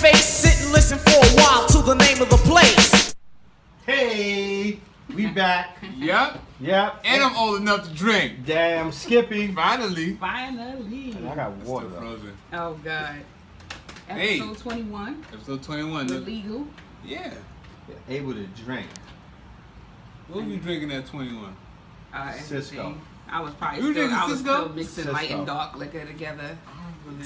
face, sit and listen for a while to the name of the place. Hey, we back. Yep. Yep. And I'm old enough to drink. Damn, Skippy. Finally. Finally. And I got water. Still frozen. Oh, God. Hey. Episode 21. Episode 21. We're legal. Yeah. Able to drink. What were you drinking at 21? Cisco. Everything. I was probably You still, drinking I was Cisco? still mixing light and dark liquor together.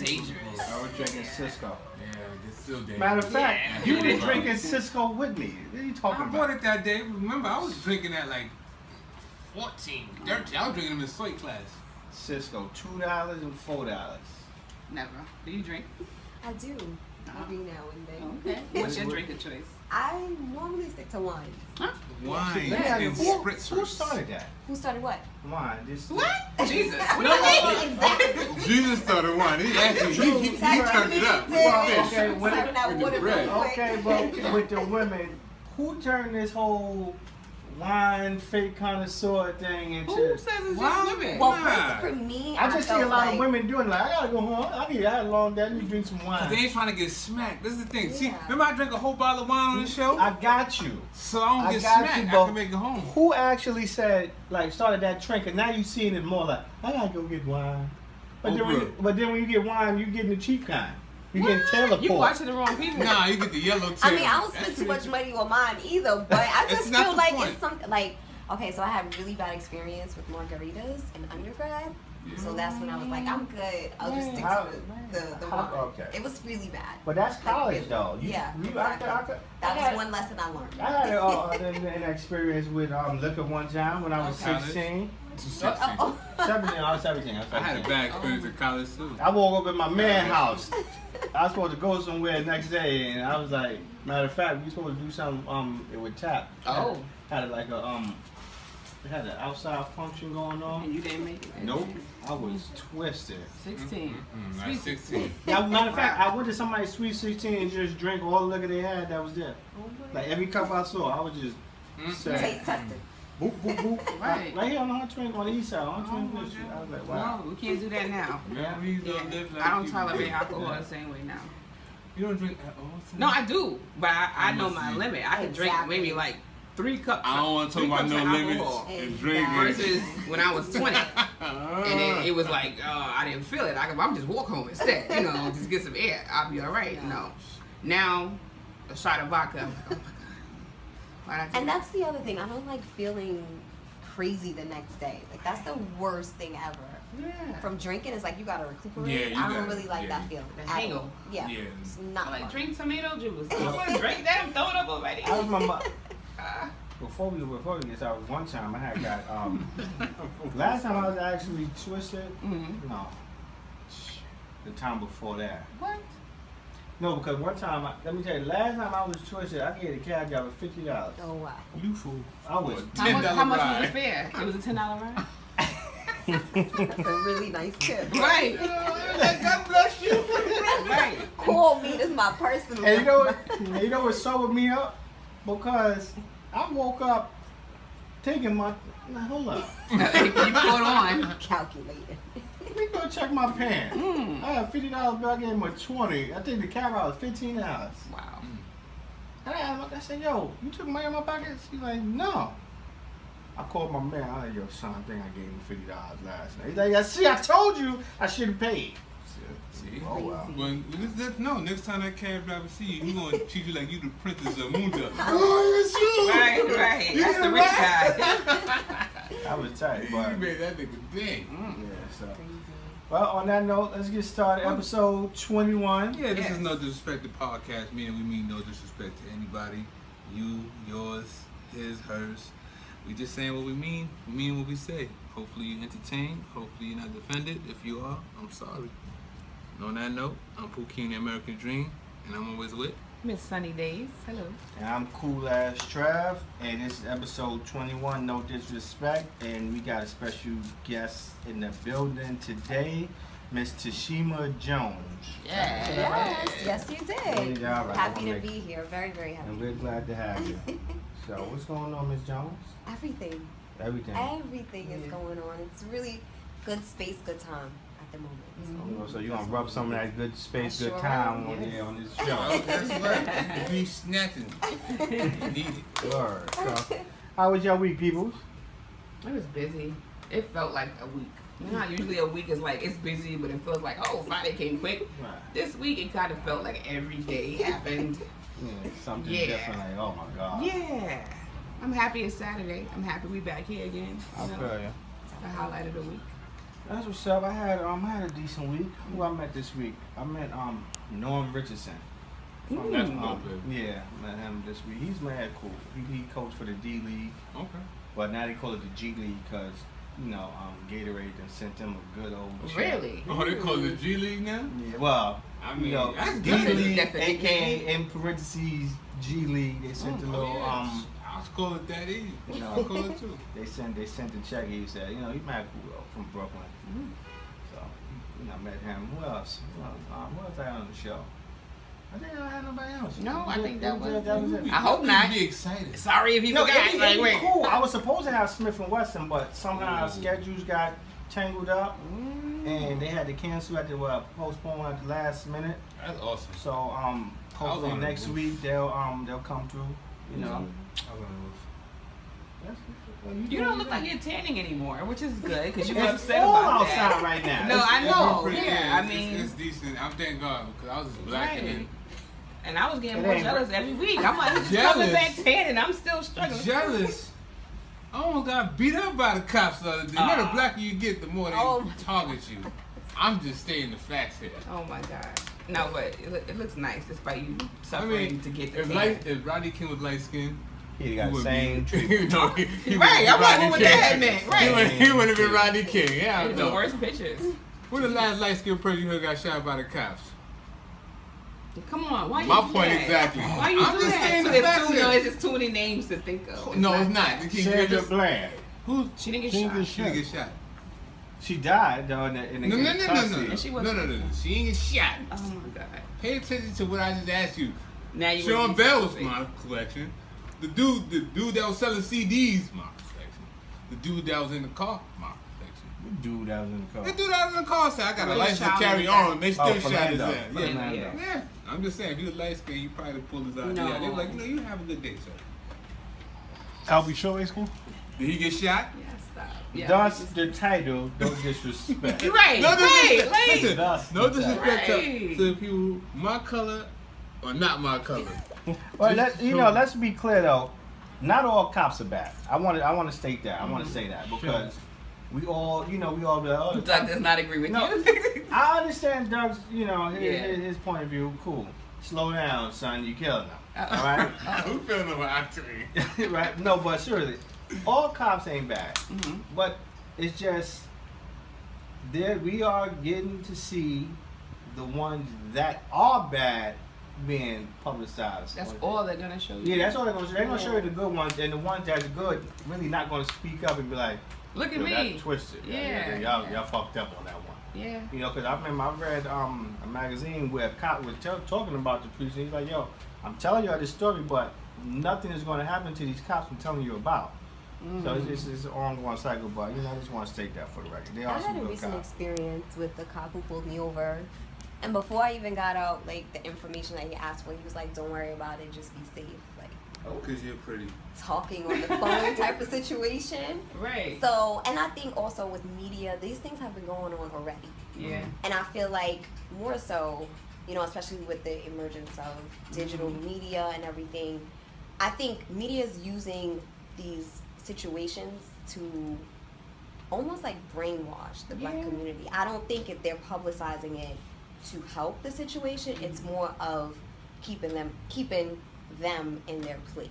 Dangerous. I was drinking Cisco. Yeah, it's still dangerous. Matter of fact, Yeah. you were drinking Cisco with me. What are you talking I about? bought it that day. Remember, I was drinking at like 14, 13. I was drinking them in soy class. Cisco, $2 and $4. Never. Do you drink? I do. Every now and then. Okay. What's your drink of choice? I normally stick to wine. Wine Yeah, and who spritzers. started that? Who started what? Wine. This. What? Jesus. Exactly. Jesus started wine. He actually he turned it up. Well, okay, when Serving that with the water bread. real quick. Okay, but with the women, who turned this whole wine fake connoisseur thing into? Who says it's Wow. just women? Well, Nah. for me, I just see a felt lot like, of women doing like, I gotta go home. I had a long day. I need to drink some They wine. ain't trying to get smacked. This is the thing. See, Yeah. remember I drank a whole bottle of wine on the show? I got you. So I don't I get got smacked. you, I but can make it home. Who actually said, like, started that trend? Cause now you seeing it more like, I gotta go get wine. But then when you get wine, you getting the cheap kind. You getting Taylor You Port. watching the wrong people. Nah, you get the yellow tail. I mean, I don't spend too much money on mine either, but I It's just not feel the like point. it's something like, okay, so I had a really bad experience with margaritas in undergrad. So that's when I was like, I'm good. I'll just stick How- to the how- wine. okay. It was really bad. But that's Like, college really. though. Yeah, I exactly. That was one lesson I learned. I had an experience with liquor one time when I was Okay. 16. 260. Oh, 17, I was 17. I had a bad experience in college too. I woke up in my man house. I was supposed to go somewhere next day, and I was like, matter of fact, we supposed to do something with tap. Oh. Had like a it had an outside function going on. And you didn't make it. Nope, I was twisted. 16. Like 16. Now, matter of fact, I went to somebody's sweet 16 and just drank all the liquor they had that was there. Like every cup I saw, I was just saying, taste tested. boop, boop, boop. Right. Right here on the 120 on the east side, 120 Street. I was like, wow. No, we can't do that now. Memories don't live like I don't people. tolerate alcohol the same way now. You don't drink at all? No, I do, but I know must my see. limit. I can drink Exactly. maybe like 3 cups. I don't want to talk about no limits and Exactly. drinking. Versus when I was 20, and it was like I didn't feel it. I'm just walk home instead. You know, just get some air. I'll be all right. No, now a shot of vodka. I'm like, oh my god. Why'd I do And that? that's the other thing. I don't like feeling crazy the next day. Like that's the worst thing ever. Yeah. From drinking, it's like you gotta recuperate. Yeah, you I don't gotta- really like yeah. that feeling. The at all. hangover. Yeah. Yeah. It's not I'm like, fun. drink tomato juice. I want to drink that and throw it up already. I remember before we get started, one time I had got last time I was actually twisted. Mhm. No, the time before that. What? No, because one time, let me tell you, last time I was twisted, I gave the cab driver $50. Oh wow. You fool. I was How much was ride. the fare? It was a $10 ride. That's a really nice tip. Right. God bless you. Right. Call me. This is my personal. And you know what sobered me up? Because I woke up taking my. Now, hold up. You put on. Calculated. Let me go check my pants. I had $50 bill. I gave him a 20. I think the cab ride was $15. Wow. And I said, yo, you took money out of my pockets? He's like, no. I called my man. I like, yo, son, I think I gave him $50 last night. He's like, yeah, see, I told you I should have paid. See? Oh, wow. No, next time that cab driver see you, he gonna treat you like you the Princess of Munda. Right. That's the rich guy. I was tight, You but made that nigga big. yeah, so. Well, on that note, let's get started. Episode 21. Yeah, this Yes. is No Disrespect the podcast, meaning we mean no disrespect to anybody. You, yours, his, hers. We just saying what we mean what we say. Hopefully you entertained. Hopefully you're not offended. If you are, I'm sorry. And on that note, I'm Pookie, the American Dream, and I'm always with. Miss Sunny Days. Hello. And I'm Cool Ass Trav, and this is episode 21, No Disrespect, and we got a special guest in the building today, Miss Tashima Jones. Yes, you did. Yeah, all right. Happy to I'll be here. Very, very happy. And we're glad to have you. So, what's going on, Miss Jones? Everything. Everything. Everything is going on. It's really good space, good time. I at the moment. So you're gonna rub some of that good space, I good sure time am, on yes. here on this Oh, show. that's right. You be snatching. You need it. Word. So, how was your week, peoples? It was busy. It felt like a week. You know how usually a week is like, it's busy, but it feels like, oh, Friday came quick. Right. This week, it kind of felt like every day happened. Yeah, something Yeah. different. Like, oh my God. Yeah. I'm happy it's Saturday. I'm happy we back here again. I You know, feel you. the highlight of the week. That's what's up. I had a decent week. Who I met this week? I met Norm Richardson. From That's yeah, met him this week. He's mad cool. He coached for the D League, Okay. but now they call it the G League because Gatorade done sent them a good old check. Really? Oh, they call it G League now? Yeah, well, I mean, that's D good. League, Definition. aka in parentheses G League. They sent the little I'll call it that easy. you know, I'll call it too. they sent the check. He said, he mad cool though, from Brooklyn. So I met him. Who else? What else I had on the show? I think I don't have nobody else. No, I think that was it. I hope not. Be excited. Sorry if you No, forgot. it Like, was cool. I was supposed to have Smith and Wesson, but somehow our schedules got tangled up, and they had to cancel at the postpone at the last minute. That's awesome. So hopefully on the next roof. week they'll come through. You know. You don't look like you're tanning anymore, which is good because you were It's upset fall about outside that. right now. No, I know. Pretty- Yeah, I it's- mean, it's decent. I'm thank God because I was just black Right. and and I was getting It more ain't- jealous every week. I'm like, he's Jealous? coming back tanning. I'm still struggling. jealous. I almost got beat up by the cops the other day. You know, the Ah. blacker you get, the more they Oh my target you. I'm just stating the facts here. Oh my God. No, but it looks nice despite you suffering to get the tan. If Rodney King was light skinned, He got the same treatment. no, Right, I wonder what that meant. Right. He would have been Rodney King. Yeah, I The know. worst pictures. When the last light skinned person you heard got shot by the cops? Come on, why you My do point that? exactly. Why you I'm do just that? saying So the it's facts too, here. no, it's just too many names to think of. No, it's not. that. Sandra Bland. Who? She didn't get She shot. didn't She didn't get shot. She died though in the No. And she No, wasn't- no. She ain't get shot. Oh my God. Pay attention to what I just asked you. Now you Sean wanna be Bell was specific. my collection. The dude that was selling CDs, my collection. The dude that was in the car, my collection. Dude that was in the car. The dude that was in the car said, I got a Well, license to child carry is that. on. They still shot his Fernando. ass. Yeah. Fernando. Yeah. I'm just saying, if you were light skinned, you probably pull his ID out. They were like, you have a good day, sir. Albie Shaw, skin? Did he get shot? Yeah, stop. Yeah, Thus just- the title, don't disrespect. Right, No right, disrespect. right. Listen, That's no the disrespect Right. to the people my color or not my color. Well, let's be clear though. Not all cops are bad. I want to state that. I want to say that because we all be like, oh, Doug does not agree with No. you. I understand Doug's, Yeah. his point of view. Cool. Slow down, son. You killing them. All right. Who feeling about acting? Right. No, but seriously, all cops ain't bad. Mhm. But it's just there we are getting to see the ones that are bad being publicized. That's all they're gonna show you. Yeah, that's all they're gonna show. They're gonna show you the good ones, and the ones that's good really not gonna speak up and be like, Look at "Yo, me. that's twisted. Yeah. Y'all fucked up on that one." Yeah. You know, because I remember I read a magazine where a cop was talking about the police, and he's like, "Yo, I'm telling you this story, but nothing is going to happen to these cops I'm telling you about." So it's an ongoing cycle, but I just want to state that for the record. They I are had some a good recent cops. experience with the cop who pulled me over. And before I even got out, like, the information that he asked for, he was like, don't worry about it, just be safe. Like, Oh, because you're pretty. talking on the phone type of situation. Right. So, and I think also with media, these things have been going on already. Yeah. And I feel like more so, especially with the emergence of digital media and everything, I think media is using these situations to almost like brainwash the black Yeah. community. I don't think if they're publicizing it to help the situation, it's more of keeping them in their place.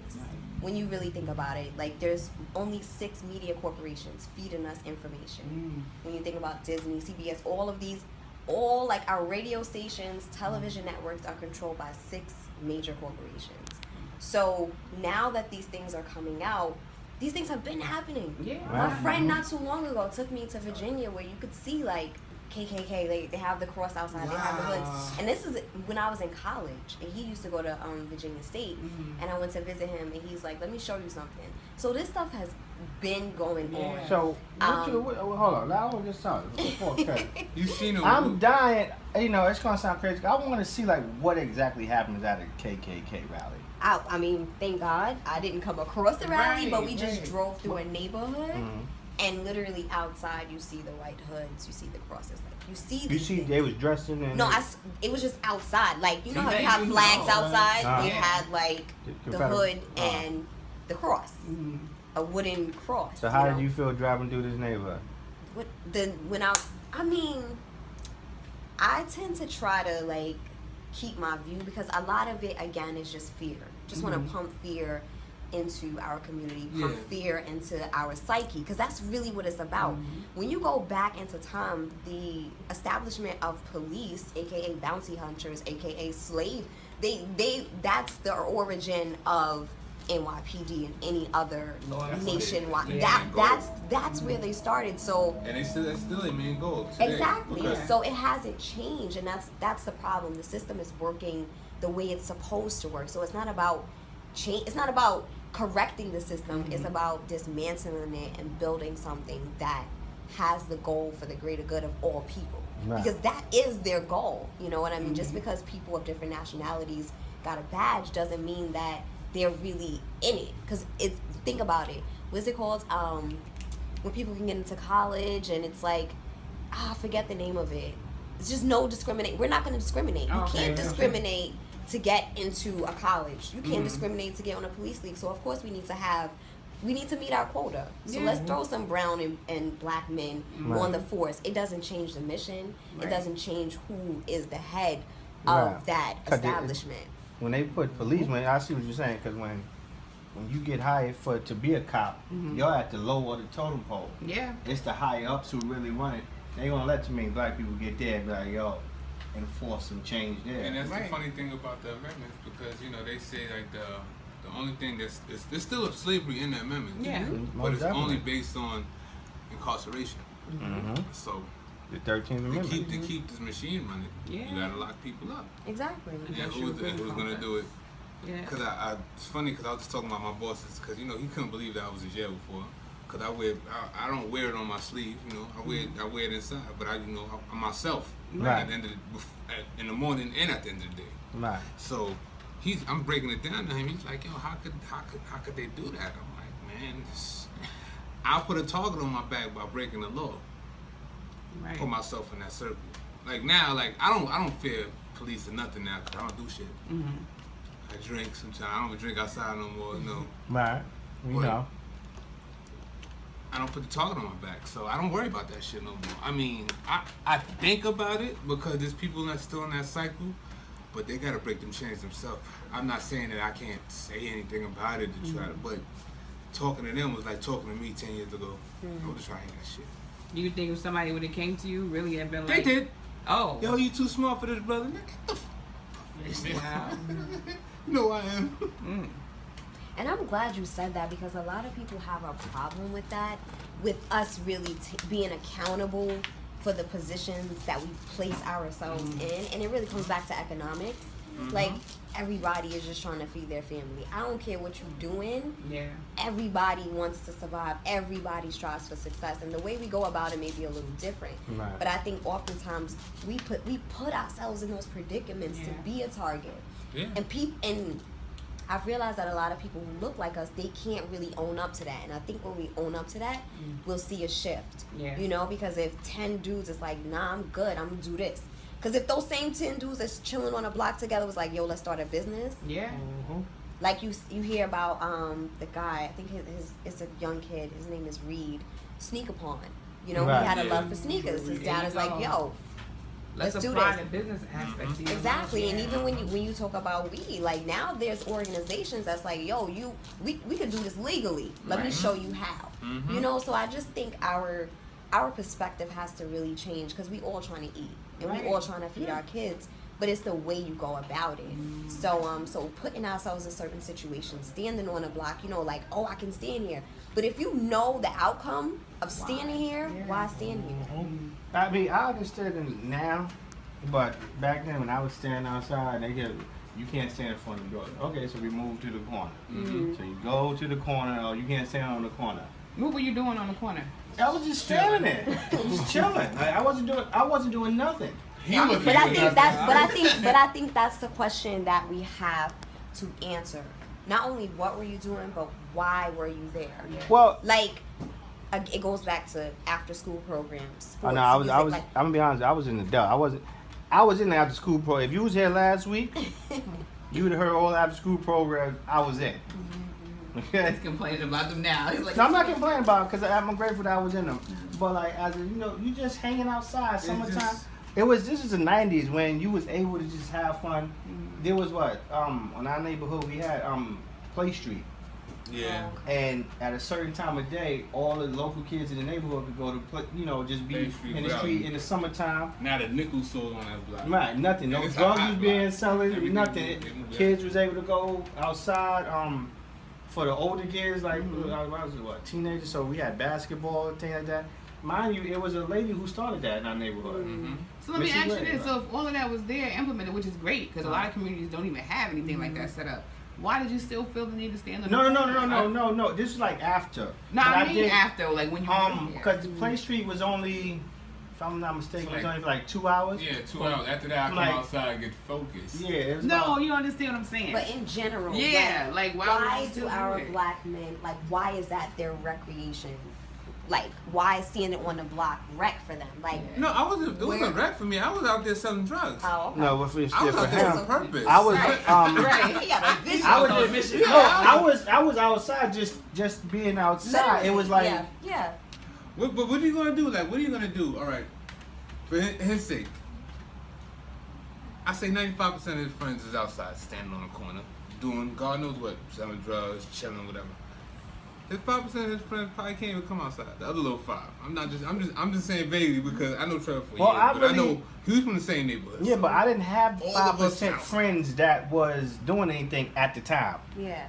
When you really think about it, like there's only 6 media corporations feeding us information. When you think about Disney, CBS, all of these, all like our radio stations, television networks are controlled by 6 major corporations. So now that these things are coming out, these things have been happening. Yeah. My friend not too long ago took me to Virginia where you could see like KKK. They have the cross outside. They have the hoods. And this is when I was in college, and he used to go to Virginia State, and I went to visit him, and he's like, "Let me show you something." So this stuff has been going on. So, hold on. Now I want to just talk. You seen it? I'm dying. You know, it's gonna sound crazy. I want to see like what exactly happens at a KKK rally. I mean, thank God I didn't come across the rally, Right, but we just right. drove through a neighborhood, Mhm. and literally outside you see the white hoods, you see the crosses, like you see. You these see, things. they was dressed in. No, it was just outside. Like, you know how you Yeah, have you flags know. outside? They Yeah. had, like, the Confederate. hood and the cross. A wooden cross. So how know? did you feel driving through this neighborhood? I mean, I tend to try to, like, keep my view because a lot of it, again, is just fear. Just want to pump fear into our community, pump fear into our psyche, because that's really what it's about. When you go back into time, the establishment of police, aka bounty hunters, aka slave, that's the origin of NYPD and any other nationwide. Yeah. That's where they started. So And that's still their main goal today. exactly. Okay. So it hasn't changed, and that's the problem. The system is working the way it's supposed to work. So it's not about change. It's not about correcting the system. It's about dismantling it and building something that has the goal for the greater good of all people. Right. Because that is their goal. You know what I mean? Just because people of different nationalities got a badge doesn't mean that they're really in it. Because think about it. What's it called? When people can get into college and it's like, I forget the name of it. It's just no discriminate. We're not going to discriminate. You can't discriminate to get into a college. You can't discriminate to get on a police league. So of course we need to meet our quota. So let's throw some brown and black men on the force. It doesn't change the mission. It doesn't change who is the head of that 'Cause establishment. When they put policemen, I see what you're saying, because when you get hired to be a cop, you're at the low of the totem pole. Yeah. It's the higher ups who really run it. They ain't gonna let too many black people get there and be like, yo, enforce some change there. And that's the funny thing about the amendments, because they say like the only thing there's still a slavery in the amendment. Yeah. But it's Definitely. only based on incarceration. So The 13th to Amendment. keep this machine running, you gotta lock people up. Exactly. And who's gonna do it? Yeah. Because it's funny because I was just talking about my bosses, because he couldn't believe that I was in jail before. Because I don't wear it on my sleeve, I wear it inside, but I'm myself. Right. At the end of in the morning and at the end of the day. Right. So I'm breaking it down to him. He's like, yo, how could they do that? I'm like, man, I'll put a target on my back by breaking the law. Right. Put myself in that circle. Like now, like I don't fear police or nothing now, because I don't do shit. I drink sometimes. I don't even drink outside no more. Right. We But know. I don't put the target on my back, so I don't worry about that shit no more. I mean, I think about it because there's people that's still in that cycle, but they gotta break them chains themselves. I'm not saying that I can't say anything about it to try to, but talking to them was like talking to me 10 years ago. I was just trying to hear that shit. Do you think if somebody would have came to you, really have been like, They did. Oh. Yo, you too smart for this, brother. Man, get the Wow. You know I am. And I'm glad you said that, because a lot of people have a problem with that, with us really being accountable for the positions that we place ourselves in. And it really comes back to economics. Like, everybody is just trying to feed their family. I don't care what you're doing. Yeah. Everybody wants to survive. Everybody strives for success. And the way we go about it may be a little different. Right. But I think oftentimes we put ourselves in those predicaments to be a target. Yeah. And I've realized that a lot of people who look like us, they can't really own up to that. And I think when we own up to that, we'll see a shift. Yeah. Because if 10 dudes is like, nah, I'm good, I'm gonna do this. Because if those same 10 dudes that's chilling on a block together was like, yo, let's start a business. Yeah. Like you hear about the guy, I think it's a young kid, his name is Reed, Sneaker Pawn. Right. He had a love for sneakers. His dad is like, yo, let's do apply this. the business aspect to your Exactly. life. And even when you talk about weed, like now there's organizations that's like, yo, we could do this legally. Let me show you how. So I just think our perspective has to really change, because we all trying to eat and we all trying to feed our kids. but it's the way you go about it. So putting ourselves in certain situations, standing on a block, you know, like, oh, I can stand here. But if you know the outcome of standing here, why stand here? I mean, I understand it now, but back then when I was standing outside, they get you can't stand in front of the door. Okay, so we moved to the corner. So you go to the corner, or you can't stand on the corner. What were you doing on the corner? I was just standing there, just chilling. Like, I wasn't doing nothing. But I think that's the question that we have to answer. Not only what were you doing, but why were you there? Well, Like, it goes back to after school programs. I know. sports, I was. music, I'm gonna be honest. I was in the dark. I was in the after school pro. If you was here last week, you would have heard all the after school programs I was in. Okay. He's complaining about them now. He's like, No, I'm not complaining about it because I'm grateful that I was in them. But like, as a, you know, you just hanging outside summertime. This was the '90s when you was able to just have fun. There was what on our neighborhood we had Play Street. Yeah. And at a certain time of day, all the local kids in the neighborhood could go to play, you know, just be Play Street in the street in the summertime. Now the nickel sold on that block. Right, nothing. No And it's drugs a hot was being block. selling, Everything nothing. was- Kids was able to go outside. For the older kids, like I was what, teenagers, so we had basketball and things like that. Mind you, it was a lady who started that in our neighborhood. So let me Mrs. ask you Ray, this: right. so if all of that was there implemented, which is great, because a lot of communities don't even have anything like that set up, why did you still feel the need to stand on? No. This was like after. No, But I mean did- after, like when you. because the Play Street was only, if I'm not mistaken, it was only for like 2 hours. Yeah, 2 hours. After that, I come Like- outside and get focused. Yeah, it was No, about- you understand what I'm saying. But in general, Yeah, like, why would why you do still our do it? black men, like, why is that their recreation? Like, why is standing on the block rec for them? Like, No, I wasn't. It Where- wasn't wreck for me. I was out there selling drugs. oh, okay. No, if it's I was for out there him. on purpose. I was Right, he got a vision. I was on a just, mission. no, I was outside just being outside. It was like yeah. But what are you gonna do? Like, what are you gonna do? All right, for his sake, I say 95% of his friends is outside, standing on the corner, doing God knows what, selling drugs, chilling, whatever. His 5% of his friends probably can't even come outside. The other little 5. I'm just saying vaguely because I know Trevor for Well, years, I but I really- know he was from the same neighborhood. yeah, so- but I didn't have All of us 5% out. friends that was doing anything at the time. Yeah.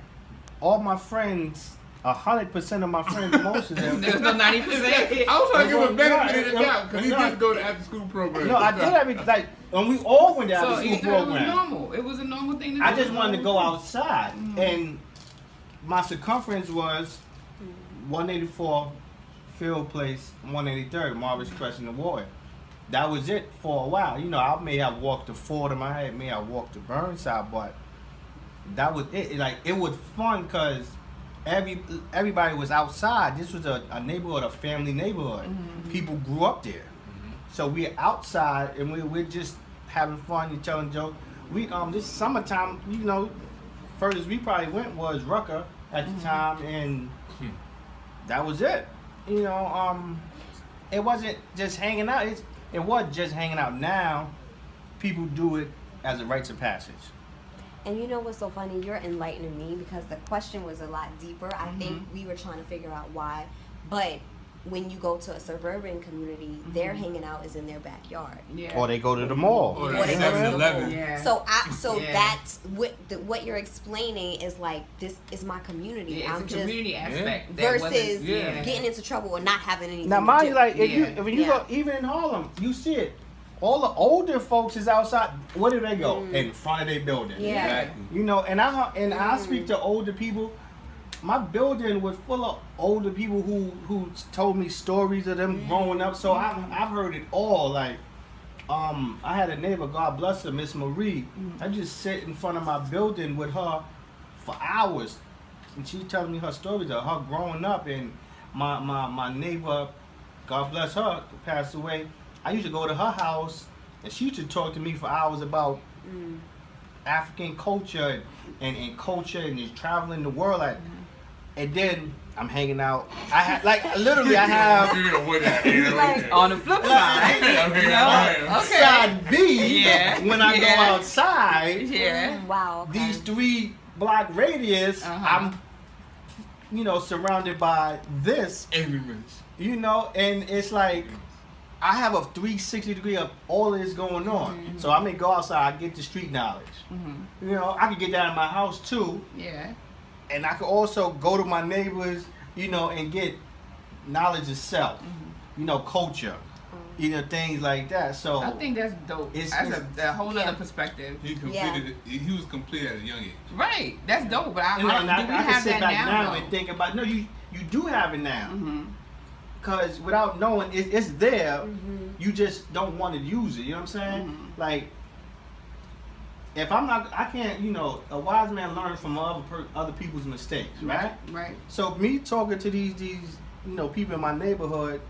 All my friends, 100% of my friends, most of them. There's no 90%. I was trying to give him a benefit of the No, doubt because he no. did go to after school program. No, I did everything. Like when we all went to So after you school thought it was program. normal. It was a normal thing to do. I just wanted to go outside, and my circumference was 184 Field Place, 183rd, Marvis Crescent, and Warwick. That was it for a while. You know, I may have walked to Fordham, I may have walked to Burnside, but that was it. Like it was fun because everybody was outside. This was a neighborhood, a family neighborhood. People grew up there, so we're outside and we're just having fun and telling jokes. We this summertime, you know, furthest we probably went was Rucker at the time, and that was it. You know, it wasn't just hanging out. It was just hanging out. Now, people do it as a rites of passage. And you know what's so funny? You're enlightening me because the question was a lot deeper. I think we were trying to figure out why. But when you go to a suburban community, their hanging out is in their backyard. Yeah. Or they go to the mall. Or Or they the go to the 7-Eleven. mall. Yeah. So Yeah. that's what you're explaining is like, this is my community. Yeah, I'm it's a just community aspect. that versus wasn't- yeah. getting into trouble or not having anything Now, to mind do. you, like if Yeah. you when you go even in Harlem, you see it. All the older folks is outside. Where do they go? In front of their building. Yeah. Exactly. You know, and I speak to older people. My building was full of older people who told me stories of them growing up. So I've heard it all. Like, I had a neighbor, God bless her, Miss Marie. I just sit in front of my building with her for hours, and she telling me her stories of her growing up. And my neighbor, God bless her, passed away. I used to go to her house, and she used to talk to me for hours about African culture and culture and just traveling the world. Like, and then I'm hanging out. I have literally I have Like, on the flip side. Okay. side B Yeah. when I go Yeah. outside. Yeah. Wow. Okay. These 3-block radius, I'm surrounded by this. You know, and it's like I have a 360 degree of all of this going on. So I may go outside, I get the street knowledge. You know, I can get that in my house too. Yeah. And I could also go to my neighbors, you know, and get knowledge of self, you know, culture, you know, things like that. So I think that's dope. That's a whole other Yeah. perspective. He completed it. He was complete at a young age. Right. That's dope. But I and I do we can have sit that back now though? and think about, no, you do have it now. Because without knowing, it's there. You just don't want to use it. You know what I'm saying? Like, if I can't, you know, a wise man learns from other people's mistakes, right? Right. So me talking to these you know, people in my neighborhood,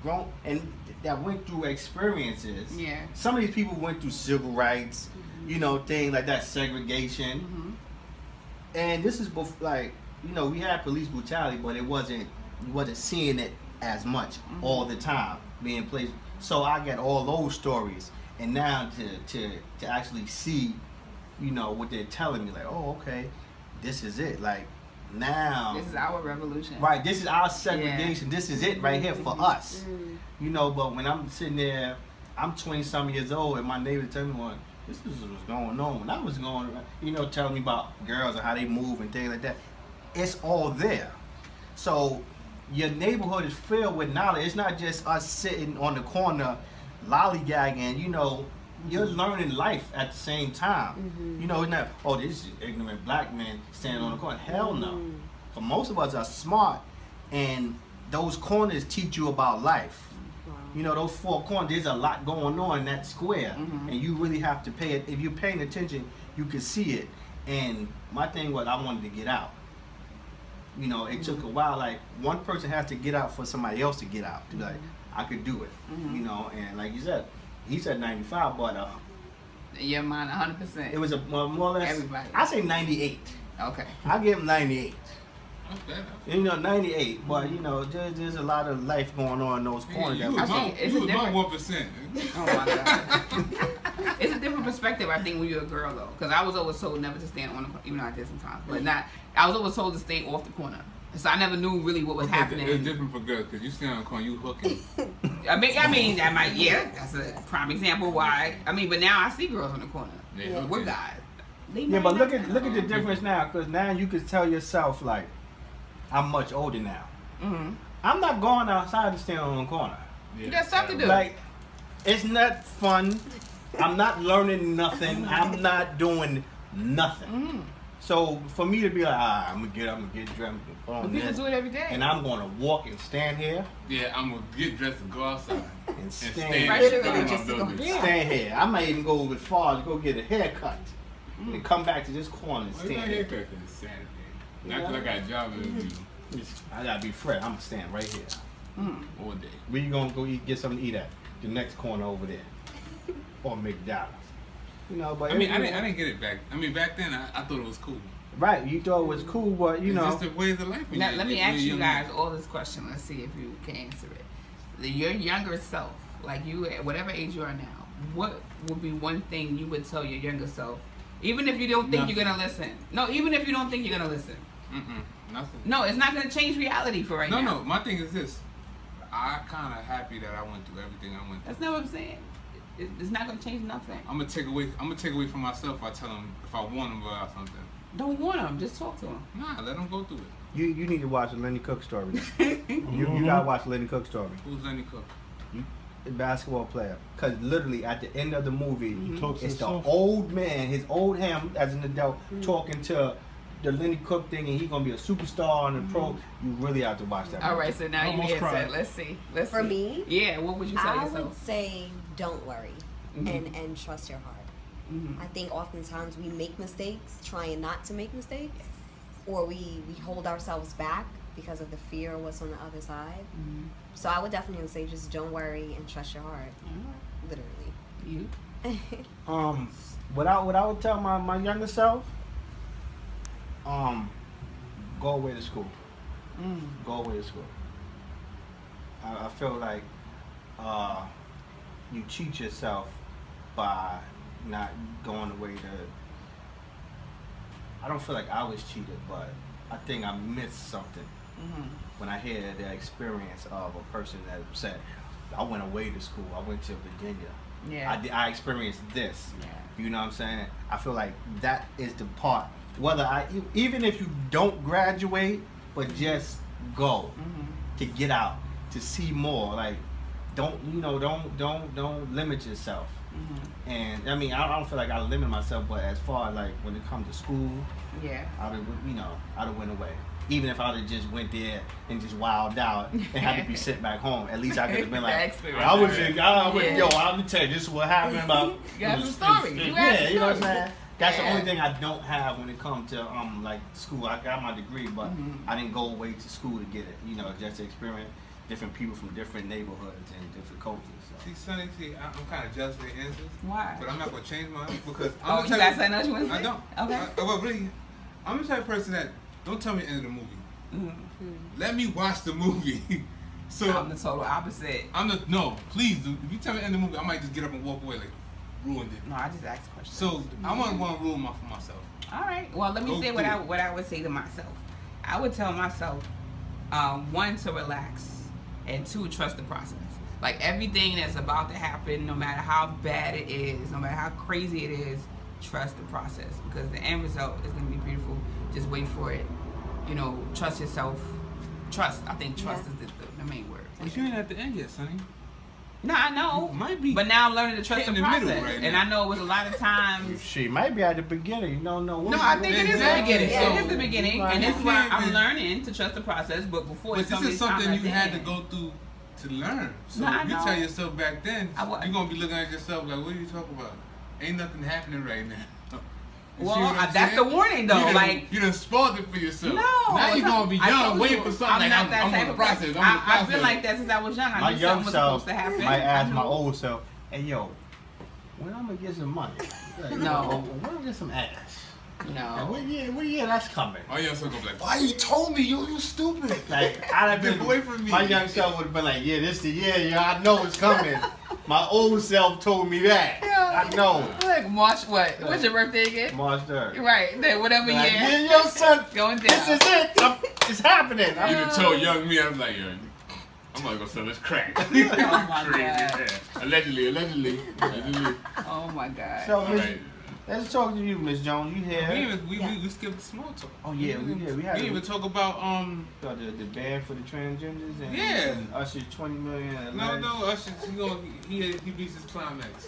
grown and that went through experiences. Yeah. Some of these people went through civil rights, you know, things like that, segregation. And this is like, you know, we had police brutality, but you wasn't seeing it as much all the time being placed. So I got all those stories, and now to actually see, you know, what they're telling me, like, oh, okay, this is it. Like, now This is our revolution. right, this is our segregation. This is it right here for us. You know, but when I'm sitting there, I'm 20-some years old, and my neighbor tell me, well, this is what's going on. When I was going, you know, telling me about girls and how they move and things like that. It's all there. So your neighborhood is filled with knowledge. It's not just us sitting on the corner lollygagging. You know, you're learning life at the same time. You know, it's not, oh, this is ignorant black man standing on the corner. Hell no. For most of us are smart, and those corners teach you about life. You know, those four corners, there's a lot going on in that square, and you really have to pay it. If you're paying attention, you can see it. And my thing was, I wanted to get out. You know, it took a while. Like, one person has to get out for somebody else to get out. To be like, I could do it. You know, and like you said, he said 95, but In your mind, 100%. it was a more or less. Everybody. I say 98. Okay. I give him 98. Okay. You know, 98. But you know, there's a lot of life going on in those corners. You that was we- I think it's you a was different- 1%. Oh my god. It's a different perspective, I think, when you're a girl though, because I was always told never to stand on the corner, even though I did sometimes, but not. I was always told to stay off the corner, so I never knew really what was happening. It's different for girls because you stand on the corner, you hooking. I mean, that might, yeah, that's a prime example why. I mean, but now I see girls on the corner Yeah. with guys. They Yeah, might but not look at the difference now, because now you can tell yourself, like, I'm much older now. I'm not going outside to stand on the corner. You got stuff to do. Like, it's not fun. I'm not learning nothing. I'm not doing nothing. So for me to be like, I'm gonna get dressed, I'm gonna put But on people this, do it every day. and I'm gonna walk and stand here Yeah, I'm gonna get dressed and go outside and stand stand, Right, in sugar, front of just my to go- building. Yeah. stand here. I might even go as far as go get a haircut and come back to this corner and Why you got stand a here. haircut? 'Cause it's Saturday. Not 'cause I got a job interview I gotta be fresh. I'm gonna stand right here. all day. Where you gonna go get something to eat at? The next corner over there, or McDonald's. You know, but I mean, I didn't get it back. I mean, back then I thought it was cool. right. You thought it was cool, but you It's know, just the ways of life. when Now, you- let me when ask you're you young. guys all this question. Let's see if you can answer it. Your younger self, like you at whatever age you are now, what would be one thing you would tell your younger self, even if you don't think you're gonna listen? No, even if you don't think you're gonna listen. Nothing. No, it's not gonna change reality for right now. No. My thing is this. I'm kind of happy that I went through everything I went through. That's not what I'm saying. It's not gonna change nothing. I'm gonna take away from myself. If I tell them if I want them about something. Don't want them. Just talk to them. Nah, let them go through it. you need to watch the Lenny Cook story. You gotta watch the Lenny Cook story. Who's Lenny Cook? The basketball player, because literally at the end of the movie, talks it's the himself. old man, his old him as an adult, talking to the Lenny Cook thing, and he's gonna be a superstar on the pro. You really have to watch that. All movie. right, so now you Almost answer. cried. Let's see. Let's For see. me? Yeah. What would you tell I yourself? would say don't worry and trust your heart. I think oftentimes we make mistakes trying not to make mistakes, or we hold ourselves back because of the fear of what's on the other side. So I would definitely say just don't worry and trust your heart. Literally. You. What I would tell my younger self, go away to school. Go away to school. I feel like you cheat yourself by not going away to. I don't feel like I was cheated, but I think I missed something when I hear the experience of a person that said, I went away to school. I went to Virginia. Yeah. I experienced this. Yeah. You know what I'm saying? I feel like that is the part. Even if you don't graduate, but just go to get out, to see more. Like, don't limit yourself. And I mean, I don't feel like I limit myself, but as far as like when it comes to school, Yeah. I'd have went away. Even if I'd have just went there and just wilded out and had to be sent back home, at least I could have been like, yo, I'm gonna tell you, this is what happened about. You got some stories. You know what I'm saying? That's the only thing I don't have when it comes to like school. I got my degree, but I didn't go away to school to get it. You know, just to experience different people from different neighborhoods and different cultures. So. See, Sonny, I'm kind of jealous of the answers. Why? But I'm not gonna change mine because Oh, you got something else you want to say? I don't. Okay. Well, really, I'm the type of person that don't tell me the end of the movie. Let me watch the movie. So I'm the total opposite. No, please. If you tell me the end of the movie, I might just get up and walk away like ruined it. No, I just asked questions. So I want to ruin for myself. All right. Well, let me say what I would say to myself. I would tell myself, one, to relax, and two, trust the process. Like everything that's about to happen, no matter how bad it is, no matter how crazy it is, trust the process because the end result is going to be beautiful. Just wait for it. You know, trust yourself. Trust. I think trust is the main word. But you ain't at the end yet, Sonny. No, I know. Might be. But now I'm learning to trust the in the process. middle right And now. I know it was a lot of times. She might be at the beginning. You don't know. No, I think it is the Exactly. beginning. So- It is the beginning. And this is why I'm learning to trust the process. But before But this is something you had to to go through to learn. So No, I if you know. tell yourself back then, I wa- you're going to be looking at yourself like, what are you talking about? Ain't nothing happening right now. You see Well, what I'm that's saying? the warning though. You done spoiled it for yourself. No. Now you're going to be I young, told waiting you, for something. I'm not that I'm type on the of process. person. I'm on the I process. feel like that since I was young. I My knew young something was self supposed to happen. might ask I my knew. old self, "Hey yo, when I'm gonna get some money? Like, No. when I'm get some ass? No. What year that's coming?" My young son going to be like, why you told me? You stupid. Like I'd have Get been away from me. My young self would have been like, "Yeah, this the year. Yeah, I know it's coming." My old self told me that. I know. Like March what? What's your birthday again? March 3rd. Right. Then whatever Like, year. yeah, your son. Going down. This is it. It's happening. You done told young me, I was like, yo, I'm not going to sell this crack. Oh my God. Yeah. Allegedly. Oh my God. So, All Miss, right. let's talk to you, Miss Jones. You here? We skipped the small talk. Oh yeah, we did. We had didn't even talk about the ban for the transgenders and, Yeah. and Usher's 20 million. no Usher he reached his climax.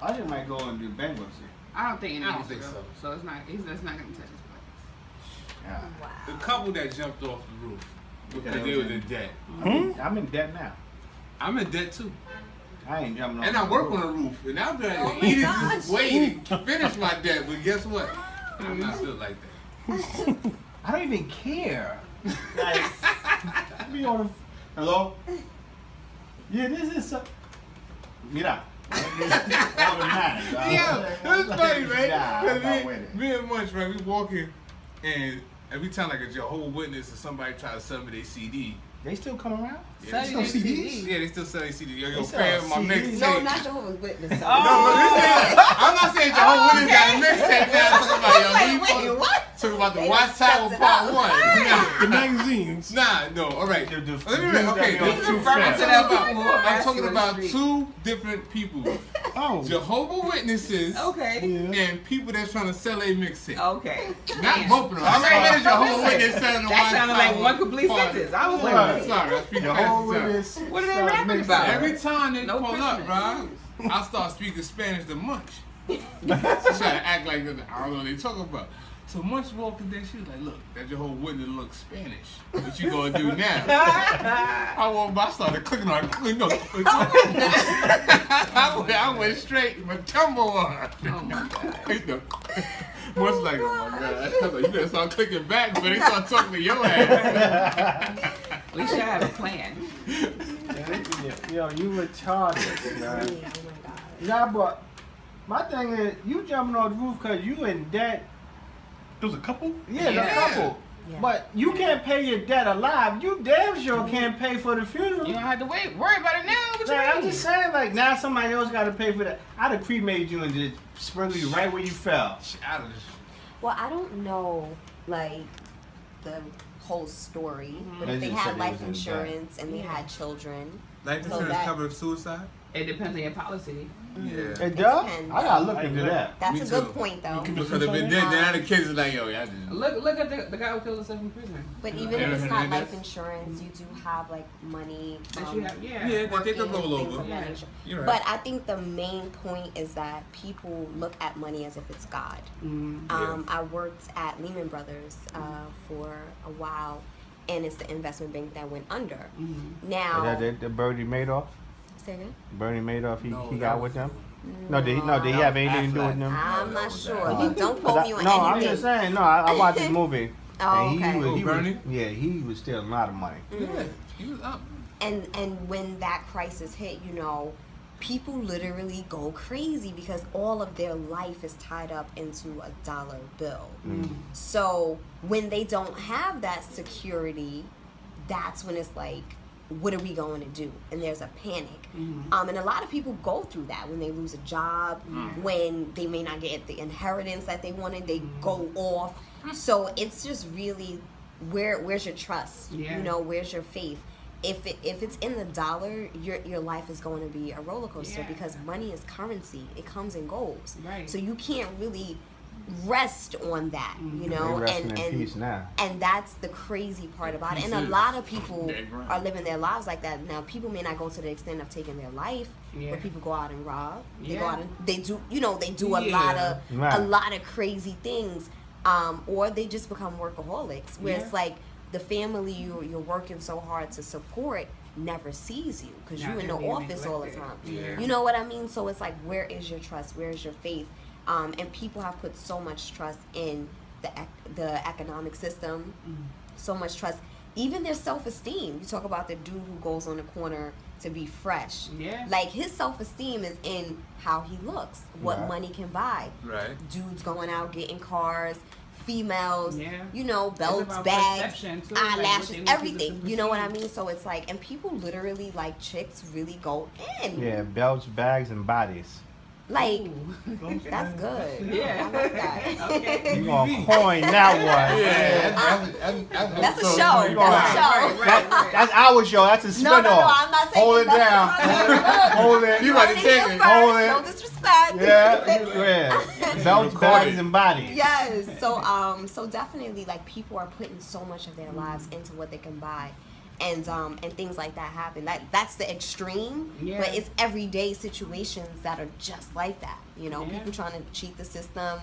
I just might go and do bankruptcy. I don't think any I don't of think this so. real. So it's not gonna touch his place. Yeah. The couple that jumped off the roof because Okay, they was in debt. I'm in debt now. I'm in debt too. I ain't jumping on. And I work on the roof. And I'll be like, Edith is waiting to finish my debt, but guess what? I'm not still like that. I don't even care. Like, be on the. Hello? Yeah, this is so. Mira. Yeah, it was funny, right? Yeah, 'Cause I'm with it. me and Munch, right, we walking, and every time like a Jehovah's Witness or somebody try to sell me their CD, They still come around? yeah, Sell you still their CDs? CD. yeah, they still sell their CD. Yo, They sell pay my CDs. mixtape. No, not Jehovah's Witness. I'm not saying Jehovah's Witness got a mixtape now. I'm talking about, yo, Wait, what? talking about the They Watch just Tower stepped it Part up. 1. The magazines. No, all right. The Let me read. Okay, dudes that be on this Too is Fast. I'm talking about two different people. Oh. Jehovah's Witnesses Okay. Yeah. and people that's trying to sell a mixtape. Okay. Not Damn. both of them. I already heard Jehovah's Witness selling the That Watch sounded like Tower one complete Part- sentence. I was Right. like, Sorry, I speak Jehovah's fast. Witness. What are they start rapping mixing. about? Every time they No pull up, Christmas. right, I start speaking Spanish to Munch. She try to act like I don't know what they talking about. So Munch walked in there, she was like, look, that Jehovah's Witness looks Spanish. What you gonna do now? I walked by, I started clicking on her. No. I went straight, my tumble on her. oh my God. Munch like, oh my God. I was like, you better start clicking back, but they start talking to your ass. We should have a plan. Yo, you retarded, man. Oh my God. Nah, but my thing is, you jumping on the roof because you in debt. There was a couple? Yeah, Yeah. the couple. Yeah. But you can't pay your debt alive. You damn sure can't pay for the funeral. You don't have to worry about it now. What you Like, I'm mean? just saying, like, now somebody else got to pay for that. I'd have cremated you and just sprinkle you right where you fell. Out of this. Well, I don't know, like, the whole story, but They if they just said had they life was in insurance and they had children, Life So insurance that- cover suicide? It depends on your policy. Yeah. It does? depends. I gotta look into that. That's Me a too. good point, though. Because if it did, then the kids is like, yo, y'all just. Look at the guy who killed himself in prison. But Yeah. even if it's not Hernandez. life insurance, you do have like money. That you have, yeah. Yeah, they could working, roll things over. of that Yeah. nature. You're right. But I think the main point is that people look at money as if it's God. I worked at Lehman Brothers for a while, and it's the investment bank that went under. Now, The Bernie Madoff? say again? Bernie Madoff, he that got was- with them? No, did he have anything to do with them? I'm that not was sure. that. You don't Cause quote me on no, I'm anything. just saying. No, I watched this movie. Oh, and okay. he Bernie? he was stealing a lot of money. Yeah, he was up. And when that crisis hit, people literally go crazy because all of their life is tied up into a dollar bill. So when they don't have that security, that's when it's like, what are we going to do? And there's a panic. And a lot of people go through that when they lose a job, when they may not get the inheritance that they wanted, they go off. So it's just really, where's your trust? Yeah. Where's your faith? If it's in the dollar, your life is going to be a roller coaster because money is currency. It comes and goes. Right. So you can't really rest on that, They resting in and peace now. and that's the crazy part about it. And a Pieces. lot of people Dead right. are living their lives like that. Now, people may not go to the extent of taking their life, Yeah. but people go out and rob. They go Yeah. out and they do, they do a Yeah. lot of crazy things, or they just become workaholics. Where it's like the family you're working so hard to support never sees you because Now you're in they're the being office all the neglected. time. Yeah. You know what I mean? So it's like, where is your trust? Where is your faith? And people have put so much trust in the economic system, so much trust, even their self-esteem. You talk about the dude who goes on the corner to be fresh. Yeah. Like, his self-esteem is in how he looks, what Right. money can buy. Right. Dudes going out getting cars, females, Yeah. Belts, about bags, perception, too, like what eyelashes, they want people to everything. You know what I perceive. mean? So it's like, and people literally, like, chicks really go in. Yeah, belts, bags, and bodies. Like, Okay. that's good. Yeah. I like that. Okay. You gonna coin that one? That's a So show. you That's a gonna- show. That's our show. That's a spinoff. No, I'm not saying Hold it down. Hold it. You about to take it. Hold it. No disrespect. Yeah. Belts, bags, and bodies. Yes. So definitely, like, people are putting so much of their lives into what they can buy. And things like that happen. That's the extreme, Yeah. but it's everyday situations that are just like that. Yeah. People trying to cheat the system,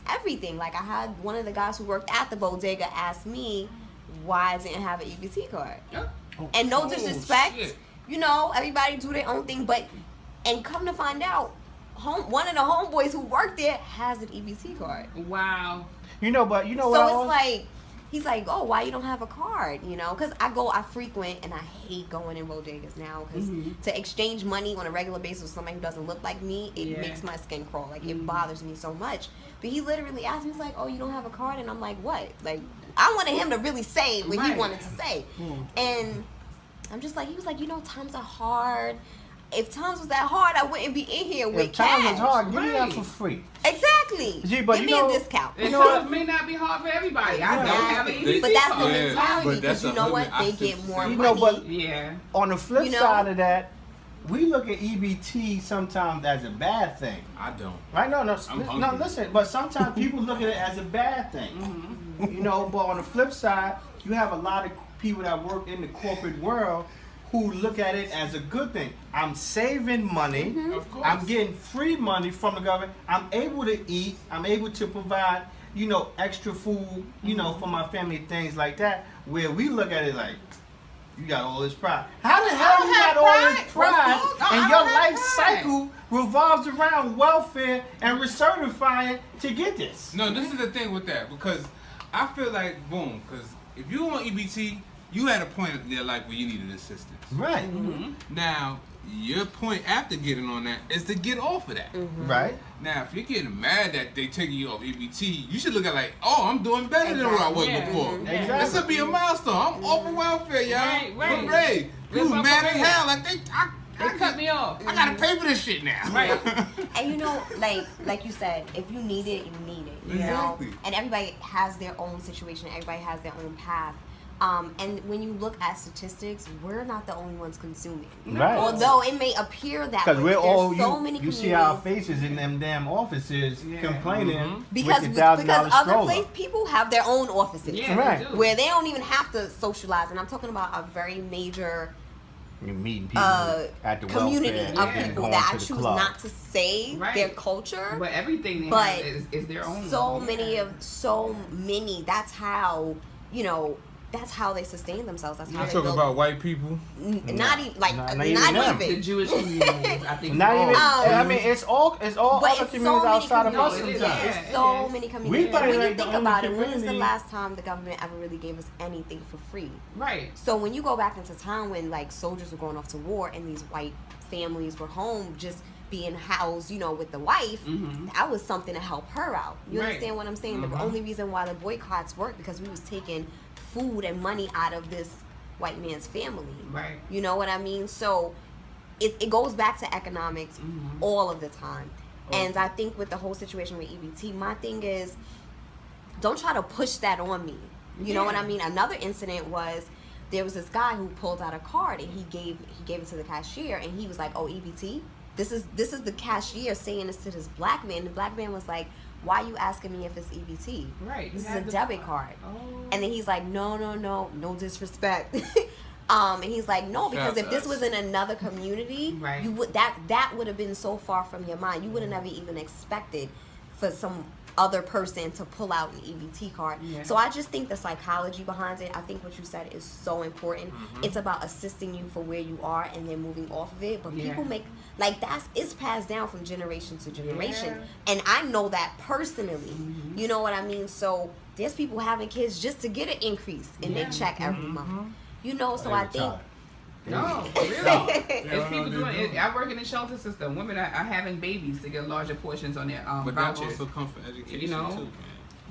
everything. Like, I had one of the guys who worked at the bodega ask me why I didn't have an EBT card. Oh. And no Oh, disrespect, shit. everybody do their own thing, and come to find out, one of the homeboys who worked there has an EBT card. Wow. But you know what? So it's like, he's like, oh, why you don't have a card? Because I frequent, and I hate going in bodegas now, because to exchange money on a regular basis with somebody who doesn't look like me, it Yeah. makes my skin crawl. Like, it bothers me so much. But he literally asked me, he's like, oh, you don't have a card? And I'm like, what? Like, I wanted him to really say what he Right. wanted to say. And I'm just like, he was like, times are hard. If times was that hard, I wouldn't be in here with If times cash. is hard, give me that Right. for free. Exactly. Gee, but Give you me know- a discount. And so it may not be hard for everybody. I don't have an Exactly. EBT But that's the card. Yeah, mentality, but because that's you a know what? limit. I They see get what more you're money. saying. But- Yeah. On the flip You know? side of that, we look at EBT sometimes as a bad thing. I don't. Right? No, I'm no, hungry. listen. But sometimes people look at it as a bad thing. But on the flip side, you have a lot of people that work in the corporate world who look at it as a good thing. I'm saving money. Of course. I'm getting free money from the government. I'm able to eat. I'm able to provide, extra food, for my family, things like that. Where we look at it like, you got all this pride. How the hell you got all this pride and your life cycle revolves around welfare and recertifying to get this? No, this is the thing with that, because I feel like, boom, because if you on EBT, you had a point in your life where you needed assistance. Right. Now, your point after getting on that is to get off of that. Right. Now, if you're getting mad that they taking you off EBT, you should look at like, oh, I'm doing better than what I was Yeah. before. Exactly. This would be a milestone. I'm off of welfare, y'all. Right. Hooray. You Live up mad as parade. hell. Like, They cut me off. I gotta pay for this shit now. Right. And like you said, if you need it, you need it. You Exactly. know? And everybody has their own situation. Everybody has their own path. And when you look at statistics, we're not the only ones consuming. Right. Although it may appear that Because way, we're there's all so many you see our communities. faces in them damn offices complaining Because with the $1,000 other stroller. people have their own offices. Yeah, Right. they do. Where they don't even have to socialize. And I'm talking about a very major You're meeting people at the community welfare of and people going that I to the choose club. not to say Right. their culture. But everything they But have is their own. so Yeah. many. That's how that's how they sustain themselves. That's how You they talking build. about white people? Not even like Not not, even them. The even. Jewish community, I think. Not even. Um, I mean, it's all But other it's communities so many outside of us. communities. sometimes. Sometimes. It's Yeah, so it is. many We communities. probably And when you like the think only about it, when was the community- last time the government ever really gave us anything for free? Right. So when you go back into time when like soldiers were going off to war and these white families were home just being housed, with the wife, that was something to help her out. You Right. understand what I'm saying? The only reason why the boycotts worked because we was taking food and money out of this white man's family. Right. You know what I mean? So it goes back to economics all of the time. And I think with the whole situation with EBT, my thing is don't try to push that on me. You know what I mean? Another incident was there was this guy who pulled out a card and he gave it to the cashier and he was like, "Oh, EBT? This is the cashier saying this to this black man." The black man was like, "Why are you asking me if it's EBT? Right. This You is a had the debit card." Oh. And then he's like, no disrespect. And he's like, no, because if this was in another community, Right. you would that would have been so far from your mind. You would have never even expected for some other person to pull out an EBT card. Yeah. So I just think the psychology behind it, I think what you said is so important. It's about assisting you for where you are and then moving off of it. But Yeah. people make it's passed down from generation to generation. Yeah. And I know that personally. You know what I mean? So there's people having kids just to get an increase in their check every month. So I think No, really. It's people doing it. I work in the shelter system. Women are having babies to get larger portions on their But that vouchers. also comes from education You know? too, man.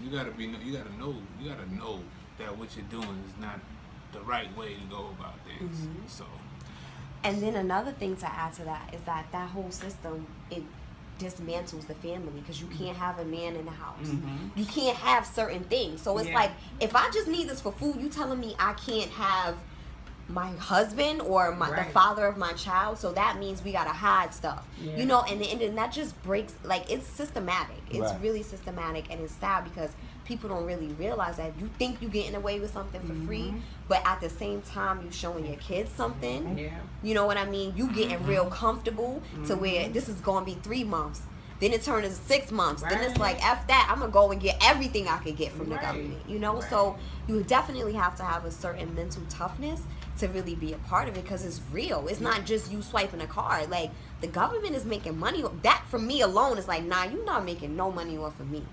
You gotta know that what you're doing is not the right way to go about things. So And then another thing to add to that is that whole system, it dismantles the family because you can't have a man in the house. You can't have certain things. So it's Yeah. like, if I just need this for food, you telling me I can't have my husband or the Right. father of my child, so that means we gotta hide stuff. Yeah. And that just breaks, like, it's systematic. It's Right. really systematic, and it's sad because people don't really realize that you think you're getting away with something for free, but at the same time you showing your kids something. Yeah. You know what I mean? You getting real comfortable to where this is gonna be 3 months. Then it turns into 6 months. Then it's Right. like, F that, I'm gonna go and get everything I could get from the Right. government. Right. So you definitely have to have a certain mental toughness to really be a part of it because it's real. It's not just you swiping a card. Like, the government is making money. That for me alone is like, nah, you're not making no money off of me.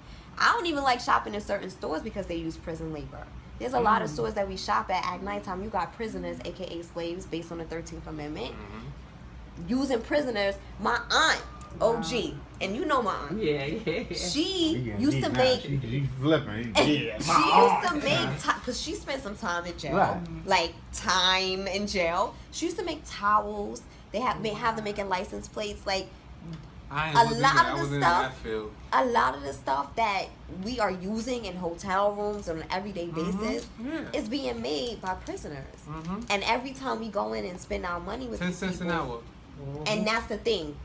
I don't even like shopping in certain stores because they use prison labor. There's a lot of stores that we shop at nighttime. You got prisoners, aka slaves, based on the 13th Amendment, using prisoners. My aunt, OG, and you know my aunt. Yeah. She used to make. She's flipping. She used to make because she spent some time in jail, Right. like time in jail. She used to make towels. They have them making license plates. Like I A wasn't lot there. of I the was in stuff- that field. a lot of the stuff that we are using in hotel rooms on an everyday basis Yeah. is being made by prisoners. And every time we go in and spend our money with 10 these cents an people, hour. and that's the thing.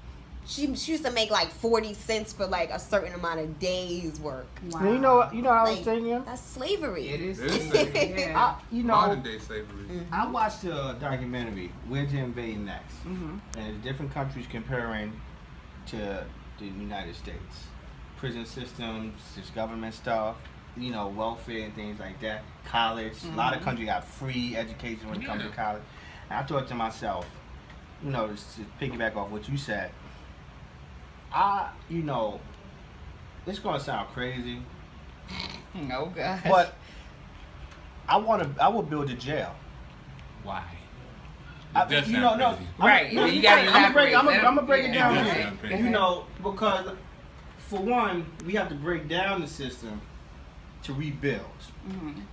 She used to make like 40 cents for like a certain amount of days work. Wow. You know what I was Like, thinking? that's slavery. It is. It is slavery. Yeah. Modern day slavery. I watched a documentary, Where to Invade Next, and different countries comparing to the United States. Prison systems, just government stuff, welfare and things like that. College, a lot of countries got free education when it comes to Yeah. college. And I thought to myself, just to piggyback off what you said, it's gonna sound crazy, Oh God. but I would build a jail. Why? I- It does you sound know, no, crazy. Right, I'm, you gotta elaborate. I'm Let gonna him- break it down yeah, for yeah, you. yeah. Go ahead. Because for one, we have to break down the system to rebuild.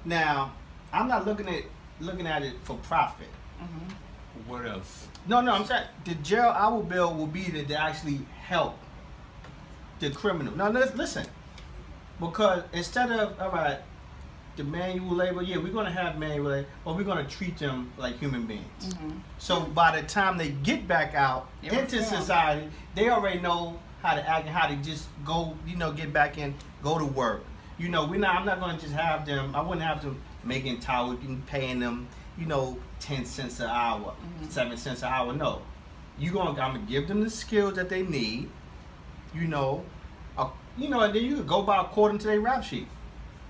Now, I'm not looking at it for profit. What else? No, I'm saying the jail I will build will be to actually help the criminal. Now, listen, because instead of, all right, the manual labor, yeah, we're gonna have manual labor, but we're gonna treat them like human beings. So by the time they get back out into society, they already know how to act and how to just go, get back in, go to work. I'm not gonna just have them. I wouldn't have them making towels and paying them, 10 cents an hour, 7 cents an hour. No, I'm gonna give them the skills that they need. And then you could go by according to their rap sheet.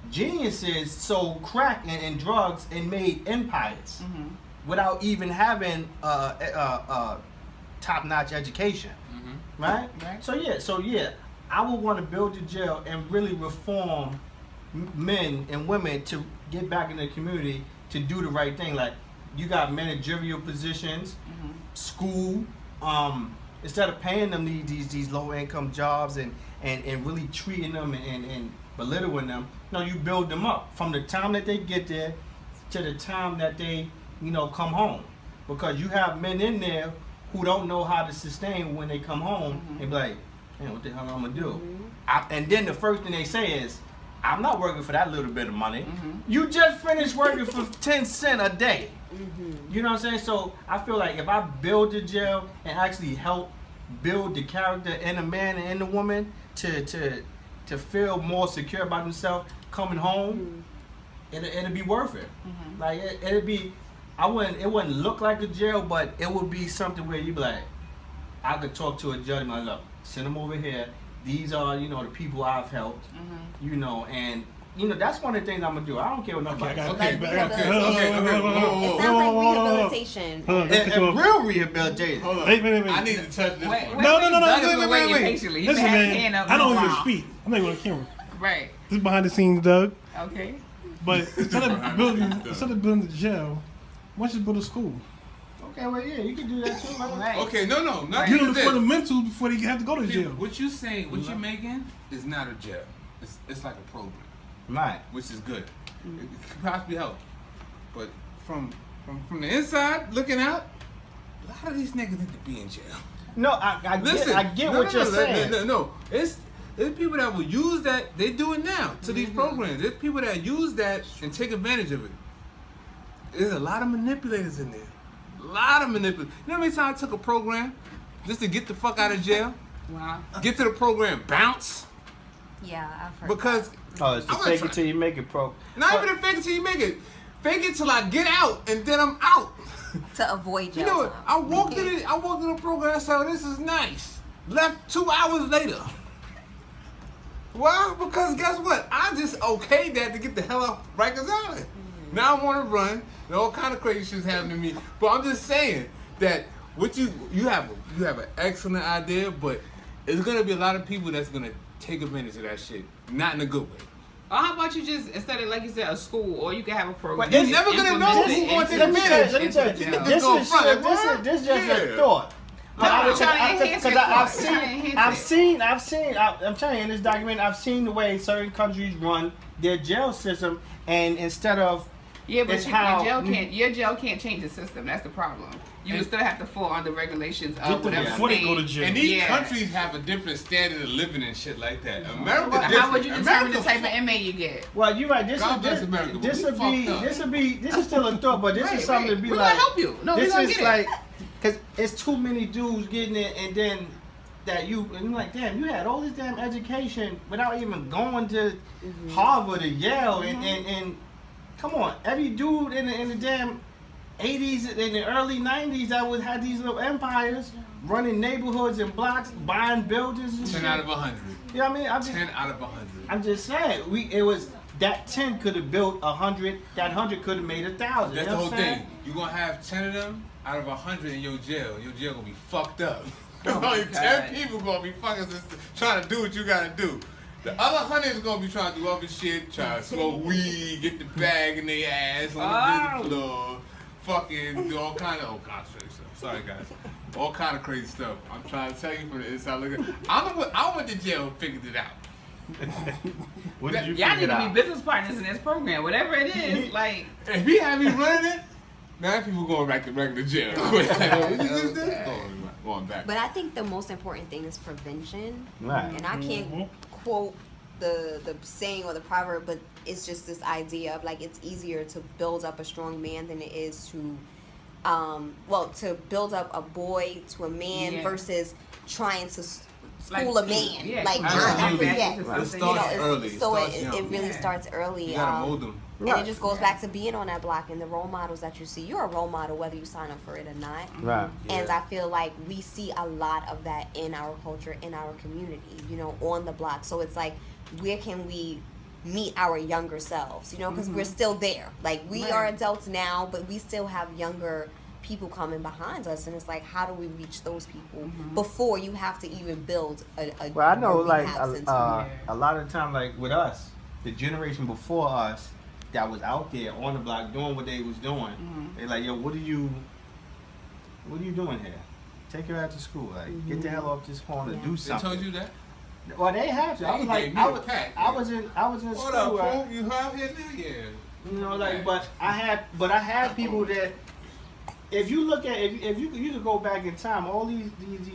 Geniuses sold crack and drugs and made empires without even having top-notch education, right? So yeah, I would want to build a jail and really reform men and women to get back in the community to do the right thing. Like, you got managerial positions, school. Instead of paying them these low-income jobs and really treating them and belittling them, you build them up from the time that they get there to the time that they, come home. Because you have men in there who don't know how to sustain when they come home and be like, man, what the hell am I gonna do? And then the first thing they say is, I'm not working for that little bit of money. You just finished working for 10 cents a day. You know what I'm saying? So I feel like if I build the jail and actually help build the character in the man and in the woman to feel more secure about themselves coming home, it'll be worth it. Like it'll be, it wouldn't look like a jail, but it would be something where you be like, I could talk to a judge and like, look, send them over here. These are, the people I've helped, and that's one of the things I'm gonna do. I don't care what nobody. Okay. It sounds like rehabilitation. And real rehabilitation. Hold on. Wait. I need to touch this one. Wait. Listen, man, I don't even speak. I'm not even on camera. Right. This is behind the scenes, Doug. Okay. But instead of building the jail, why don't you build a school? Okay, well, yeah, you can do that too. Right. Okay, no, not Give them the fundamentals before they have to go to jail. What you saying, what you're making is not a jail. It's like a program. Right. Which is good. It could possibly help. But from the inside, looking out, a lot of these niggas need to be in jail. No, I get what you're saying. No. There's people that will use that. They do it now to these programs. There's people that use that and take advantage of it. There's a lot of manipulators in there. A lot of manipulators. You know how many times I took a program just to get the fuck out of jail? Wow. Get to the program, bounce. Yeah, I've heard. Because it's to fake it till you make it, pro. Not even to fake it till you make it. Fake it till I get out, and then I'm out. To avoid jail. You know what? time. I walked in the program. I said, "Oh, this is nice." Left 2 hours later. Why? Because guess what? I just okayed that to get the hell off Rikers Island. Now I want to run. And all kind of crazy shit's happening to me. But I'm just saying that what you have an excellent idea, but it's gonna be a lot of people that's gonna take advantage of that shit, not in a good way. Or how about you just, instead of, like you said, a school, or you can have a program. Well, you're never gonna know who's going to take advantage. Let me tell you, this is just a thought. I'm trying to enhance your thought. I'm telling you, in this document, I've seen the way certain countries run their jail system, and instead of Yeah, but your jail can't change the system. That's the problem. You would still have to fall under regulations of whatever before they state. go to jail. And these countries have a different standard of living and shit like that. America, But how would you determine America the type of inmate you get? Well, you're right. This is still a thought, but this is something to be we're like. We're gonna help you. No, this we're gonna is get like, it. because it's too many dudes getting it, and then and you're like, damn, you had all this damn education without even going to Harvard or Yale, and come on, every dude in the damn 80s and the early 90s that had these little empires running neighborhoods and blocks, buying buildings and 10 shit. out of 100. You know what I mean? 10 out of 100. I'm just saying, that 10 could have built 100, that 100 could have made 1,000. That's you know the whole what I'm saying? thing. You're going to have 10 of them out of 100 in your jail. Your jail going to be fucked up. Oh Only my 10 God. people going to be fucking trying to do what you got to do. The other 100 is going to be trying to do other shit, trying to smoke weed, get the bag in their ass on the floor, fucking do all kind of, oh God, sorry guys, all kind of crazy stuff. I'm trying to tell you from the inside looking. I went to jail and figured it out. What did you Y'all figure need to out? be business partners in this program, whatever it is. Like, If he had me running it, now people going back to regular jail. Going back. But I think the most important thing is prevention. Right. And I can't quote the saying or the proverb, but it's just this idea of like it's easier to build up a strong man than it is to to build up a boy to a man versus trying to school a man. Yeah, like absolutely. yeah. It starts early. So Starts it young. really starts early. You gotta mold them. And it just goes back to being on that block and the role models that you see. You're a role model whether you sign up for it or not. Right. And I feel like we see a lot of that in our culture, in our community, on the block. So it's like, where can we meet our younger selves, because we're still there. Like, we are adults now, but we still have younger people coming behind us. And it's like, how do we reach those people before you have to even build a Well, I know, a like, rehab center? a lot of the time, like, with us, the generation before us that was out there on the block doing what they was doing, they're like, yo, what are you doing here? Take her out to school. Like, get the hell off this corner, do They something. told you that? Well, they have to. I was like, I was in Hold school. up, right? Paul. You have here now? Yeah. Okay. But I had people that, if you look at, if you could go back in time, all these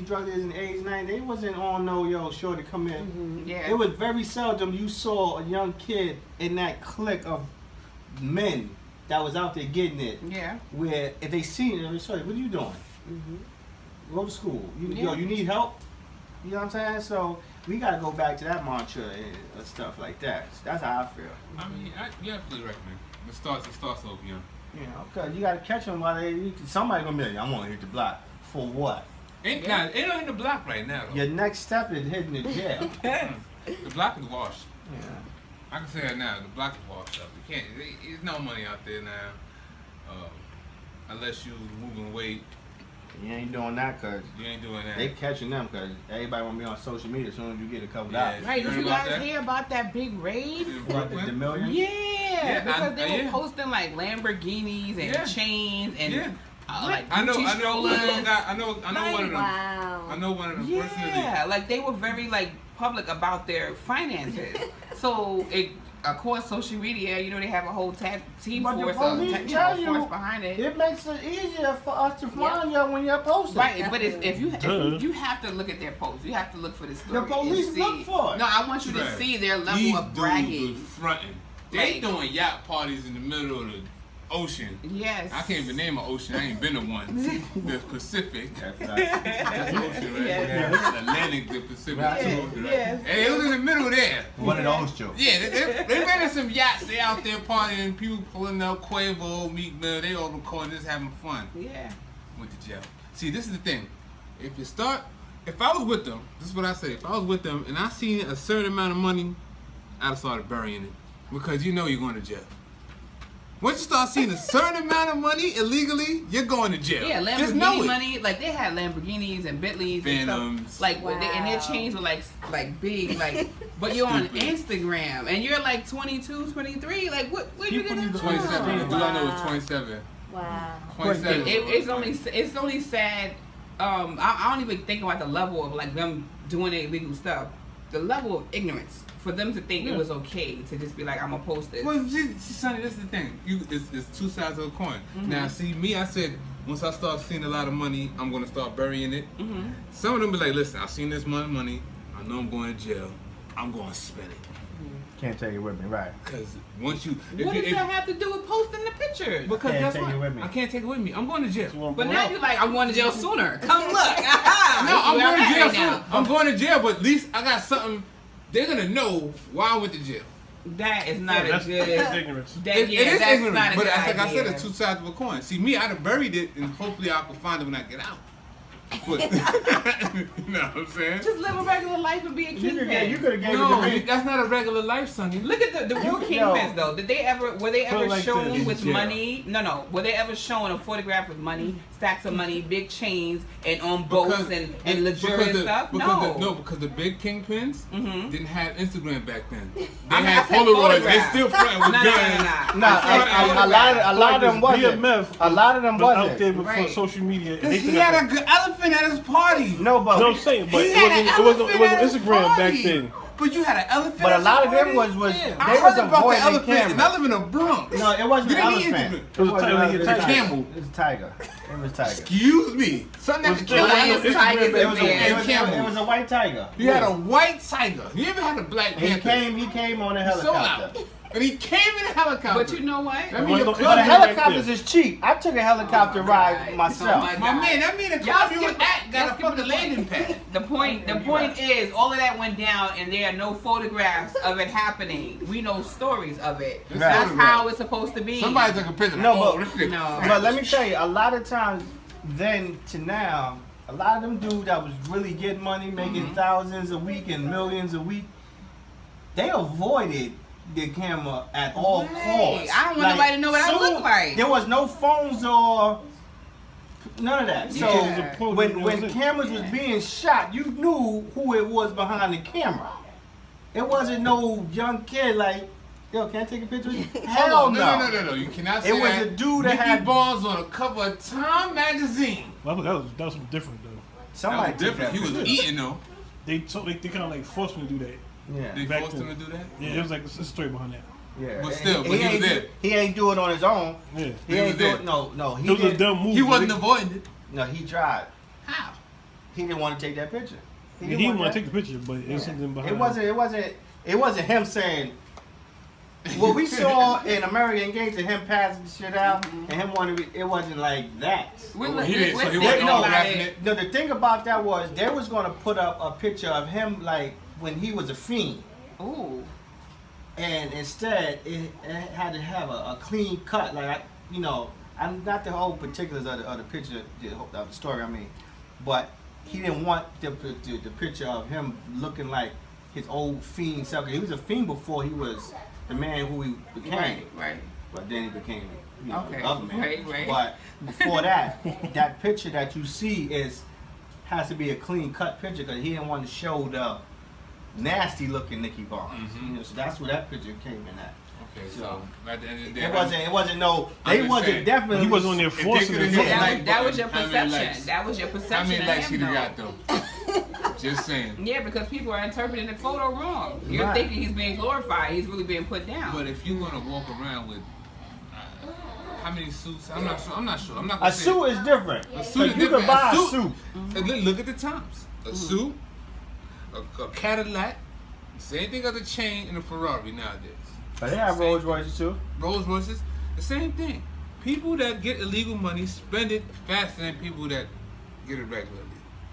drug dealers in the 80s, 90s, they wasn't on no sure to come in. Yeah. It was very seldom you saw a young kid in that clique of men that was out there getting it. Yeah. Where if they seen it, they say, what are you doing? Go to school. You need help? You know what I'm saying? So we got to go back to that mantra and stuff like that. That's how I feel. I mean, you're absolutely right, man. It starts off young. Cause you gotta catch them while somebody gonna be like, I'm gonna hit the block for what? Ain't not in the block right now, though. Your next step is hitting the jail. The block is washed. Yeah. I can say that now. The block is washed up. You can't. There's no money out there now, unless you moving weight. You ain't doing that cause You ain't doing that. they catching them cause everybody wanna be on social media as soon as you get a couple Yeah. dollars. Right, You did heard you about guys that? hear about that big raid? In What, the Brooklyn? millions? Yeah, because they were yeah. posting like Lamborghinis and Yeah. chains and Yeah. like I know Gucci strollers. I know one of them. Wow. I know one of them personally. Yeah, like they were very like public about their finances. So it, of course, social media, they have a whole team But the force, police tell you, force behind it. it makes it easier for us to find you when you're posting. Right, but if you have to look at their posts, you have to look for the story. The police and see. look for it. No, I want you to Right. see their level These of dudes bragging. was fronting. They Right. doing yacht parties in the middle of the ocean. Yes. I can't even name an ocean. I ain't been to one. The Pacific. That's right. That's ocean, right? Yes. The Atlantic, the Pacific. Right. Two oceans, right? Yes. And it was in the middle there. One of those jokes. Yeah, they rented some yachts. They out there partying. People pulling up Quavo, Meek Mill. They all recording, just having fun. Yeah. Went to jail. See, this is the thing. If I was with them, this is what I say. If I was with them and I seen a certain amount of money, I'd have started burying it because you're going to jail. Once you start seeing a certain amount of money illegally, you're going to jail. Yeah, Just know Lamborghini it. money, like they had Lamborghinis and Bentleys Phantoms. and stuff. Like and their chains were like big, like but you're on Stupid. Instagram and you're like 22, 23, like what you People get need to 27. Wow. All I know is 27. Wow. 27. it's only sad. I don't even think about the level of like them doing their illegal stuff. The level of ignorance for them to think it was okay to just be like, I'm gonna post this. Well, see, Sonny, this is the thing. It's two sides of a coin. Now, see, me, I said, once I start seeing a lot of money, I'm going to start burying it. Some of them be like, listen, I've seen this much money. I know I'm going to jail. I'm going to spend it. Can't take it with me, right? Because once you... What does that have to do with posting the pictures? Because Can't that's take what, it with me. I can't take it with me. I'm going to jail. But now you're like, I'm going to jail sooner. Come look. No, I'm Where going to at jail right soon. now. I'm going to jail, but at least I got something... They're going to know why I went to jail. That is not a That's good... ignorance. That, It is that's ignorant, not a but good like I said, idea. it's two sides of a coin. See, me, I'd have buried it, and hopefully I could find it when I get out. But, you know what I'm saying? Just live a regular life and be a You kingpin. could have gave No, it to me. that's not a regular life, Sonny. Look at the real Yo. kingpins though. Were they ever like shown this. with Yeah. money? No. Were they ever shown a photograph with money, stacks of money, big chains, and on boats and luxurious stuff? No. Because the big kingpins didn't have Instagram back then. They I had said Polaroids. They photograph. still fronting with guns. Nah, a lot of them wasn't. BMF A lot of them was out there wasn't. before Right. social media. Because he had an elephant at his party. No, but No, I'm saying, but He it had an wasn't elephant at his Instagram back party. then. But you had an elephant. But a at lot your of them wedding? was Yeah. they I was heard about the avoiding the elephant, and I camera. live in the Bronx. No, it wasn't You an didn't eat elephant. it. It was a tiger. It was a camel. It was a tiger. It was a tiger. Excuse me. Something that could kill Well, an it's elephant. tigers It was, in a, there. it, was, it was a white tiger. You had a white tiger. You ever had a black He panther? came on a He sold out. helicopter. And he came in a helicopter. But you know what? I mean, your But But club the Right helicopters there. is cheap. I took a helicopter Oh my ride God. myself. Oh my My God. man, that mean the Y'all club you was skipping- at got y'all a skipping fucking the landing pad. The point is, all of that went down, and there are no photographs of it happening. We know stories of it. Right. That's how it's supposed to be. Somebody took a picture. No, oh, but- this shit. No. But let me tell you, a lot of times then to now, a lot of them dudes that was really getting money, making thousands a week and millions a week, they avoided the camera at all Right. costs. I don't want nobody to know what I soon- look like. There was no phones or none of that. So Yeah. when cameras was being shot, you knew who it was behind the camera. It wasn't no young kid like, yo, can I take a picture with you? Hell Hold on, no. You cannot say It was that. a dude that Mickey had- Barnes on the cover of Time magazine. That was something different though. Somebody That was different. He took that was picture. eating though. They kind of like forced me to do that. Yeah. They Back forced then. him to do that. Yeah, it was like it's a story behind that. Yeah, But still, And but he was ain't there. He ain't do it on his own. Yeah, He He ain't was do there. it. No, he it was a did. dumb move. He wasn't They- avoiding it. No, he tried. How? He didn't want to take that picture. He didn't want that. to take the picture, but it was something behind. It wasn't him saying. What we saw in American Games and him passing the shit out and him wanting to be, it wasn't like that. He didn't, so he They- wasn't no, autographing it. No, the thing about that was they was gonna put up a picture of him like when he was a fiend. Ooh. And instead it had to have a clean cut. Like I'm not the whole particulars of the picture, of the story. I mean, but he didn't want the picture of him looking like his old fiend self. He was a fiend before he was the man who he became. Right. But then he became Okay. the other man. Right. But before that, that picture that you see has to be a clean cut picture because he didn't want to show the nasty looking Nicky Barnes. So that's where that picture came in at. Okay, so at the end of the day, It wasn't no. I'm They just wasn't saying, definitely. He wasn't on there If they forcing could've it. hit Yeah. like That was your button, how many perception. likes? That was your How perception. many of likes him, he though. got though? Just saying. Yeah, because people are interpreting the photo wrong. You're Right. thinking he's being glorified. He's really being put down. But if you're gonna walk around with how many suits? I'm not sure. I'm not A gonna say suit is different. A suit So is you different. can buy A a suit. suit. And then look at the times. A suit, a Cadillac, same thing as a chain and a Ferrari nowadays. But they have Rolls Royces too. Rolls Royces, the same thing. People that get illegal money spend it faster than people that get it regularly.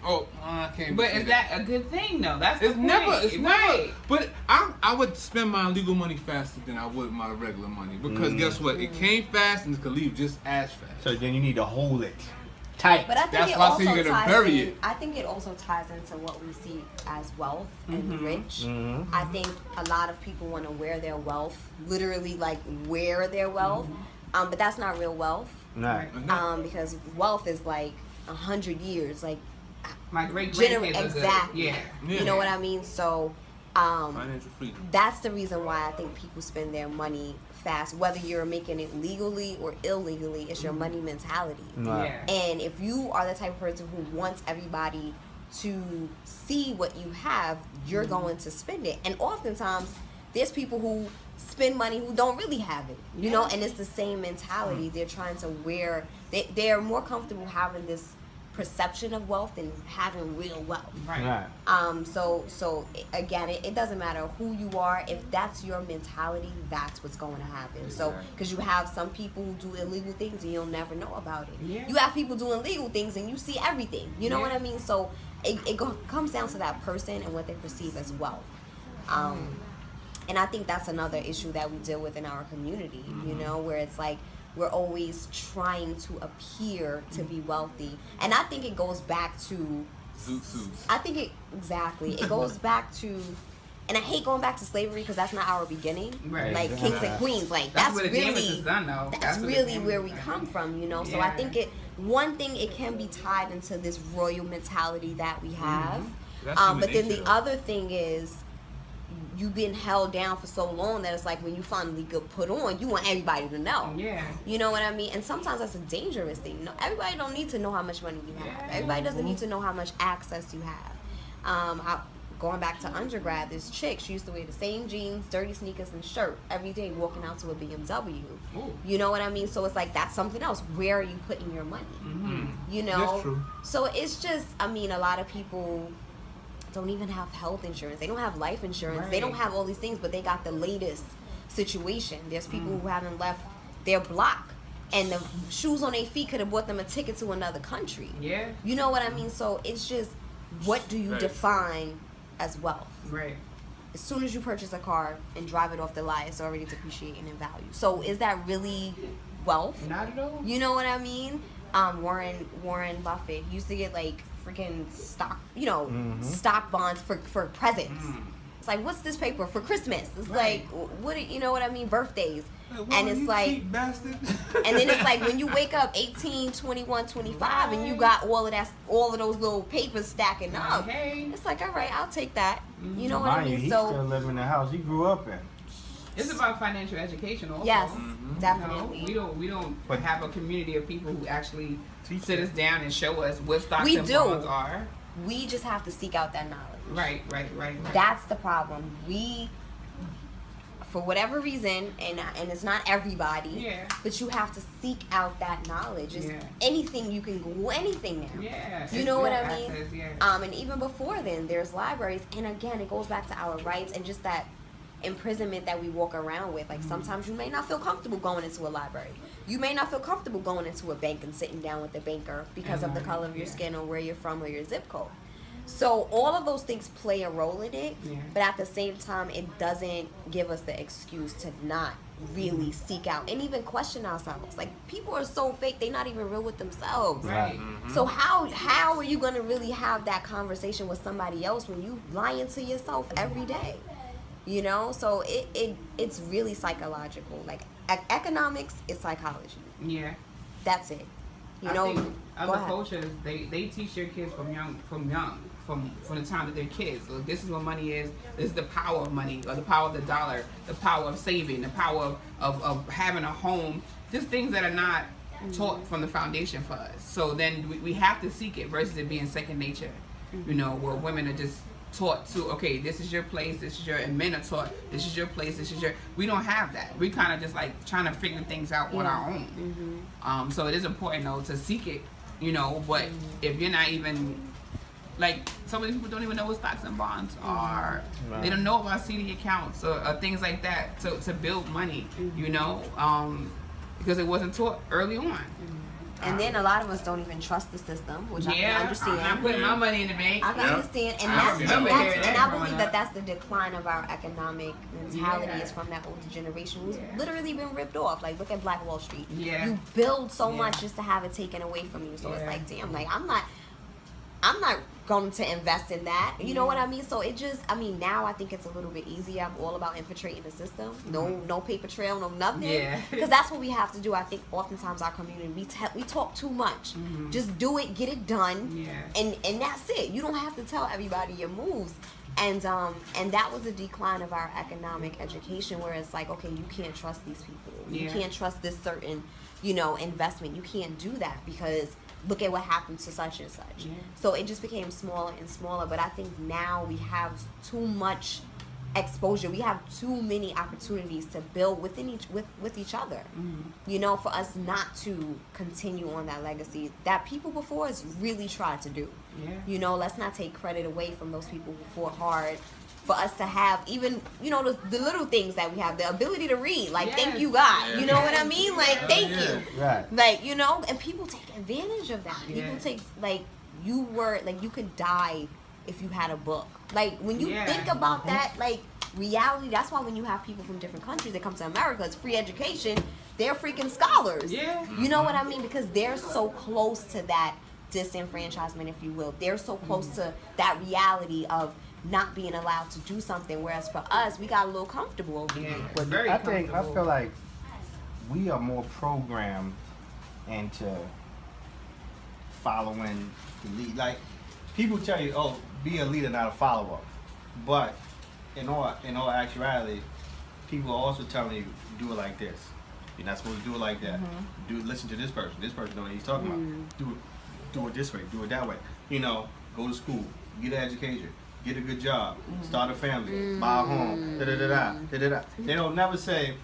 Oh, I can't. But say is that a good thing though? That's It's the point. never. It's right. never. But I would spend my illegal money faster than I would my regular money because guess what? It came fast and it could leave just as fast. So then you need to hold it tight. But I think That's it why I also say you gotta ties bury in, it. I think it also ties into what we see as wealth and rich. Mhm. I think a lot of people want to wear their wealth, literally like wear their wealth, but that's not real wealth. Right. Because wealth is like 100 years, like My great Gener- grandkids exactly. Yeah. you know what I mean. So Financial freedom. that's the reason why I think people spend their money fast, whether you're making it legally or illegally. It's your money mentality. Right. Yeah. And if you are the type of person who wants everybody to see what you have, you're going to spend it. And oftentimes, there's people who spend money who don't really have it, you know, and it's the same mentality. They're trying to wear, they're more comfortable having this perception of wealth than having real wealth. Right. So again, it doesn't matter who you are. If that's your mentality, that's what's going to happen. So, because you have some people who do illegal things and you'll never know about it. Yeah. You have people doing legal things and you see everything. You know Yeah. what I mean? So it comes down to that person and what they perceive as wealth. And I think that's another issue that we deal with in our community, you know, where it's like we're always trying to appear to be wealthy. And I think it goes back to, Zoot suits. I think it goes back to, and I hate going back to slavery because that's not our beginning. Right. Like kings and queens, like That's that's where the damage really, is done, though. that's where the really damage where is we done. come from, you know. So I Yeah. think one thing, it can be tied into this royal mentality that we have. That's human But then nature, the though. other thing is, you've been held down for so long that it's like when you finally get put on, you want everybody to know. Yeah. You know what I mean? And sometimes that's a dangerous thing. No, everybody don't need to know how much money you have. Yeah. Everybody doesn't need to know how much access you have. going back to undergrad, this chick, she used to wear the same jeans, dirty sneakers, and shirt every day walking out to a BMW. Ooh. You know what I mean? So it's like, that's something else. Where are you putting your money? You know? That's true. So it's just, I mean, a lot of people don't even have health insurance. They don't have life insurance. They don't Right. have all these things, but they got the latest situation. There's people who haven't left their block, and the shoes on their feet could have bought them a ticket to another country. Yeah. You know what I mean? So it's just, what do you Right. define as wealth? Right. As soon as you purchase a car and drive it off the lot, it's already depreciating in value. So is that really wealth? Not at all. You know what I mean? Warren Buffett used to get like freaking stock, stock bonds for presents. It's like, what's this paper for Christmas? It's Right. like, what, you know what I mean? Birthdays. Well, And it's you like, cheap bastard. and then it's like when you wake up 18, 21, 25 and you got all of those little papers stacking up. Hey. It's like, all right, I'll take that. You know what I Mind you, mean? he still live in the house he grew up in. It's about financial education also. Yes, Mhm. definitely. You know, we don't But- have a community of people who actually Teach sit it. us down and show us what stocks We and do. bonds are. We just have to seek out that knowledge. Right. That's the problem. We, for whatever reason, and it's not everybody, Yeah. but you have to seek out that knowledge. It's Yeah. anything you can Google, anything now. Yeah. You it's know what real I mean? access, yeah. And even before then, there's libraries, and again, it goes back to our rights and just that imprisonment that we walk around with. Like sometimes you may not feel comfortable going into a library. You may not feel comfortable going into a bank and sitting down with the banker because of the color of your skin or where you're from or your zip code. So all of those things play a role in it, Yeah. but at the same time, it doesn't give us the excuse to not really seek out and even question ourselves. Like, people are so fake, they're not even real with themselves. Right. So how are you going to really have that conversation with somebody else when you lying to yourself every day? You know, so it's really psychological. Like, economics is psychology. Yeah. That's it. You I know, think go other ahead. cultures they teach their kids from the time that they're kids. So this is what money is. This is the power of money, or the power of the dollar, the power of saving, the power of having a home. Just things that are not taught from the foundation for us. So then we have to seek it versus it being second nature. You know, where women are just taught to, okay, this is your place, this is your, and men are taught, this is your place, this is your, we don't have that. We kind of just like trying to figure things out on our own. So it is important though to seek it, you know, but if you're not even, like, so many people don't even know what stocks and bonds are. Right. They don't know about CD accounts or things like that to build money, you know, because it wasn't taught early on. And then a lot of us don't even trust the system, which I Yeah, can understand. I'm putting my money in the bank. I can understand, and I that's, remember and hearing that I growing believe up. that that's the decline of our economic mentality Yeah. is from that older generation who's Yeah. literally been ripped off. Like, look at Black Wall Street. Yeah. You build so Yeah. much just to have it taken away from you. So it's Yeah. like, damn, like I'm not going to invest in that. You know what I mean? So it just, I mean, now I think it's a little bit easier. I'm all about infiltrating the system. No paper trail, no nothing. Yeah. Because that's what we have to do. I think oftentimes our community, we talk too much. Just do it, get it done. Yeah. And that's it. You don't have to tell everybody your moves. And that was a decline of our economic education, where it's like, okay, you can't trust these people. You Yeah. can't trust this certain, investment. You can't do that because look at what happened to such and such. Yeah. So it just became smaller and smaller. But I think now we have too much exposure. We have too many opportunities to build with each other. For us not to continue on that legacy that people before us really tried to do. Yeah. Let's not take credit away from those people who fought hard for us to have even, the little things that we have, the ability to read. Like, Yes. thank you, God. Yeah. You know what I mean? Like, thank Yeah. you. Right. Like, and people take advantage of that. Yeah. People take, you could die if you had a book. Like, when you Yeah. think about that, reality, that's why when you have people from different countries that come to America, it's free education, they're freaking scholars. Yeah. You know what I mean? Because they're so close to that disenfranchisement, if you will. They're so close to that reality of not being allowed to do something, whereas for us, we got a little comfortable over here. But Very I comfortable. feel like we are more programmed into following the lead. Like, people tell you, oh, be a leader, not a follower. But in all actuality, people are also telling you, do it like this. You're not supposed to do it like that. Listen to this person. This person knows what he's talking about. Do it this way. Do it that way. Go to school. Get an education. get a good job, start a family, buy a home, da da da da da da da. They don't never say,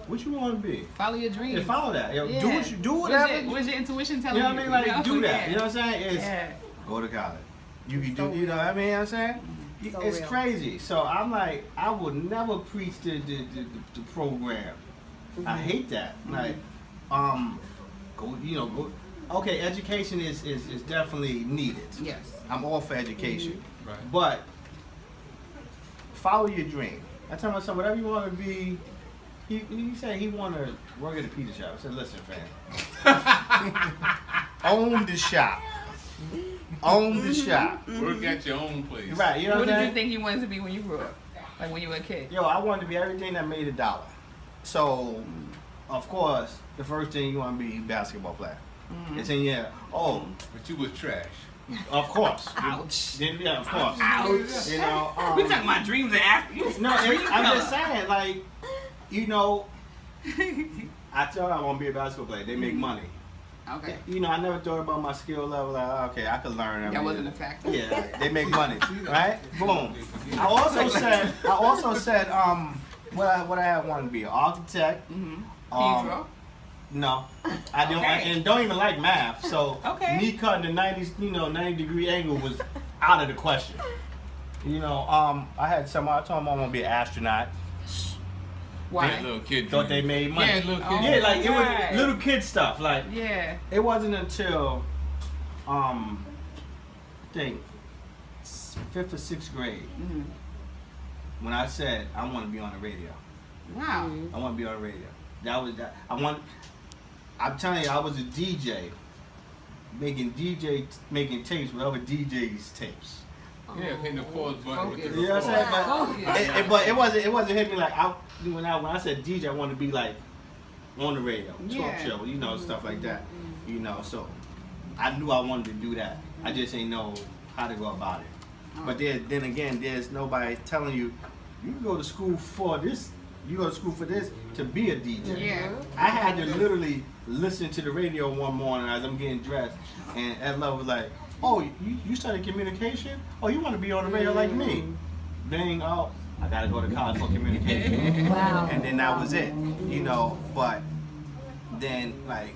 what you want to be? Follow your dreams. Yeah, follow that. Yo, Yeah. do whatever. What's your intuition telling You you? know what I mean? Like, do that. Yeah. You know what I'm saying? It's Yeah. go to college. You can do, you know what I mean? I'm saying? So It's real. crazy. So I'm like, I would never preach the program. I hate that. Like, go, you know, go. Okay, education is definitely needed. Yes. I'm all for education. Right. But follow your dream. I tell myself, whatever you want to be. He said he want to work at a pizza shop. I said, listen, fam. Own the shop. Own the shop. Work at your own place. Right, you know What what did I'm you saying? think you wanted to be when you grew up? Like when you were a kid? Yo, I wanted to be everything that made $1. So, of course, the first thing you want to be a basketball player. It's in your, oh, But you was trash. of course. Ouch. Yeah, of course. Ouch. You know, We talking about dreams and after you. no, dream I'm just killer. saying, like, you know, I tell you I want to be a basketball player. They make money. Okay. You know, I never thought about my skill level. Like, okay, I could learn. That wasn't a factor. Yeah, they make money, right? Boom. I also said, what I wanted to be an architect. Mm-hmm. Can you draw? No, I don't, Okay. and don't even like math. So Okay. me cutting the 90-degree angle was out of the question. You know, I had someone. I told them I want to be an astronaut. Why? That little kid. Thought they made money. Yeah, little kid. Yeah, like it Right. was little kid stuff. Like Yeah. it wasn't until I think 5th or 6th grade Mm-hmm. when I said I want to be on the radio. Wow. I want to be on the radio. That was that. I'm telling you, I was a DJ, making tapes with other DJs' tapes. Yeah, hitting the pause button with the Focus. You know what I'm saying? Focus. But it wasn't hitting me like when I said DJ, I wanted to be like on the radio, talk Yeah. show, you know, stuff like that. You know, so I knew I wanted to do that. I just ain't know how to go about it. But then again, there's nobody telling you you can go to school for this. You go to school for this to be a DJ. Yeah. I had to literally listen to the radio one morning as I'm getting dressed, and Ed Love was like, "Oh, you studied communication? Oh, you want to be on the radio like me?" Dang, oh, I gotta go to college for communication. Wow. And then that was it, you know. But then, like,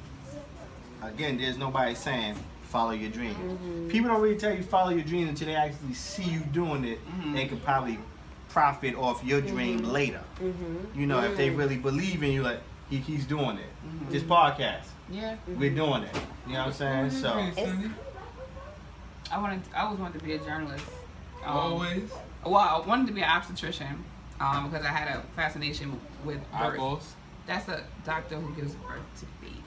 again, there's nobody saying follow your dream. People don't really tell you follow your dream until they actually see you doing it. They could probably profit off your dream later. You know, if they really believe in you, like he's doing it. This podcast, Yeah. we're doing it. You know what I'm saying? So I always wanted to be a journalist. Always. Well, I wanted to be an obstetrician because I had a fascination with birth. Eyeballs. That's a doctor who gives birth to babies.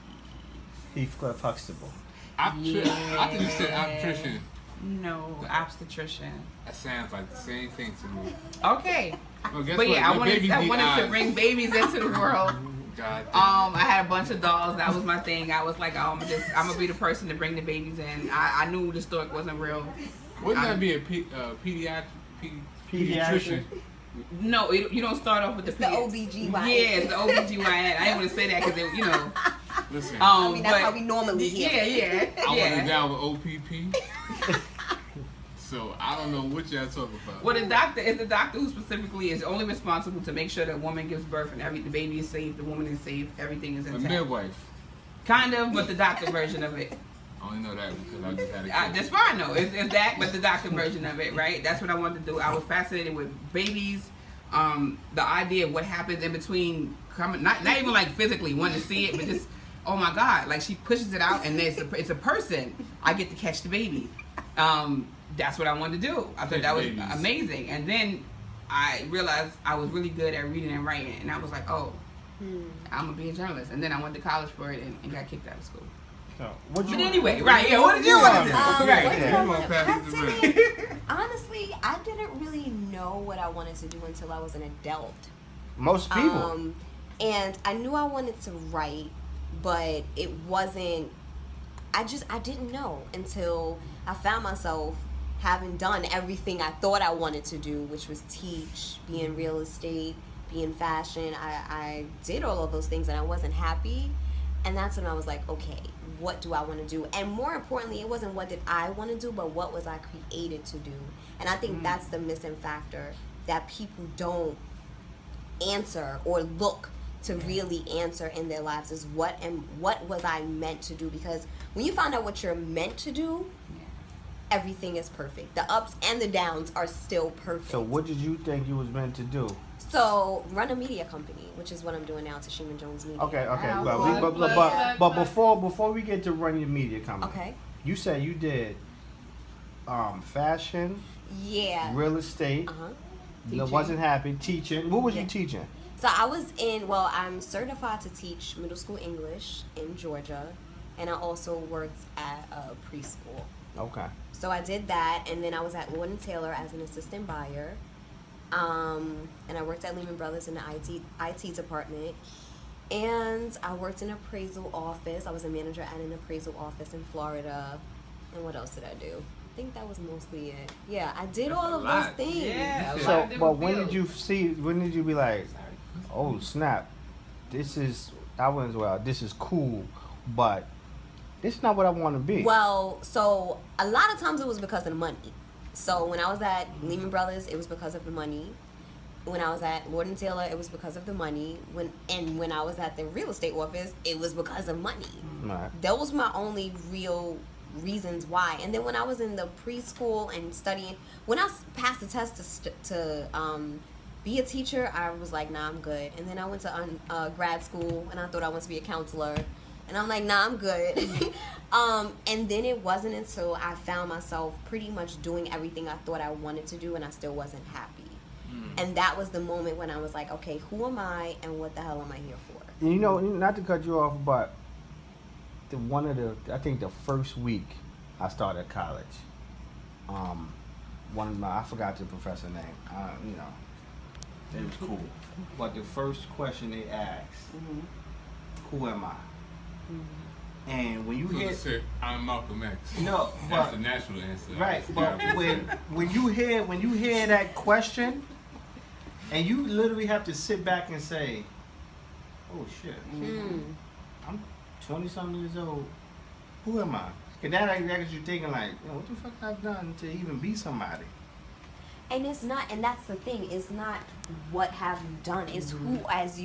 Heathcliff Huxtable. I think you said obstetrician. No, obstetrician. That sounds like the same thing to me. Okay. Well, guess But what? yeah, I Your wanted babies need to eyes. bring babies into the world. God damn. I had a bunch of dolls. That was my thing. I was like, I'm gonna be the person to bring the babies in. I knew the story wasn't real. Wouldn't I- that be a pediatrician? No, you don't start off with the The OBGYN. Yeah, it's the OBGYN. I didn't want to say that because you know. Listen, I mean, that's but- how we normally hear it. I Yeah. went down with OPP. So I don't know what y'all talking about. Well, the doctor is the doctor who specifically is only responsible to make sure that woman gives birth and the baby is safe, the woman is safe, everything is A intact. midwife. Kind of, but the doctor version of it. I only know that because I just had a kid. That's fine though. It's that, but the doctor version of it, right? That's what I wanted to do. I was fascinated with babies. The idea of what happens in between coming, not even like physically wanting to see it, but just, oh my God, like she pushes it out and it's a person. I get to catch the baby. That's what I wanted to do. I thought that was Babies. amazing. And then I realized I was really good at reading and writing, and I was like, oh, I'm gonna be a journalist. And then I went to college for it and got kicked out of school. So, what But anyway, right? Yeah, what did you want to do? Right. What's Yeah. going Come on, on? pass it I'd to say, honestly, I didn't really know what I wanted to do until I was an adult. most people. And I knew I wanted to write, but it wasn't. I didn't know until I found myself having done everything I thought I wanted to do, which was teach, be in real estate, be in fashion. I did all of those things and I wasn't happy. And that's when I was like, okay, what do I want to do? And more importantly, it wasn't what did I want to do, but what was I created to do? And I think that's the missing factor, that people don't answer or look to really answer in their lives, is what was I meant to do? Because when you find out what you're meant to do, everything is perfect. The ups and the downs are still perfect. So what did you think you was meant to do? So run a media company, which is what I'm doing now, Tashima Jones Media. Okay. Wow. But before we get to run your media company, Okay. you said you did fashion, Yeah. real estate. Teaching. Wasn't happy teaching. What was you Yeah. teaching? So I was I'm certified to teach middle school English in Georgia, and I also worked at a preschool. Okay. So I did that, and then I was at Lord & Taylor as an assistant buyer. And I worked at Lehman Brothers in the IT department. And I worked in an appraisal office. I was a manager at an appraisal office in Florida. And what else did I do? I think that was mostly it. Yeah, I did That's all a of lot. those things. Yeah. So, Like but different when fields. did you be like, oh snap, this is cool, but it's not what I want to be. Well, so a lot of times it was because of the money. So when I was at Lehman Brothers, it was because of the money. When I was at Lord & Taylor, it was because of the money. When I was at the real estate office, it was because of money. Right. Those were my only real reasons why. And then when I was in the preschool and studying, when I passed the test to be a teacher, I was like, nah, I'm good. And then I went to grad school, and I thought I wanted to be a counselor. And I'm like, nah, I'm good. And then it wasn't until I found myself pretty much doing everything I thought I wanted to do, and I still wasn't happy. And that was the moment when I was like, okay, who am I, and what the hell am I here for? You know, not to cut you off, but I think the first week I started college, I forgot the professor name. It was cool. But the first question they asked, who am I? And when you You hear, say, I'm Malcolm X. no, That's but the natural answer. right, but when you hear that question, and you literally have to sit back and say, oh shit, I'm 20 something years old. Who am I? Cause that gets you thinking like, what the fuck I've done to even be somebody? And it's not, and that's the thing, it's not what have you done, it's who as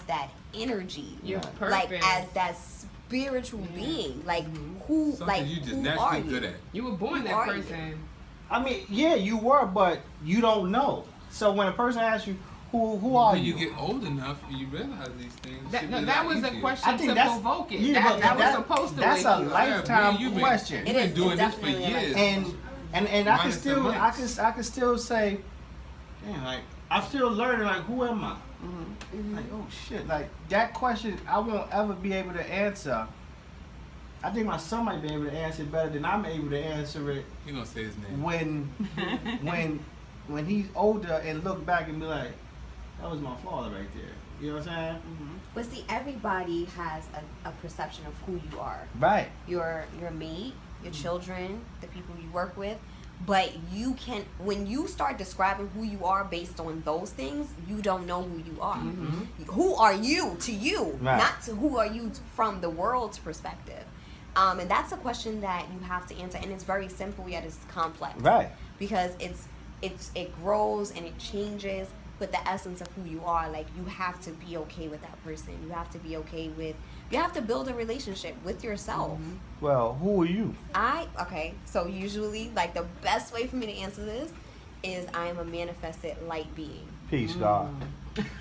that energy. Your Right. purpose. Like as that spiritual being. Like who Something like you just who naturally are you? good at. You were born Who that are you? person. I mean, yeah, you were, but you don't know. So when a person asks you, who are When you? you get old enough, you realize these things. That, should no, be a that lot was the easier. question I think to that's provoke it. yeah, but that was that- supposed to that's wake a you up. lifetime you've been- question. You've It been is, doing it's this for definitely a years. And I can Minus the still months. I can still say, damn, like I'm still learning. Like who am I? Like oh shit, like that question I won't ever be able to answer. I think my son might be able to answer it better than I'm able to answer it He gonna say his name. when he's older and look back and be like, that was my father right there. You know what I'm saying? But see, everybody has a perception of who you are. Right. Your mate, your children, the people you work with. But you can, when you start describing who you are based on those things, you don't know who you are. Who are you to you, Right. not to who are you from the world's perspective. And that's a question that you have to answer, and it's very simple yet it's complex. Right. Because it grows and it changes, but the essence of who you are, like you have to be okay with that person. You have to be okay with. You have to build a relationship with yourself. Well, who are you? So usually, like the best way for me to answer this is I am a manifested light being. Peace, God.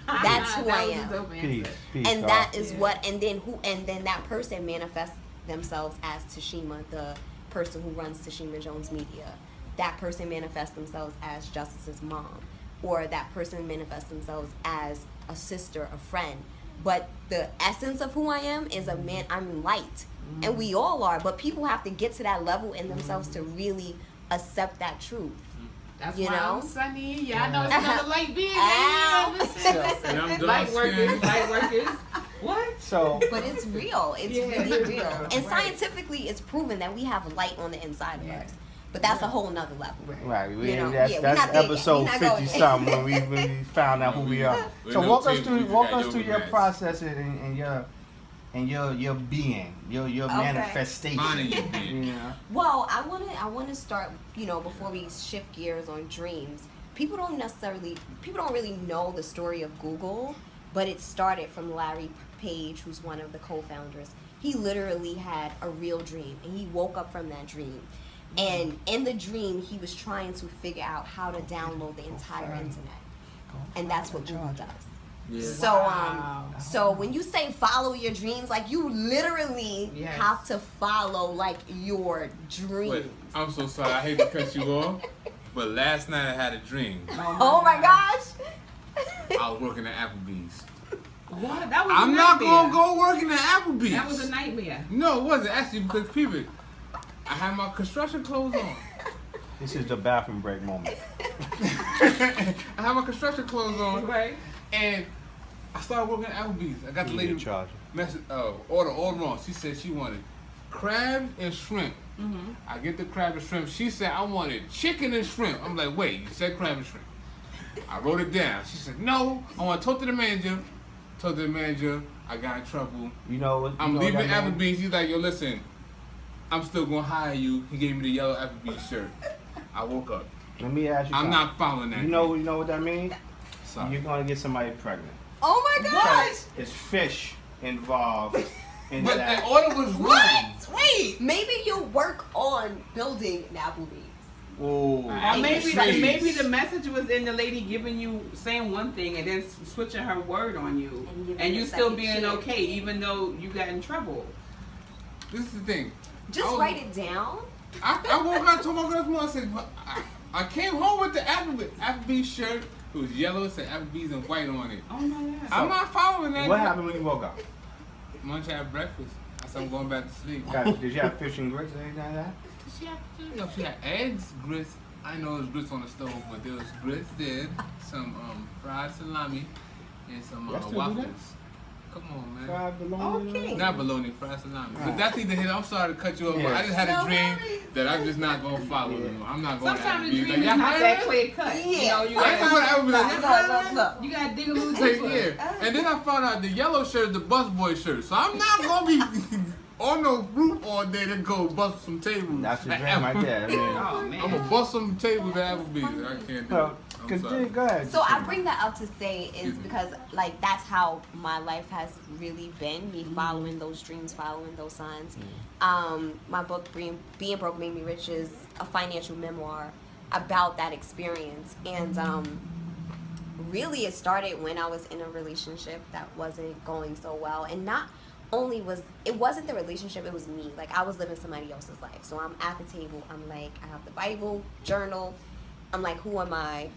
That's who That I was a am. dope answer. Peace, And God. that is what, and then that person manifests themselves as Tashima, the person who runs Tashima Jones Media. That person manifests themselves as Justice's mom, or that person manifests themselves as a sister, a friend. But the essence of who I am is I'm light, and we all are. But people have to get to that level in themselves to really accept that truth. That's You why know? I'm Sunny. Y'all know it's another light being. Ow. And I'm Light dark workers, skinned. light workers. What? So But it's real. It's Yeah. really real. And Right. scientifically, it's proven that we have light on the inside of us. But that's a whole nother level. right, You know, that's yeah, we're not there yet. episode We're not going 50 there. something when we found out who we are. With So no walk us tips, through we got your yoga mats. process and and your being, your manifestation. Minding your being. You know. Well, I wanna start, before we shift gears on dreams. People don't really know the story of Google, but it started from Larry Page, who's one of the co-founders. He literally had a real dream, and he woke up from that dream. And in the dream, he was trying to figure out how to download the entire internet. And that's what Google does. Yeah. So when you say follow your dreams, like you literally Yes. have to follow like your dreams. Wait, I'm so sorry. I hate to cut you off, but last night I had a dream. Oh my gosh. I was working at Applebee's. What? That was I'm a not nightmare. gonna go working at Applebee's. That was a nightmare. No, it wasn't actually because people. I had my construction clothes on. This is the bathroom break moment. I had my construction clothes on, Right. and I started working at Applebee's. I got the lady message, order all wrong. She said she wanted crab and shrimp. Mm-hmm. I get the crab and shrimp. She said I wanted chicken and shrimp. I'm like, wait, you said crab and shrimp. I wrote it down. She said, no, I want to talk to the manager. Told the manager I got in trouble. You know what? I'm you know leaving what that means? Applebee's. He's like, yo, listen, I'm still gonna hire you. He gave me the yellow Applebee's shirt. I woke up. Let me ask you I'm something. not following that. You know what that means? Sorry. You're gonna get somebody pregnant. Oh my gosh. It's fish involved in But that. the order was wrong. What? Wait. Maybe you work on building an Applebee's. Whoa. Or maybe Trees. the message was in the lady giving you saying one thing and then switching her word on you, And giving and you you a still second being chance. okay even though you got in trouble. This is the thing. Just I write it down. I woke up, told my girl this morning, I said, I came home with the Applebee's shirt. It was yellow, it said Applebee's and white on it. Oh my God. I'm not following that. What happened when you woke up? Munch had breakfast. I said I'm going back to sleep. Did you have fish and grits or anything like that? She had eggs, grits. I know it was grits on the stove, but there was grits there, some fried salami, and some Y'all still do waffles. that? Come on, man. Fried bologna? Okay. Not bologna, fried salami. Right. But that's either hit. I'm sorry to cut you off, but Yeah. I just had a No dream worries. that I'm just not gonna follow Yeah. them. I'm not going Sometimes to the Applebee's. dream is Like, not y'all that heard? clear cut. Yeah. You know, you That's gotta, what I was like. Look. you gotta dig a little Like, deeper. yeah. And then I found out the yellow shirt is the busboy shirt. So I'm not gonna be on no roof all day to go bust some tables. That's your dream right there. I mean, Oh I'm man. gonna bust some tables at Applebee's. I can't do it. so, I'm continue. sorry. Go ahead. So I Tashima. bring that up to say is because like that's how my life has really been, me following those dreams, following those signs. My book Being Broke Made Me Rich is a financial memoir about that experience, and really it started when I was in a relationship that wasn't going so well, and not only wasn't the relationship, it was me. Like I was living somebody else's life. So I'm at the table, I'm like, I have the Bible, journal, I'm like, who am I?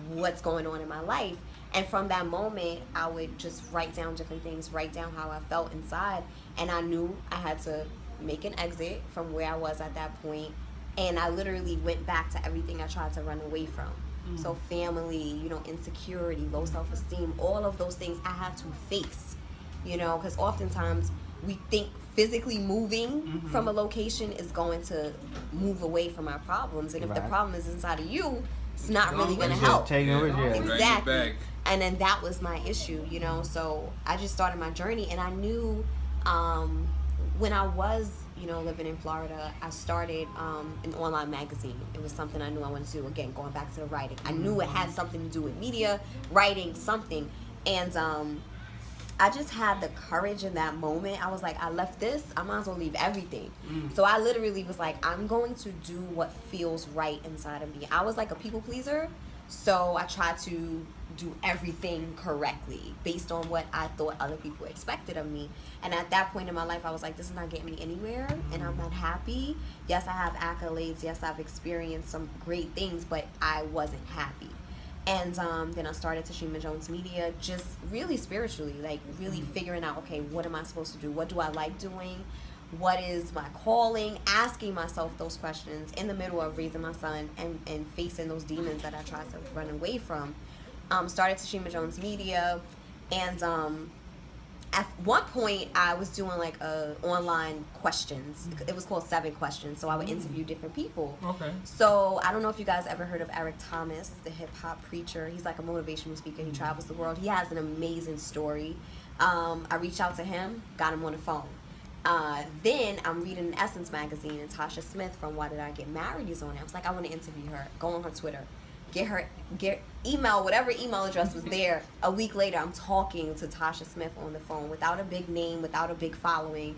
What's going on in my life? And from that moment, I would just write down different things, write down how I felt inside. And I knew I had to make an exit from where I was at that point. And I literally went back to everything I tried to run away from. So family, insecurity, low self-esteem, all of those things I had to face, because oftentimes we think physically moving from a location is going to move away from our problems. And if the Right. problem is inside of you, it's not really going to Just help. take it with you. Bring it Exactly. back. And then that was my issue, so I just started my journey, and I knew when I was living in Florida, I started an online magazine. It was something I knew I wanted to do. Again, going back to the writing, I knew it had something to do with media, writing, something. And I just had the courage in that moment. I was like, I left this, I might as well leave everything. So I literally was like, I'm going to do what feels right inside of me. I was like a people pleaser, so I tried to do everything correctly based on what I thought other people expected of me. And at that point in my life, I was like, this is not getting me anywhere, and I'm not happy. Yes, I have accolades. Yes, I've experienced some great things, but I wasn't happy. And then I started Tashima Jones Media, just really spiritually, like really figuring out, okay, what am I supposed to do? What do I like doing? What is my calling? Asking myself those questions in the middle of raising my son and facing those demons that I tried to run away from. Started Tashima Jones Media, and at one point I was doing like online questions. It was called 7 Questions, so I would interview different people. Okay. So I don't know if you guys ever heard of Eric Thomas, the hip hop preacher. He's like a motivational speaker. He travels the world. He has an amazing story. I reached out to him, got him on the phone. Then I'm reading an Essence magazine, and Tasha Smith from Why Did I Get Married is on it. I was like, I want to interview her. Go on her Twitter, get email, whatever email address was there. A week later, I'm talking to Tasha Smith on the phone without a big name, without a big following.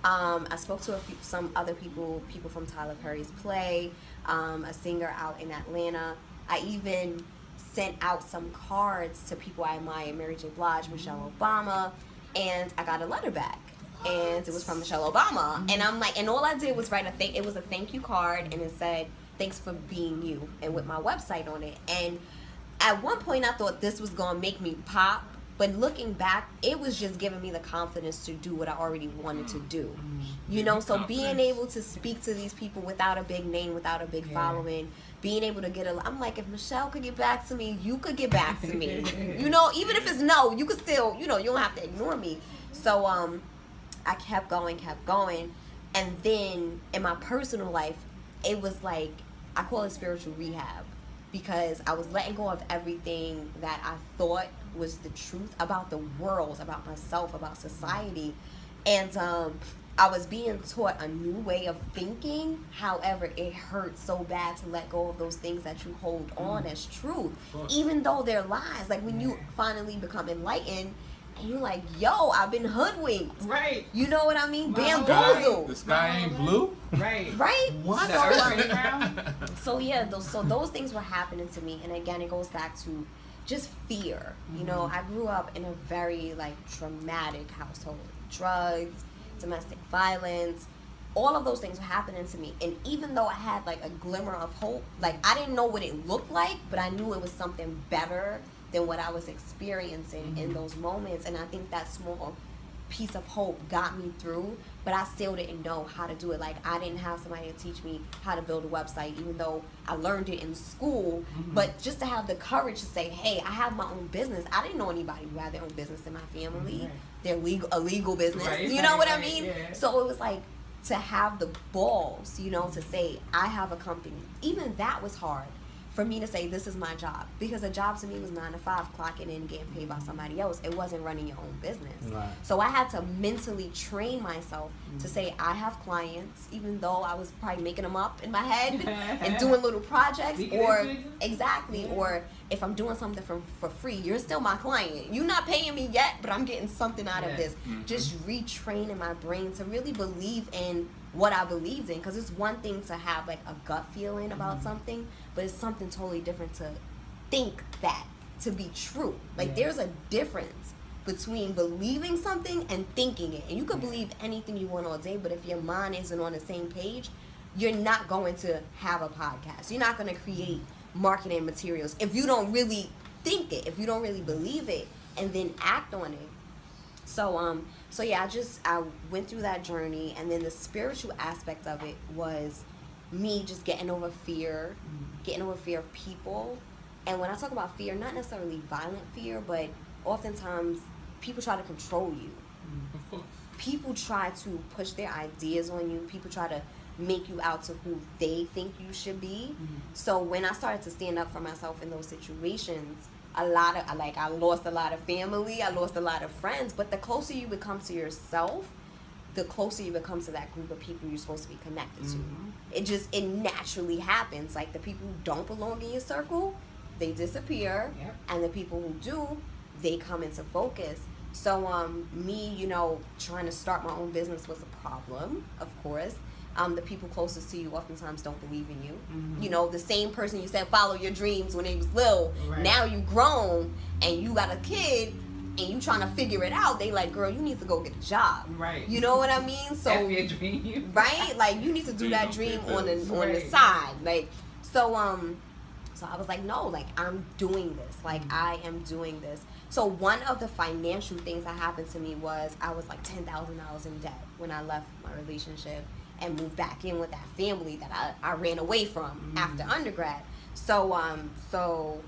I spoke to some other people from Tyler Perry's play, a singer out in Atlanta. I even sent out some cards to people I admire, Mary J. Blige, Michelle Obama, and I got a letter back. And it was from Michelle Obama. And I'm like, and all I did was write it was a thank you card, and it said, thanks for being you, and with my website on it. And at one point I thought this was gonna make me pop, but looking back, it was just giving me the confidence to do what I already wanted to do. You know, so being able to speak to these people without a big name, without a big following, being able to I'm like, if Michelle could get back to me, you could get back to me. You know, even if it's no, you could still, you know, you don't have to ignore me. So I kept going, and then in my personal life, it was like, I call it spiritual rehab, because I was letting go of everything that I thought was the truth about the world, about myself, about society, and I was being taught a new way of thinking. However, it hurt so bad to let go of those things that you hold on as truth, even though they're lies. Like when you finally become enlightened, and you're like, yo, I've been hoodwinked. Right. You know what I mean? Wow. Bamboozled. The sky ain't blue. Right. Right? What? So yeah, those things were happening to me, and again, it goes back to just fear. You know, I grew up in a very like traumatic household. Drugs, domestic violence, all of those things were happening to me. And even though I had like a glimmer of hope, like I didn't know what it looked like, but I knew it was something better than what I was experiencing in those moments. And I think that small piece of hope got me through, but I still didn't know how to do it. Like I didn't have somebody to teach me how to build a website, even though I learned it in school. But just to have the courage to say, hey, I have my own business. I didn't know anybody who had their own business in my family. They're a legal business. You know what I mean? Yeah. So it was like, to have the balls, you know, to say, I have a company. Even that was hard for me to say, this is my job. Because a job to me was 9 to 5, clocking in, getting paid by somebody else. It wasn't running your own business. Right. So I had to mentally train myself to say, I have clients, even though I was probably making them up in my head and doing little projects. Or if I'm doing something for free, you're still my client. You're not paying me yet, but I'm getting something out of this. Just retraining my brain to really believe in what I believed in, because it's one thing to have like a gut feeling about something, but it's something totally different to think that to be true. Like there's a difference between believing something and thinking it. And you could believe anything you want all day, but if your mind isn't on the same page, you're not going to have a podcast. You're not going to create marketing materials if you don't really think it, if you don't really believe it, and then act on it. So yeah, I went through that journey, and then the spiritual aspect of it was me just getting over fear of people. And when I talk about fear, not necessarily violent fear, but oftentimes people try to control you. Of course. People try to push their ideas on you. People try to make you out to who they think you should be. So when I started to stand up for myself in those situations, I lost a lot of family, I lost a lot of friends, but the closer you become to yourself, the closer you become to that group of people you're supposed to be connected to. It naturally happens. Like the people who don't belong in your circle, they disappear, and the people who do, they come into focus. So me, you know, trying to start my own business was a problem, of course. The people closest to you oftentimes don't believe in you. You know, the same person you said follow your dreams when they was little, now you grown and you got a kid and you trying to figure it out. They like, girl, you need to go get a job. Right. You know what I mean? So F your dream. Right? Like you need to do that dream on the side. Like so I was like, no, like I'm doing this. Like I am doing this. So one of the financial things that happened to me was I was like $10,000 in debt when I left my relationship and moved back in with that family that I ran away from after undergrad. So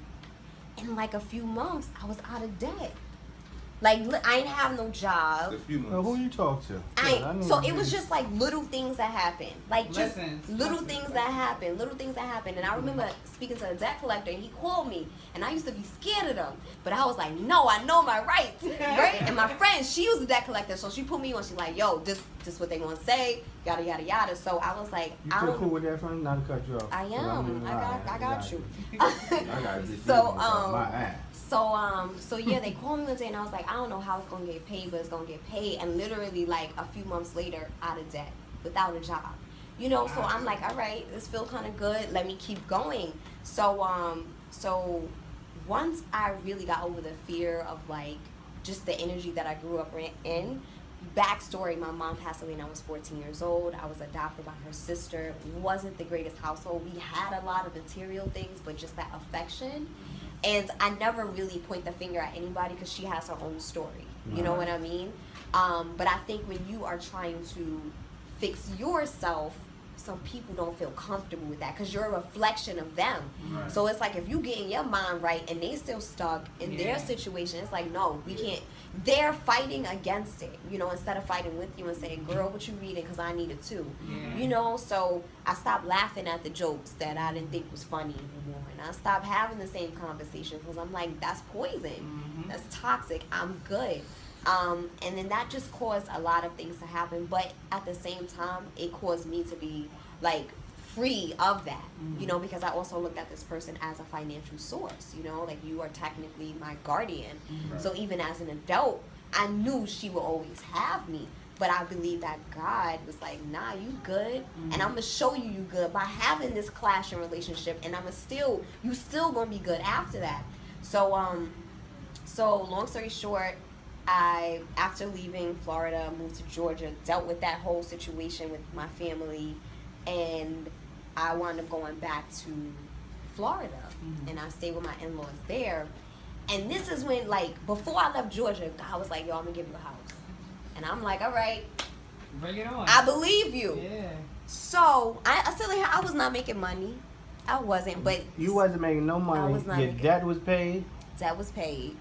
in like a few months, I was out of debt. Like I ain't have no job. Who you talk to? So it was just like little things that happened. Like just Lessons. little things that happened. And I remember speaking to a debt collector, and he called me, and I used to be scared of them. But I was like, no, I know my rights, right? And my friend friend, she was a debt collector, so she put me on. She like, yo, this what they gonna say, yada yada yada. So I was like, You I feel don't. cool with that, friend? Not to cut you off. I 'Cause am. I got you. I got this. So, my ass. So yeah, they called me one day and I was like, I don't know how it's gonna get paid, but it's gonna get paid. And literally like a few months later, out of debt, without a job. You know, so I'm like, all right, this feel kind of good. Let me keep going. So once I really got over the fear of like just the energy that I grew up in. Backstory: my mom passed away when I was 14 years old. I was adopted by her sister. It wasn't the greatest household. We had a lot of material things, but just that affection. And I never really point the finger at anybody because she has her own story. You know what I mean? But I think when you are trying to fix yourself, some people don't feel comfortable with that because you're a reflection of them. Right. So it's like if you get in your mind right and they still stuck in their situation, it's like, no, we can't. They're fighting against it, you know, instead of fighting with you and saying, girl, what you reading? Because I need it too. You know, so I stopped laughing at the jokes that I didn't think was funny anymore. And I stopped having the same conversation because I'm like, that's poison. That's toxic. I'm good. And then that just caused a lot of things to happen. But at the same time, it caused me to be like free of that, you know, because I also looked at this person as a financial source, you know, like you are technically my guardian. So even as an adult, I knew she will always have me. But I believe that God was like, nah, you good. And I'm going to show you good by having this clashing relationship. And you still going to be good after that. So long story short, after leaving Florida, moved to Georgia, dealt with that whole situation with my family, and I wound up going back to Florida, and I stayed with my in-laws there. And this is when, like, before I left Georgia, God was like, yo, I'm gonna give you a house. And I'm like, all right, Bring it on. I believe you. Yeah. So I was not making money. I wasn't, but You wasn't making no money. was not Your making- debt was paid. that was paid.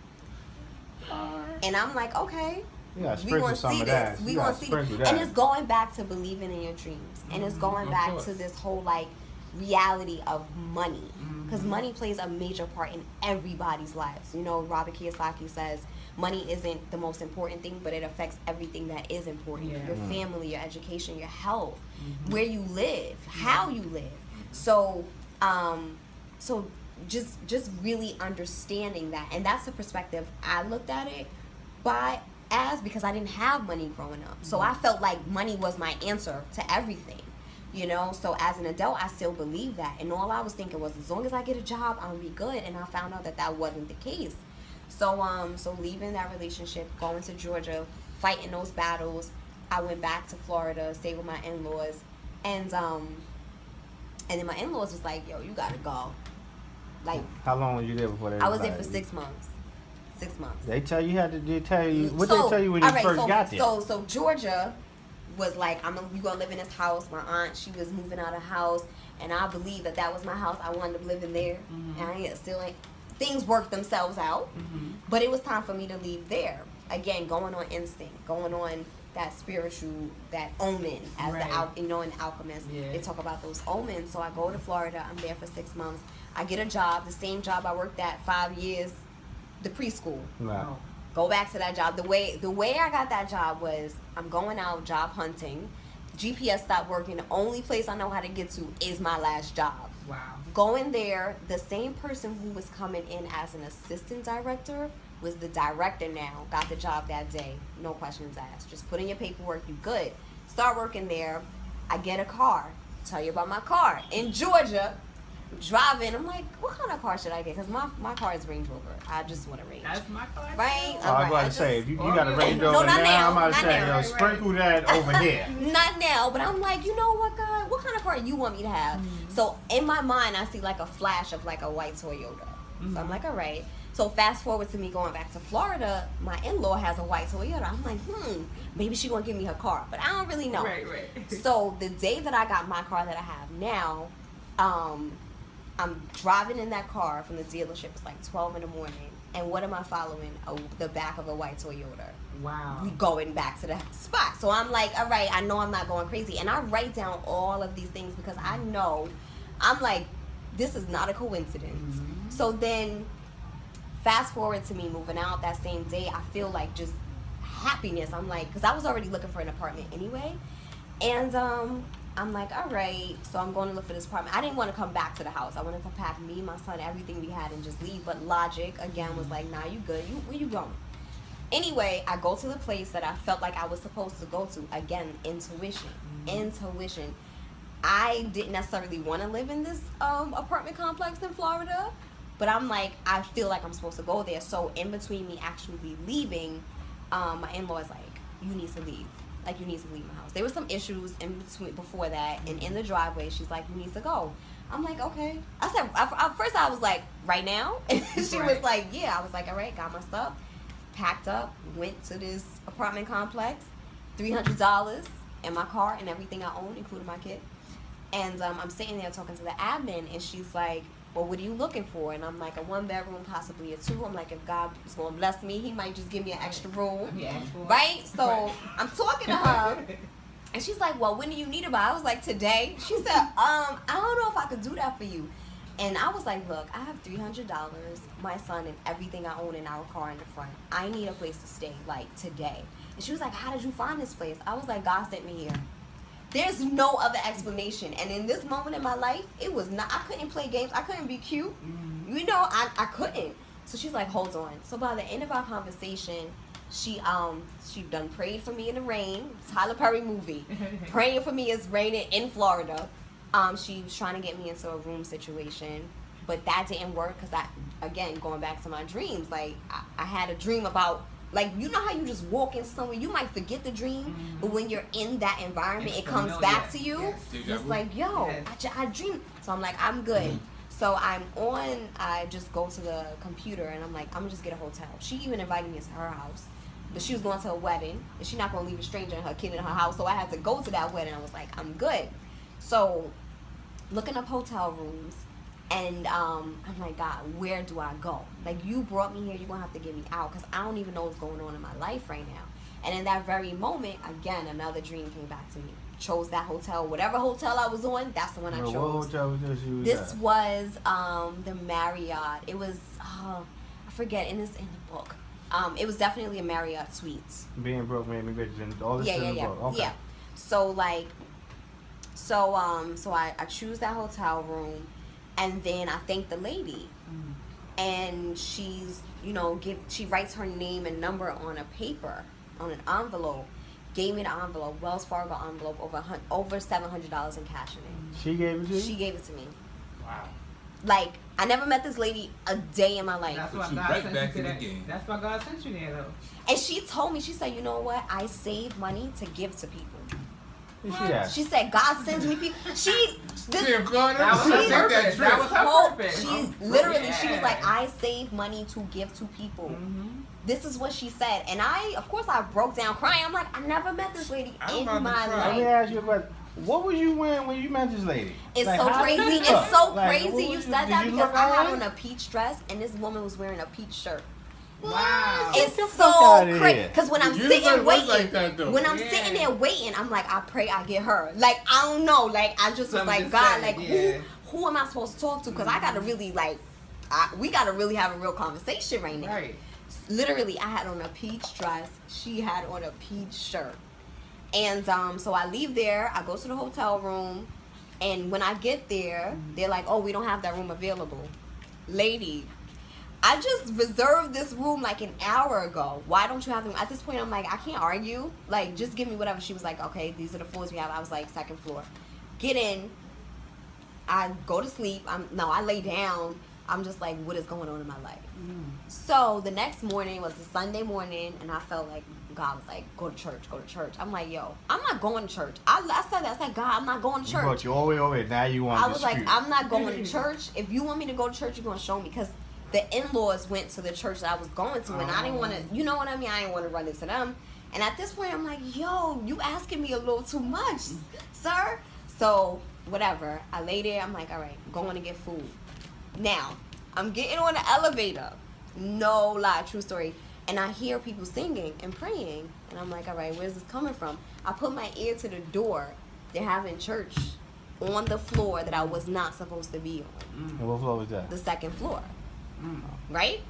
And I'm like, okay, You gotta we sprinkle gonna some see of this. that. We You gonna gotta see sprinkle this. that. And it's going back to believing in your dreams. And it's going of back course. to this whole like reality of money. Because money plays a major part in everybody's lives. You know, Robert Kiyosaki says money isn't the most important thing, but it affects everything that is important. Yeah. Your family, your education, your health, where you live, how you live. So just really understanding that. And that's the perspective I looked at it because I didn't have money growing up. So I felt like money was my answer to everything. You know, so as an adult, I still believe that. And all I was thinking was, as long as I get a job, I'll be good. And I found out that that wasn't the case. So leaving that relationship, going to Georgia, fighting those battles, I went back to Florida, stayed with my in-laws. And then my in-laws was like, yo, you gotta go. Like, How long was you there before they I was there for invited 6 months. 6 months. They tell you what they tell you when you all right, first got there. So Georgia was like, you gonna live in this house. My aunt, she was moving out of house, and I believed that was my house. I wanted to live in there, and things worked themselves out. But it was time for me to leave there. Again, going on instinct, going on that spiritual, that omen, as in The Alchemist, they talk about those omens. So I go to Florida. I'm there for 6 months. I get a job, the same job I worked at 5 years, the preschool. Right. Go back to that job. The way I got that job was I'm going out job hunting. GPS stopped working. The only place I know how to get to is my last job. Wow. Going there, the same person who was coming in as an assistant director was the director now. Got the job that day. No questions asked. Just put in your paperwork. You good. Start working there. I get a car. Tell you about my car. In Georgia, driving, I'm like, what kind of car should I get? Because my car is Range Rover. I just want a Range. That's my car. Right? Oh, I'm about to say, if you got a Range Rover No, not now, now, I'm about to not say, now. yo, sprinkle that over here. Not now, but I'm like, you know what, God? What kind of car you want me to have? So in my mind, I see like a flash of like a white Toyota. So I'm like, all right. So fast forward to me going back to Florida, my in-law has a white Toyota. I'm like, maybe she gonna give me her car, but I don't really know. Right. So the day that I got my car that I have now, I'm driving in that car from the dealership. It's like 12 in the morning. And what am I following? The back of a white Toyota. Wow. We going back to the spot. So I'm like, all right, I know I'm not going crazy. And I write down all of these things because I know, I'm like, this is not a coincidence. So then fast forward to me moving out that same day, I feel like just happiness. I'm like, because I was already looking for an apartment anyway. And I'm like, all right, so I'm going to look for this apartment. I didn't want to come back to the house. I wanted to pack me, my son, everything we had and just leave. But logic, again, was like, nah, you good. Where you going? Anyway, I go to the place that I felt like I was supposed to go to. Again, intuition. Intuition. I didn't necessarily want to live in this apartment complex in Florida, but I'm like, I feel like I'm supposed to go there. So in between me actually leaving, my in-laws like, you need to leave. Like, you need to leave my house. There were some issues in between before that, and in the driveway, she's like, you need to go. I'm like, okay. I said, at first I was like, right now? And she was like, yeah. I was like, all right, got my stuff, packed up, went to this apartment complex, $300 in my car and everything I own, including my kid. And I'm sitting there talking to the admin, and she's like, well, what are you looking for? And I'm like, a 1-bedroom, possibly a 2. I'm like, if God is going to bless me, he might just give me an extra room. Yeah. Right? So I'm talking to her, and she's like, well, when do you need it by? I was like, today. She said, I don't know if I could do that for you. And I was like, look, I have $300, my son, and everything I own in our car in the front. I need a place to stay, like, today. And she was like, how did you find this place? I was like, God sent me here. There's no other explanation. And in this moment in my life, it was not, I couldn't play games. I couldn't be cute. You know, I couldn't. So she's like, hold on. So by the end of our conversation, she done prayed for me in the rain. Tyler Perry movie. Praying for me is raining in Florida. She was trying to get me into a room situation, but that didn't work because again, going back to my dreams, like I had a dream about, like, you know how you just walk in somewhere, you might forget the dream, but when you're in that environment, it comes back to you. It's like, yo, I dreamed. So I'm like, I'm good. So I just go to the computer and I'm like, I'm gonna just get a hotel. She even invited me to her house, but she was going to a wedding and she's not gonna leave a stranger and her kid in her house. So I had to go to that wedding. I was like, I'm good. So looking up hotel rooms, and I'm like, God, where do I go? Like, you brought me here, you're gonna have to get me out, because I don't even know what's going on in my life right now. And in that very moment, again, another dream came back to me. Chose that hotel. Whatever hotel I was on, that's the one I chose. What hotel was this? This was the Marriott. It was, I forget, in the book. It was definitely a Marriott Suites. Being broke made me rich, and all this in the book. Okay. Yeah. So like, so I choose that hotel room, and then I thank the lady, and she's, you know, she writes her name and number on a paper, on an envelope. Gave me the envelope, Wells Fargo envelope, over $700 in cash in it. She gave it to you? She gave it to me. Wow. Like, I never met this lady a day in my life. That's why She God right sent back you in to the game. That's why God sent you there, though. And she told me, she said, you know what? I save money to give to people. Who's she at? She said, God sends me people. She That was her her purpose. That was her told, purpose. she literally, she was Yeah. like, I save money to give to people. Mm-hmm. This is what she said. And of course, I broke down crying. I'm like, I never met this lady I'm in about to my cry. Let me life. ask you a question. What was you wearing when you met this lady? It's Like, so how did crazy. you It's look? so Like, crazy what you was said did that you because look I had alright? on a peach dress and this woman was wearing a peach shirt. Wow. It's the fuck so outta crazy here. because when I'm You sitting look waiting, like that, though. when I'm Yeah. sitting there waiting, I'm like, I pray I get her. Like, I don't know. Like, I just was Something like, just God, said, like, yeah. who am I supposed to talk to? Because I gotta really like, we gotta really have a real conversation right now. Right. Literally, I had on a peach dress. She had on a peach shirt. And so I leave there. I go to the hotel room. And when I get there, they're like, oh, we don't have that room available. Lady, I just reserved this room like an hour ago. Why don't you have them? At this point, I'm like, I can't argue. Like, just give me whatever. She was like, okay, these are the floors we have. I was like, second floor. Get in. I go to sleep. I lay down. I'm just like, what is going on in my life? So the next morning was a Sunday morning, and I felt like God was like, go to church, go to church. I'm like, yo, I'm not going to church. I said that. I said, God, I'm not going to He church. brought you all the way over here. Now you want I to was dispute. like, I'm not going to church. If you want me to go to church, you're going to show me. Because the in-laws went to the church that I was going to, and I didn't want to, you know what I mean? I didn't want to run into them. And at this point, I'm like, yo, you asking me a little too much, sir. So, whatever. I lay there. I'm like, all right, going to get food. Now, I'm getting on the elevator. No lie, true story. And I hear people singing and praying. And I'm like, all right, where's this coming from? I put my ear to the door. They're having church on the floor that I was not supposed to be on. And what floor was that? The second floor. Right?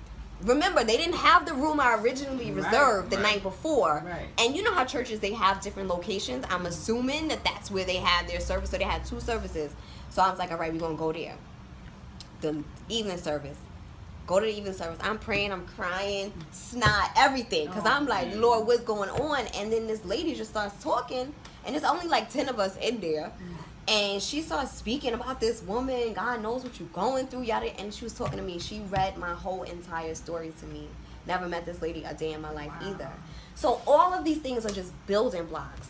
remember, they didn't have the room I originally reserved the night before. Right. And you know how churches, they have different locations. I'm assuming that that's where they had their service. So they had 2 services. So I was like, all right, we're going to go there. The evening service. Go to the evening service. I'm praying, I'm crying, snot, everything. Because I'm like, Lord, what's going on? And then this lady just starts talking. And there's only like 10 of us in there. And she started speaking about this woman. God knows what you're going through, yada. And she was talking to me. She read my whole entire story to me. Never met this lady a day in my life either. So all of these things are just building blocks.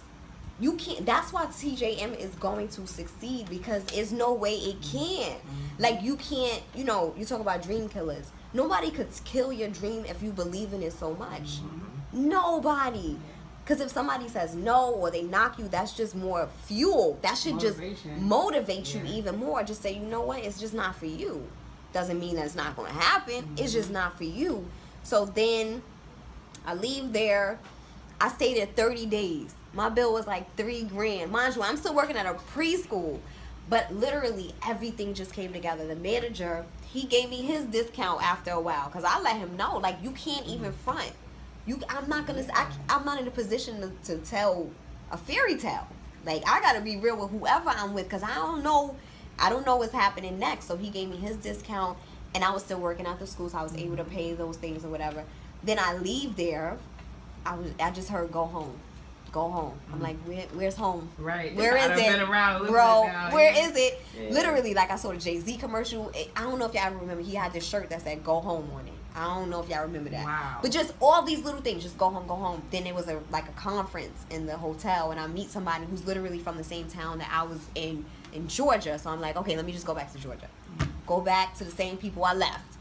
You can't. That's why TJM is going to succeed, because there's no way it can. Like, you can't. You know, you talk about dream killers. Nobody could kill your dream if you believe in it so much. Nobody. Because if somebody says no or they knock you, that's just more fuel. That should just motivate you even more. Just say, you know what, it's just not for you. Doesn't mean that it's not going to happen. It's just not for you. So then I leave there. I stayed there 30 days. My bill was like $3,000. Mind you, I'm still working at a preschool. But literally everything just came together. The manager, he gave me his discount after a while. Because I let him know, like, you can't even front. I'm not in a position to tell a fairy tale. Like, I gotta be real with whoever I'm with, because I don't know what's happening next. So he gave me his discount, and I was still working at the school, so I was able to pay those things or whatever. Then I leave there. I just heard go home. I'm like, where's home? Right. Where is it, bro? Where is it? Yeah. Literally, like, I saw the Jay-Z commercial. I don't know if y'all remember. He had this shirt that said "Go Home" on it. I don't know if y'all remember that. Wow. But just all these little things, just go home. Then there was a conference in the hotel, and I meet somebody who's literally from the same town that I was in Georgia. So I'm like, okay, let me just go back to Georgia. Go back to the same people I left.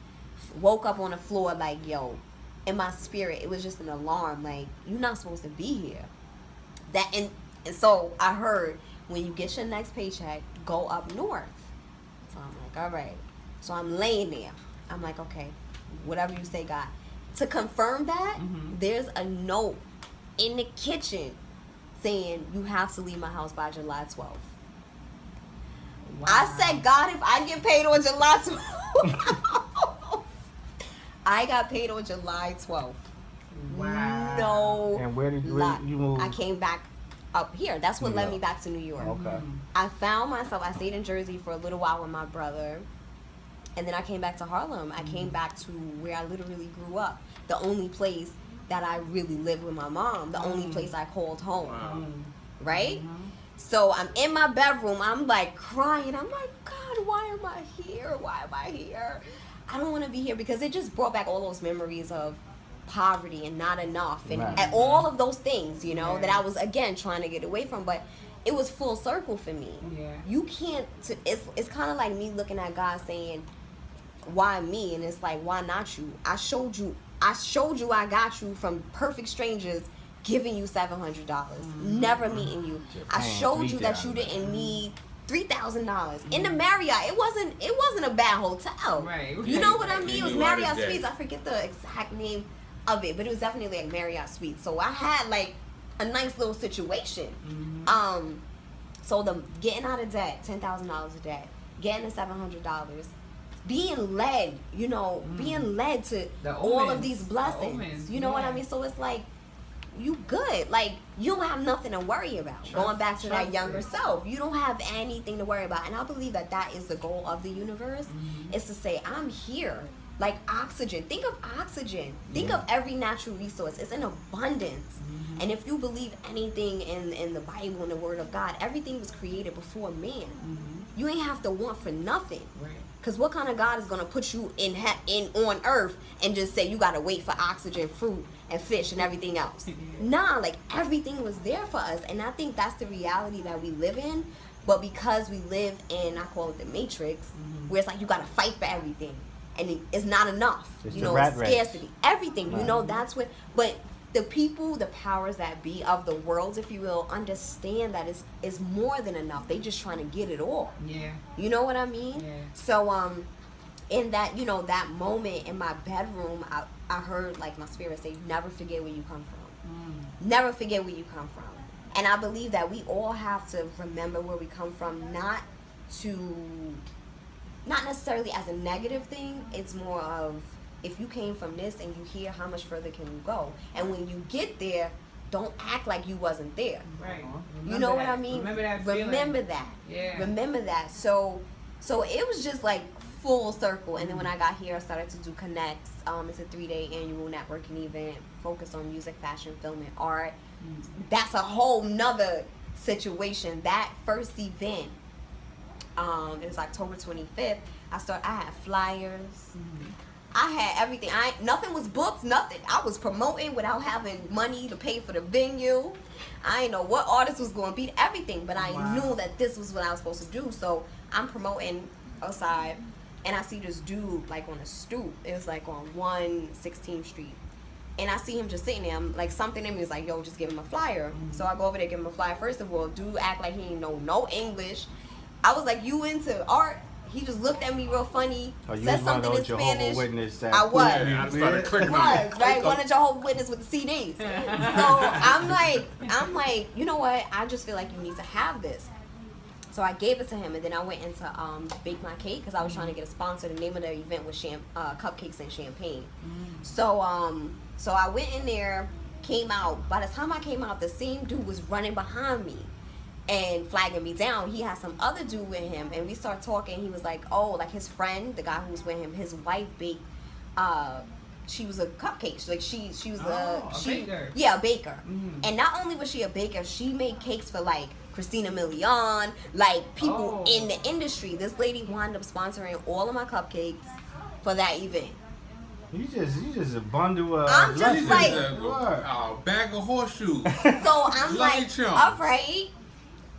Woke up on the floor like, yo, in my spirit, it was just an alarm. Like, you're not supposed to be here. And so I heard, when you get your next paycheck, go up north. So I'm like, all right. So I'm laying there. I'm like, okay, whatever you say, God. To confirm that, there's a note in the kitchen saying you have to leave my house by July 12th. Wow. I said, God, if I get paid on July 12th, I got paid on July 12th. Wow. No. And where did lie. you move? I came back up here. That's what New led York. me back to New York. Okay. I found myself, I stayed in Jersey for a little while with my brother. And then I came back to Harlem. I came back to where I literally grew up. The only place that I really lived with my mom. The only place I called home. Wow. Right? So I'm in my bedroom. I'm like crying. I'm like, God, why am I here? Why am I here? I don't want to be here, because it just brought back all those memories of poverty and not enough and, Right. and all of those things, you know, that I was, again, trying to get away from. But it was full circle for me. Yeah. You can't, it's kind of like me looking at God saying, why me? And it's like, why not you? I showed you I got you from perfect strangers giving you $700, never meeting you. I showed you that you didn't need $3,000 in the Marriott. It wasn't a bad hotel. Right. You know what I mean? It You was knew out of Marriott debt. Suites. I forget the exact name of it, but it was definitely like Marriott Suites. So I had like a nice little situation. So the getting out of debt, $10,000 a day, getting the $700, being led, being led to The all of omens. these The blessings. omens, You know what I yeah. mean? So it's like, you good. Like, you don't have nothing to worry about. Going back to that younger self, you don't have anything to worry about. And I believe that that is the goal of the universe, is to say, I'm here. Like oxygen. Think of oxygen. Think of every natural resource. It's in abundance. And if you believe anything in the Bible and the Word of God, everything was created before man. You ain't have to want for nothing. Right. Because what kind of God is going to put you in on earth and just say you got to wait for oxygen, fruit, and fish and everything else? Nah, like everything was there for us. And I think that's the reality that we live in. But because we live in, I call it the matrix, where it's like you got to fight for everything. And it's not enough. It's You the know, rat race. scarcity. Everything. You Right. know, that's what. But the people, the powers that be of the world, if you will, understand that it's more than enough. They just trying to get it all. Yeah. You know what I mean? Yeah. So in that, that moment in my bedroom, I heard like my spirit say, never forget where you come from. Never forget where you come from. And I believe that we all have to remember where we come from, not necessarily as a negative thing. It's more of if you came from this and you hear how much further can you go, and when you get there, don't act like you wasn't there. Right. You know what I mean? Remember that feeling. Remember that. Yeah. Remember that. So it was just like full circle. And then when I got here, I started to do Connects. It's a 3-day annual networking event focused on music, fashion, film, and art. That's a whole nother situation. That first event, it was October 25th. I had flyers. I had everything. Nothing was booked, nothing. I was promoting without having money to pay for the venue. I didn't know what artist was going to be, everything, but I knew that this was what I was supposed to do. So I'm promoting outside, and I see this dude like on a stoop. It was like on 116th Street. And I see him just sitting there. I'm like, something in me was like, yo, just give him a flyer. So I go over there, give him a flyer. First of all, dude act like he ain't know no English. I was like, you into art? He just looked at me real funny, said something in Spanish. I was. I started clicking on it. Right? One of Jehovah's Witnesses with the CDs. So I'm like, you know what? I just feel like you need to have this. So I gave it to him, and then I went into Bake My Cake because I was trying to get a sponsor. The name of the event was Cupcakes and Champagne. So I went in there, came out. By the time I came out, the same dude was running behind me and flagging me down. He had some other dude with him, and we started talking. He was like, oh, like his friend, the guy who was with him, his wife baked. She was a cupcake. Like she was a baker. Yeah, a baker. And not only was she a baker, she made cakes for like Christina Milian, like people in the industry. This lady wound up sponsoring all of my cupcakes for that event. You just a bundle of. I'm just like a bag of horseshoes. So I'm like, chums. all right,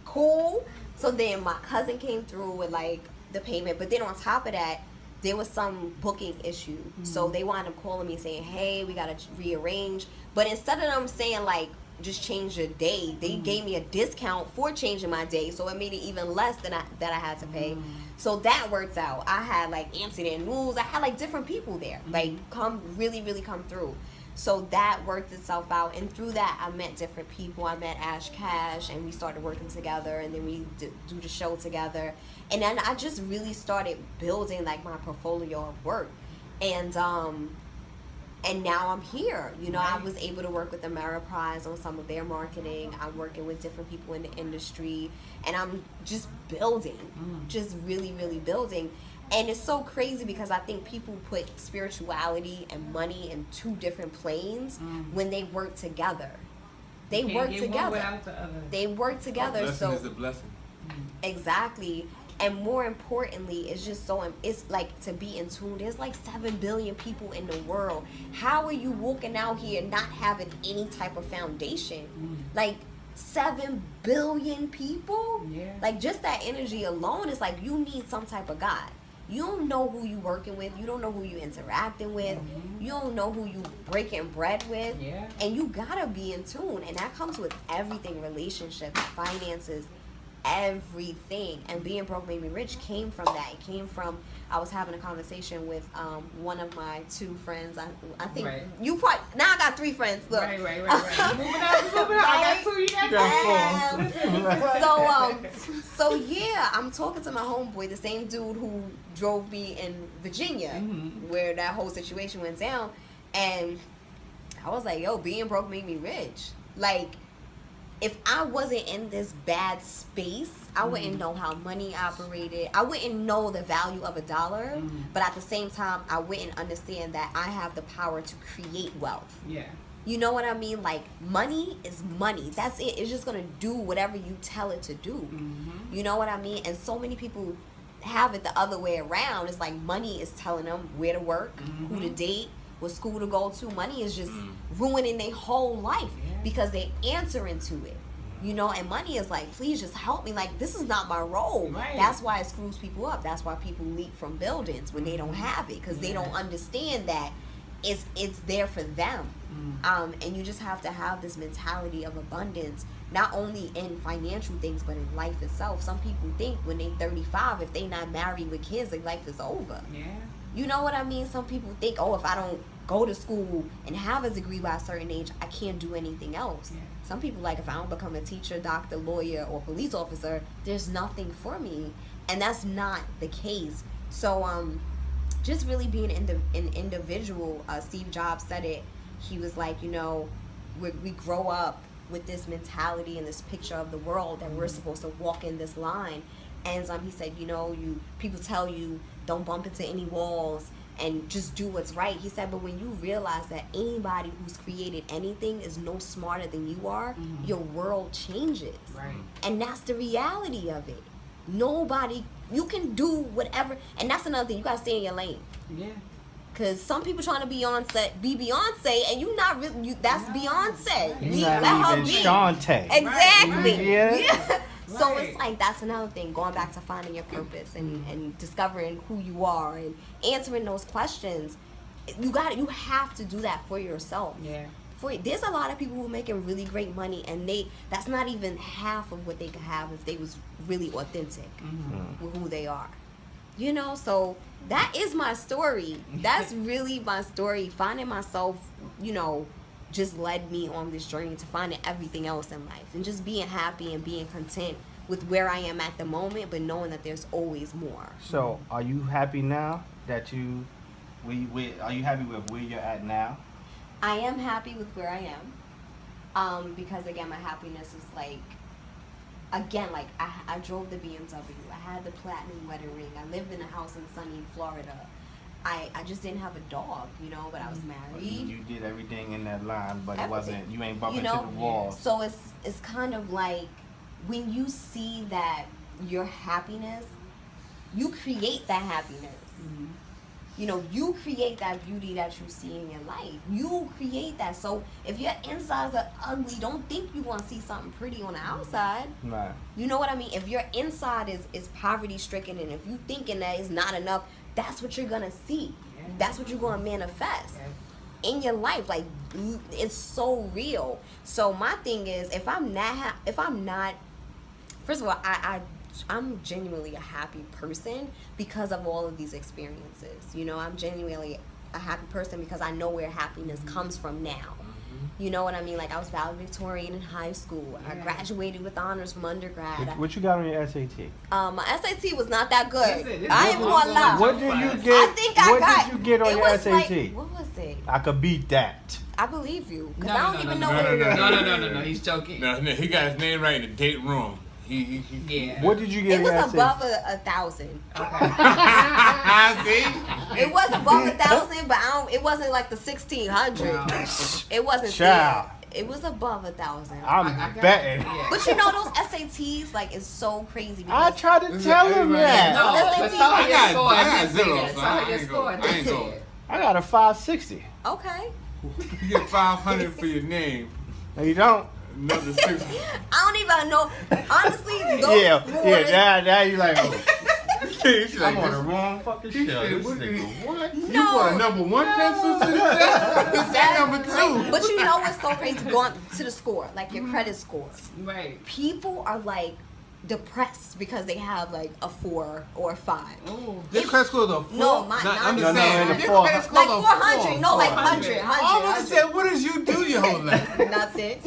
cool. So then my cousin came through with like the payment, but then on top of that, there was some booking issue. So they wound up calling me saying, hey, we gotta rearrange. But instead of them saying like, just change your day, they gave me a discount for changing my day, so it made it even less than I had to pay. So that works out. I had like Amsterdam News, I had like different people there, like really come through. So that worked itself out, and through that I met different people. I met Ash Cash, and we started working together, and then we do the show together, and then I just really started building like my portfolio of work, and now I'm here. You know, I was able to work with Ameriprise on some of their marketing. I'm working with different people in the industry, and I'm just building, just really building. And it's so crazy because I think people put spirituality and money in two different planes when they work together. They work together. They work together. A blessing So is a blessing. exactly. And more importantly, it's just it's like to be in tune. There's like 7 billion people in the world. How are you walking out here not having any type of foundation? Like 7 billion people? Yeah. Like just that energy alone is like you need some type of God. You don't know who you working with. You don't know who you interacting with. You don't know who you breaking bread with. Yeah. And you gotta be in tune. And that comes with everything, relationships, finances, everything. And being broke made me rich came from that. It came from, I was having a conversation with one of my 2 friends. I think you probably, now I got 3 friends. Look. Right. Moving on. I got 2, you got 4. So yeah, I'm talking to my homeboy, the same dude who drove me in Virginia, where that whole situation went down, and I was like, yo, being broke made me rich. Like, if I wasn't in this bad space, I wouldn't know how money operated. I wouldn't know the value of a dollar, but at the same time, I wouldn't understand that I have the power to create wealth. Yeah. You know what I mean? Like, money is money. That's it. It's just going to do whatever you tell it to do. You know what I mean? And so many people have it the other way around. It's like money is telling them where to work, who to date, what school to go to. Money is just ruining their whole life because they answering to it. You know, and money is like, please just help me. Like, this is not my role. Right. That's why it screws people up. That's why people leap from buildings when they don't have it, because they don't understand that it's there for them. And you just have to have this mentality of abundance, not only in financial things, but in life itself. Some people think when they're 35, if they not married with kids, their life is over. Yeah. You know what I mean? Some people think, oh, if I don't go to school and have a degree by a certain age, I can't do anything else. Yeah. Some people like, if I don't become a teacher, doctor, lawyer, or police officer, there's nothing for me. And that's not the case. So just really being an individual. Steve Jobs said it. He was like, you know, we grow up with this mentality and this picture of the world that we're supposed to walk in this line. And he said, you know, people tell you don't bump into any walls and just do what's right. He said, but when you realize that anybody who's created anything is no smarter than you are, your world changes. Right. And that's the reality of it. Nobody, you can do whatever. And that's another thing, you gotta stay in your lane. Yeah. Cause some people trying to be Beyonce, and you not really. That's Beyonce. You're Let not her even be. Shantae. Exactly. Right. Yeah. So Right. it's like that's another thing. Going back to finding your purpose and discovering who you are and answering those questions. You have to do that for yourself. Yeah. There's a lot of people who are making really great money, and that's not even half of what they could have if they was really authentic with who they are. You know, so that is my story. That's really my story. Finding myself, you know, just led me on this journey to finding everything else in life and just being happy and being content with where I am at the moment, but knowing that there's always more. So, are you happy now that are you happy with where you're at now? I am happy with where I am, because again, my happiness is like, again, like I drove the BMW, I had the platinum wedding ring, I lived in a house in sunny Florida. I just didn't have a dog, you know, but I was married. You did everything in that line, but Everything. you ain't bumping You know? to the wall. So it's kind of like when you see that your happiness, you create that happiness. You know, you create that beauty that you see in your life. You create that. So if your insides are ugly, don't think you want to see something pretty on the outside. Right. You know what I mean? If your inside is poverty stricken, and if you thinking that it's not enough, that's what you're gonna see. That's what you're gonna manifest in your life. Like, it's so real. So my thing is, if I'm not, first of all, I'm genuinely a happy person because of all of these experiences. You know, I'm genuinely a happy person because I know where happiness comes from now. You know what I mean? Like, I was valedictorian in high school. I graduated with honors from undergrad. What you got on your SAT? My SAT was not that good. Listen, I ain't gonna lie. What did you get? I think I what got. did you get on it your was SAT? Like, what was it? I could beat that. I believe you, because No, I don't no, even no, know no, what it is. No, he's joking. No, he got his name right and the date wrong. He Yeah. What did you get It on was your SAT? above 1,000. See? It was above 1,000, but it wasn't like the 1,600. No. It wasn't Child. there. It was above 1,000. I'm I got betting. it. Yeah. But you know those SATs, like, it's so crazy. I Because tried to tell him that. No, That's but the tell her thing. your I score. got and then zero, say it. so Tell I her your ain't score. go- and I then ain't say go. it. I got a 560. okay. You get 500 for your name. No, you don't. Another 6. I don't even know. Honestly, those Yeah, scores, now you like, oh, She's I'm like, on the wrong fucking He show. said, This what nigga, what? You No. bought a number 1 pencil to the test? This is number 2. But you know what's so crazy? Going to the score, like your credit score. Right. People are like depressed because they have like a 4 or a 5. Oh. Your credit score is a 4? No, I'm I'm just just saying, saying, if your four. credit score Like is a 400, no, like 400. 100, I almost said, what did you do your whole life? Nothing.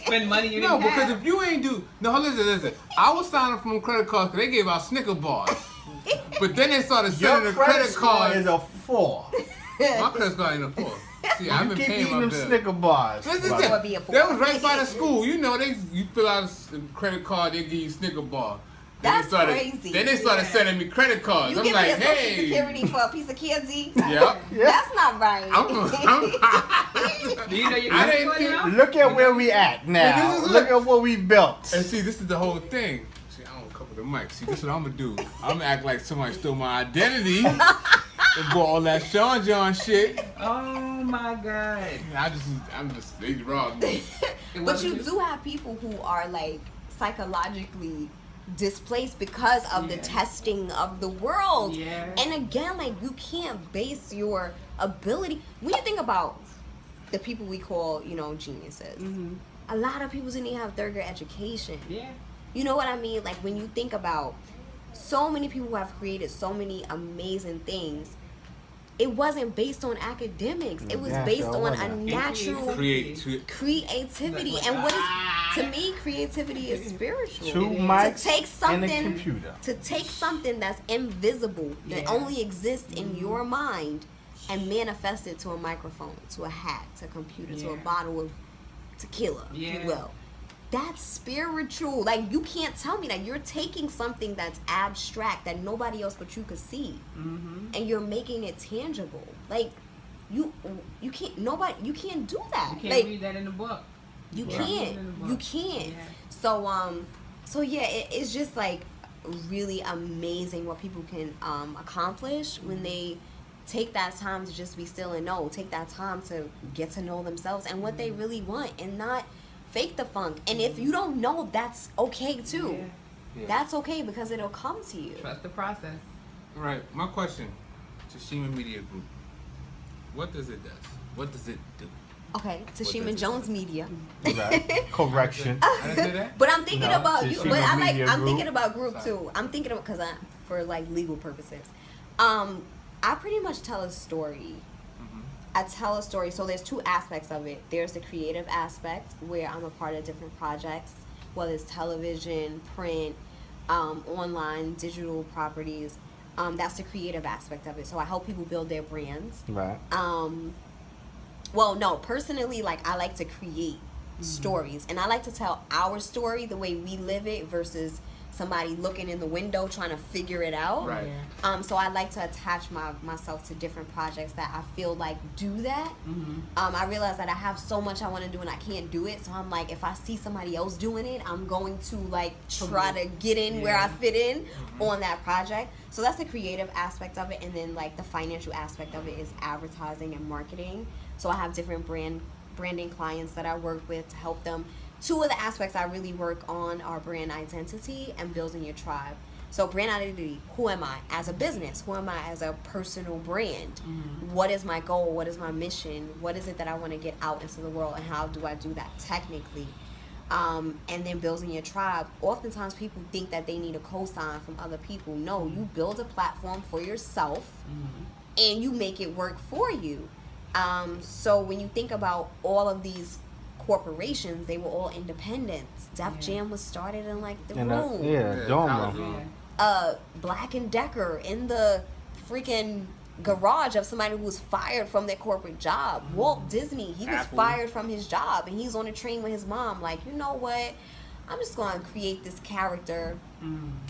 Spend money you No, didn't because have. if you ain't do no, listen. I was signing up for credit cards because they gave out Snicker bars, but then they started Your sending the credit score card. is a 4. My credit score ain't a 4. See, I've You been keep paying eating my them bill. Snicker bars. Listen, brother. Would be a 4. that was right by the school. You know, you fill out a credit card, they give you Snicker bar. That's crazy. Then they started sending me credit cards. You I'm give like, me a social hey. security for a piece of candy? Yep. That's not right. Do you know your I credit didn't score think- now? Look at where we at now. This is Look at what we built. And see, this is the whole thing. See, I don't cover the mic. See, this is what I'm gonna do. I'm gonna act like somebody stole my identity and bought all that Sean John shit. Oh my God. I'm just, they robbed me. But you do have people who are like psychologically displaced because of the Yeah. testing of the world. Yeah. And again, like, you can't base your ability when you think about the people we call, you know, geniuses. A lot of people didn't even have third grade education. Yeah. You know what I mean? Like, when you think about so many people who have created so many amazing things, it wasn't based on academics. It was Yeah, based sure on a wasn't. natural Creativity. creativity. And what is To me, creativity is spiritual. 2 To mics take and a something, computer. to take something that's invisible, that Yeah. only exists in your mind, and manifest it to a microphone, to a hat, to a computer, to a Yeah. bottle of tequila, if Yeah. you will. That's spiritual. Like, you can't tell me that. You're taking something that's abstract that nobody else but you could see, and you're making it tangible. Like, you can't you can't do that. You can't Like, read that in the book. you Yeah. can't. In the book. You can't. Yeah. So yeah, it's just like really amazing what people can accomplish when they take that time to just be still and know. Take that time to get to know themselves and what they really want, and not fake the funk. And if you don't know, that's okay too. Yeah. That's okay, because it'll come to you. Trust the process. All right, my question, Tashima Media Group. What does it do? What does it do? Okay, does Tashima it Jones do? Media. Right. Correction. I didn't say that? But I'm thinking No, about you. Tashima But Media I'm Group. thinking about group Sorry. too. I'm thinking about, because for like legal purposes. I pretty much tell a story. I tell a story. So there's 2 aspects of it. There's the creative aspect, where I'm a part of different projects, whether it's television, print, online, digital properties. That's the creative aspect of it. So I help people build their brands. Right. Well, no, personally, like, I like to create stories, and I like to tell our story the way we live it versus somebody looking in the window trying to figure it out. Right. So I like to attach myself to different projects that I feel like do that. I realize that I have so much I want to do and I can't do it. So I'm like, if I see somebody else doing it, I'm going to like try to get in where I fit in on that project. So that's the creative aspect of it. And then like the financial aspect of it is advertising and marketing. So I have different branding clients that I work with to help them. 2 of the aspects I really work on are brand identity and building your tribe. So brand identity, who am I as a business? Who am I as a personal brand? What is my goal? What is my mission? What is it that I want to get out into the world, and how do I do that technically? And then building your tribe. Oftentimes people think that they need a cosign from other people. No, you build a platform for yourself and you make it work for you. So when you think about all of these corporations, they were all independents. Def Jam was started in like the room. Dorm college room. room. Black and Decker in the freaking garage of somebody who was fired from their corporate job. Walt Disney, he was Apple. fired from his job, and he's on a train with his mom like, you know what, I'm just going to create this character.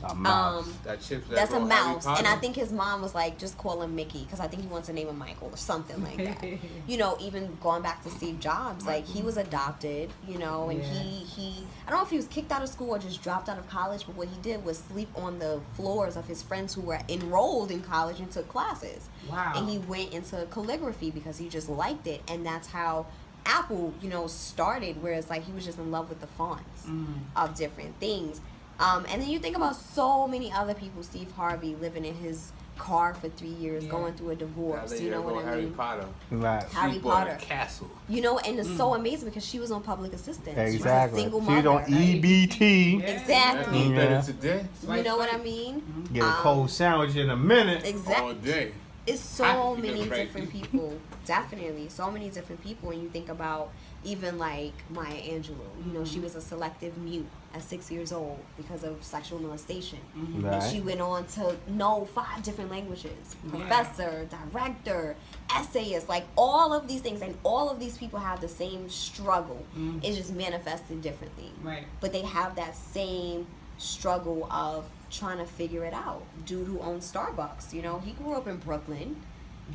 A mouse. That chip that That's a wrote Harry mouse. And I Potter? think his mom was like, just call him Mickey, because I think he wants to name him Michael or something like that. You know, even going back to Steve Jobs, like, he was adopted, you know, and he I don't know if he was kicked out of school or just dropped out of college, but what he did was sleep on the floors of his friends who were enrolled in college and took classes. Wow. And he went into calligraphy because he just liked it, and that's how Apple, you know, started, whereas like he was just in love with the fonts of different things. And then you think about so many other people. Steve Harvey living in his car for 3 years, going through a divorce. You know what I Harry mean? Potter. Right. Harry She bought Potter. a castle. You know, and it's so amazing because she was on public assistance. Exactly. She was a single She's mother. on EBT. Exactly. That's better Yeah. today. You know what I mean? Get a cold sandwich in a minute. Exactly. All day. It's so Happy to many be right. different people. Definitely. So many different people. And you think about even like Maya Angelou. You know, she was a selective mute at 6 years old because of sexual molestation. Right. And she went on to know 5 different languages. Professor, director, essayist, like all of these things. And all of these people have the same struggle. It's just manifested differently. Right. But they have that same struggle of trying to figure it out. Dude who owns Starbucks, you know, he grew up in Brooklyn.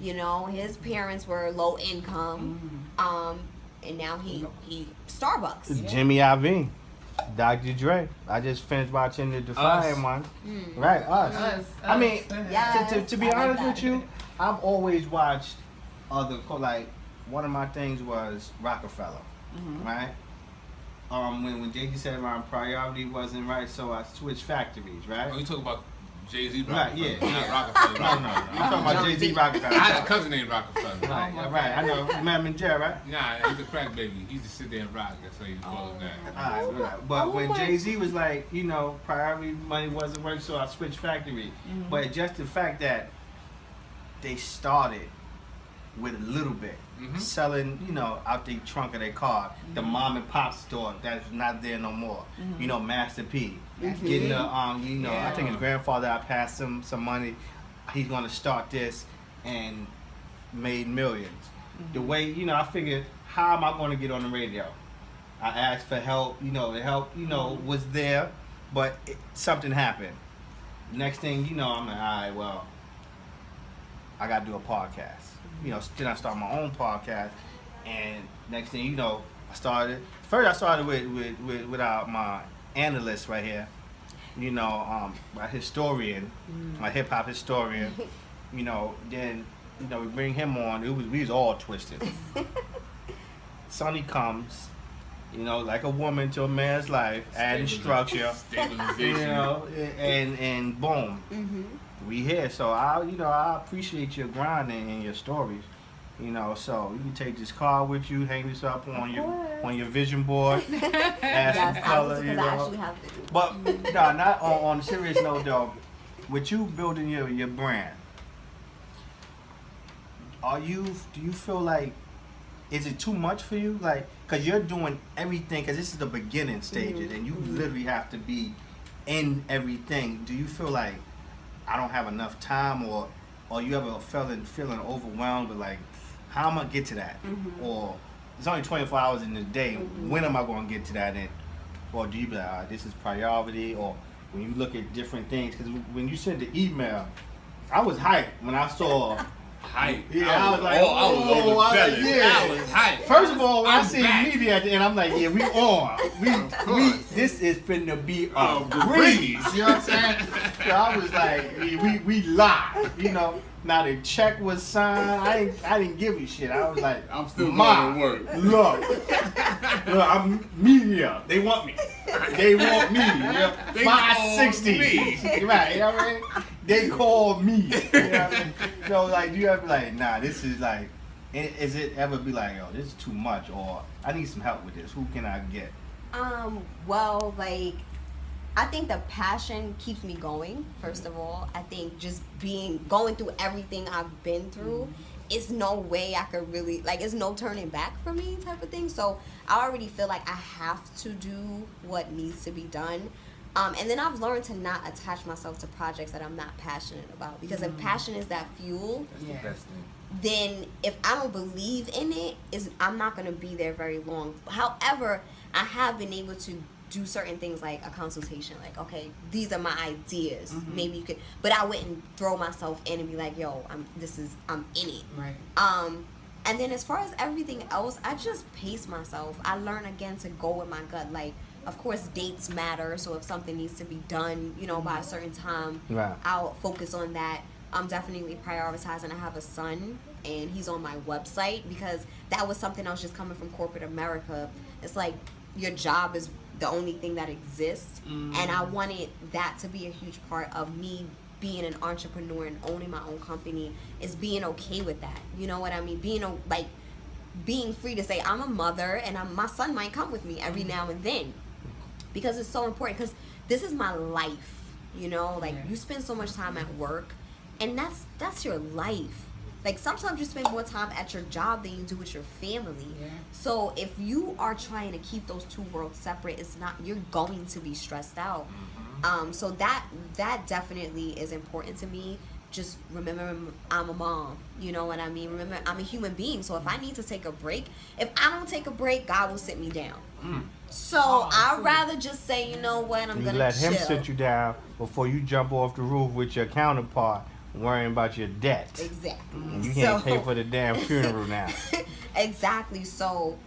You know, his parents were low income. And now he Starbucks. Jimmy Iovine, Dr. Dre. I just finished watching the Defiant one. Right, us. I mean, Yes, to be I like honest that. with you, I've always watched other, like, one of my things was Rockefeller, right? When Jay-Z said my priority wasn't right, so I switched factories, right? Oh, you talking about Jay-Z Right, Rockefeller? yeah. Not Rockefeller. No, I'm talking about Jay-Z Rockefeller. I had a cousin named Rockefeller. Right, I know. Remember him, Jerry, right? Nah, he's a crack baby. He used to sit there and rock. That's why you call him that. Alright, but when Jay-Z was like, you know, priority money wasn't working, so I switched factory. But just the fact that they started with a little bit, selling, out the trunk of their car. The mom and pop store that's not there no more. Master P. Getting the, I think his grandfather, I passed him some money. He's going to start this and made millions. The way, I figured, how am I going to get on the radio? I asked for help, the help, was there, but something happened. Next thing, I'm like, all right, well, I got to do a podcast. Then I started my own podcast, and next thing I started with my analyst right here, my historian, my hip hop historian, then we bring him on. We was all twisted. Sonny comes, like a woman to a man's life, adding structure, and boom, we here. So I appreciate your grinding and your stories. So you can take this card with you, hang this up on your vision board, add some color, I actually have to. But no, not on a serious note though. With you building your brand, do you feel like, is it too much for you? Like, cause you're doing everything, cause this is the beginning stages, and you literally have to be in everything. Do you feel like I don't have enough time, or you ever feeling overwhelmed with like, how am I gonna get to that? Or it's only 24 hours in the day. When am I gonna get to that? Or do you be like, this is priority? Or when you look at different things, because when you sent the email, I was hyped when I saw. Hype. Yeah, I was like, I was overzealous. yeah. I was hype. First of all, when I I'm see back. media at the end, I'm like, yeah, we on. We this is finna be a breeze. You know what I'm saying? So I was like, we live. Now the check was signed. I didn't give you shit. I was like, I'm still Ma, going to work. Look, I'm media. They want me. They want me. They 560. call me. Right, you know what I mean? They call me. You know what I mean? So like, do you ever be like, nah, this is like, is it ever be like, yo, this is too much, or I need some help with this? Who can I get? Well, like, I think the passion keeps me going, first of all. I think just going through everything I've been through, it's no way I could really, like, it's no turning back for me type of thing. So I already feel like I have to do what needs to be done. And then I've learned to not attach myself to projects that I'm not passionate about. Because if passion is that fuel, That's the best thing. then if I don't believe in it, I'm not going to be there very long. However, I have been able to do certain things like a consultation, like, okay, these are my ideas. Maybe you could, but I wouldn't throw myself in and be like, yo, I'm in it. Right. And then as far as everything else, I just pace myself. I learn again to go with my gut. Like, of course, dates matter. So if something needs to be done, by a certain time, Right. I'll focus on that. I'm definitely prioritizing. I have a son, and he's on my website because that was something I was just coming from corporate America. It's like your job is the only thing that exists, and I wanted that to be a huge part of me being an entrepreneur and owning my own company, is being okay with that. You know what I mean? Being free to say I'm a mother, and my son might come with me every now and then, because it's so important. Because this is my life. You spend so much time at work, and that's your life. Like, sometimes you spend more time at your job than you do with your family. Yeah. So if you are trying to keep those two worlds separate, you're going to be stressed out. So that definitely is important to me. Just remember, I'm a mom. You know what I mean? Remember, I'm a human being. So if I need to take a break, if I don't take a break, God will sit me down. So I'd rather just say, you know what, I'm You gonna let chill. him sit you down before you jump off the roof with your counterpart worrying about your debt. Exactly. And you can't pay for the damn funeral now. Exactly. So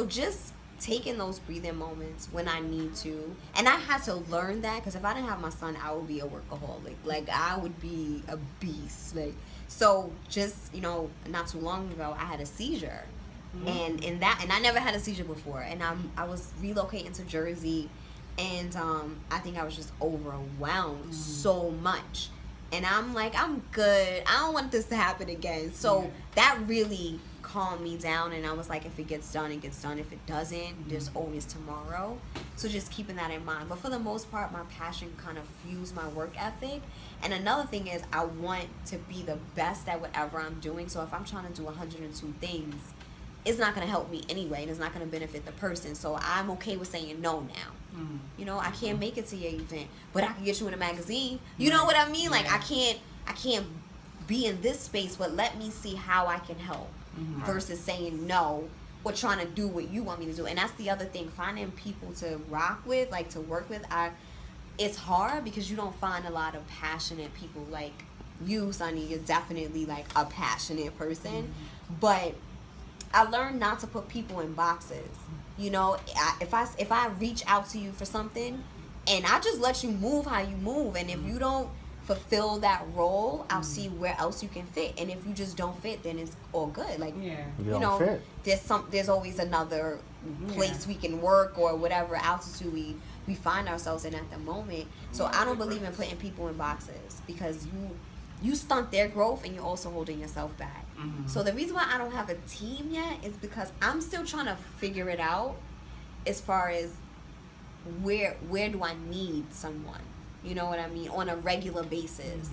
just taking those breathing moments when I need to. And I had to learn that, because if I didn't have my son, I would be a workaholic. Like, I would be a beast. Like, so just, not too long ago, I had a seizure. And I never had a seizure before. And I was relocating to Jersey, and I think I was just overwhelmed so much. And I'm like, I'm good. I don't want this to happen again. So that really calmed me down. And I was like, if it gets done, it gets done. If it doesn't, there's always tomorrow. So just keeping that in mind. But for the most part, my passion kind of fuels my work ethic. And another thing is, I want to be the best at whatever I'm doing. So if I'm trying to do 102 things, it's not gonna help me anyway, and it's not gonna benefit the person. So I'm okay with saying no now. You know, I can't make it to your event, but I can get you in a magazine. You know what I mean? Like I can't be in this space, but let me see how I can help versus saying no or trying to do what you want me to do. And that's the other thing, finding people to rock with, like to work with. It's hard because you don't find a lot of passionate people like you, Sonny. You're definitely like a passionate person, but I learned not to put people in boxes. You know, if I reach out to you for something, and I just let you move how you move, and if you don't fulfill that role, I'll see where else you can fit. And if you just don't fit, then it's all good. Like you know, fit. there's always another place we can work or whatever altitude we find ourselves in at the moment. So I don't believe in putting people in boxes because you stunt their growth and you're also holding yourself back. So the reason why I don't have a team yet is because I'm still trying to figure it out as far as where do I need someone, you know what I mean, on a regular basis.